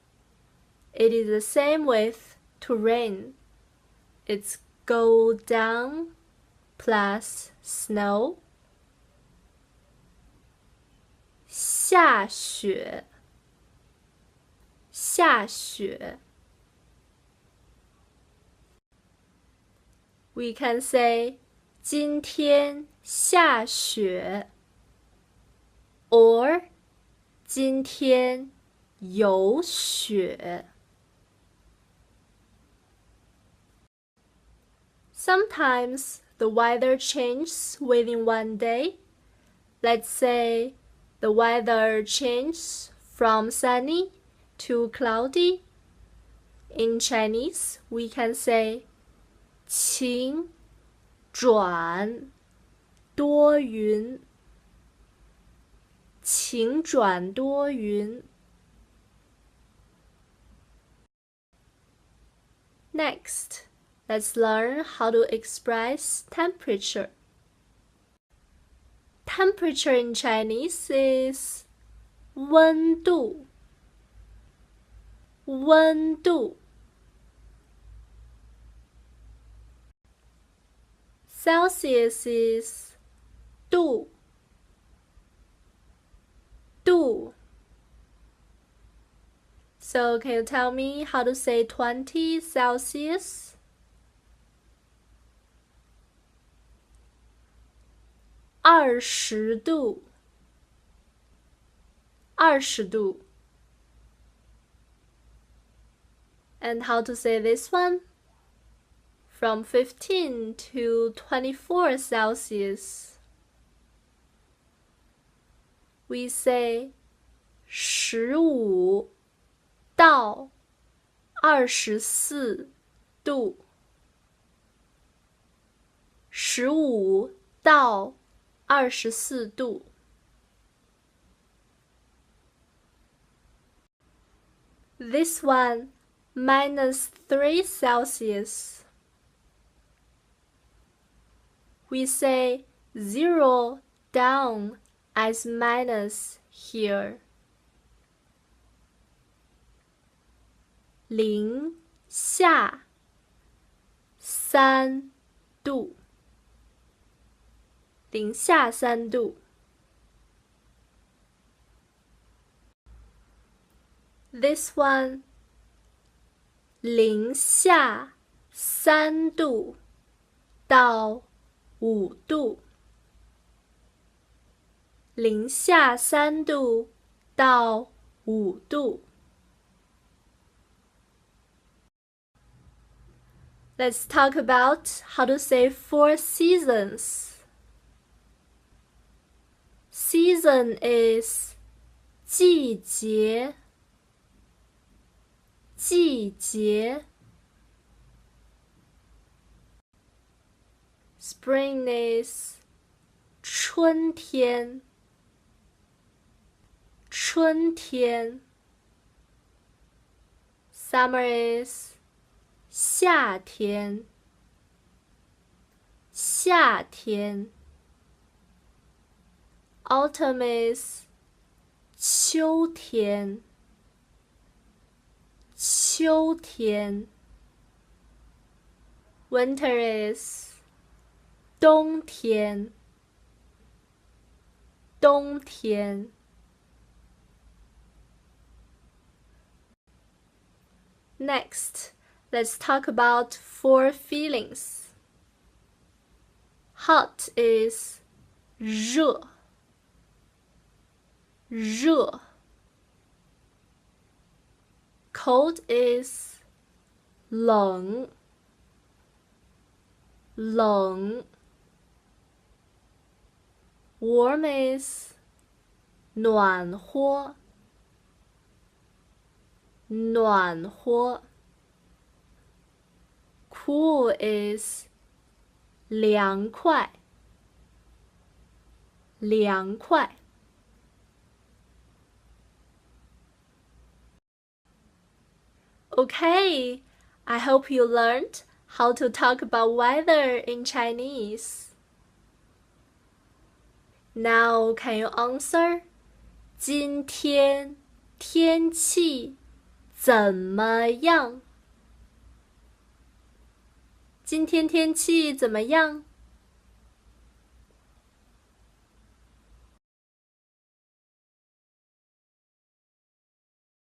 It is the same with to rain. It's go down plus snow. 下雪下下雪。We can say 今天下雪 or 今天有雪。Sometimes the weather changes within one day. Let's say the weather changes from sunny to cloudy. In Chinese, we can say 晴转多云，晴转多云。Next, let's learn how to express temperature. Temperature in Chinese is 温度，温度。Celsius is 度，度。So can you tell me how to say 20 Celsius? 20度，20度。And how to say this one? From 15 to 24 Celsius. We say 15到24度，15到24度。This one, -3 Celsius. We say 0 down as minus here. 零下3度，零下3度。This one, 零下3度到5度，零下3度到5度。Let's talk about how to say 4 seasons. Season is 季节，季节。Spring is 春天，春天。Summer is 夏天，夏天。Autumn is 秋天，秋天。Winter is 冬天，冬天。Next, let's talk about 4 feelings. Hot is 热，热。Cold is 冷，冷。Warm is 暖和，暖和。Cool is 凉快，凉快。Okay, I hope you learned how to talk about weather in Chinese. Now, can you answer? 今天天气怎么样？今天天气怎么样？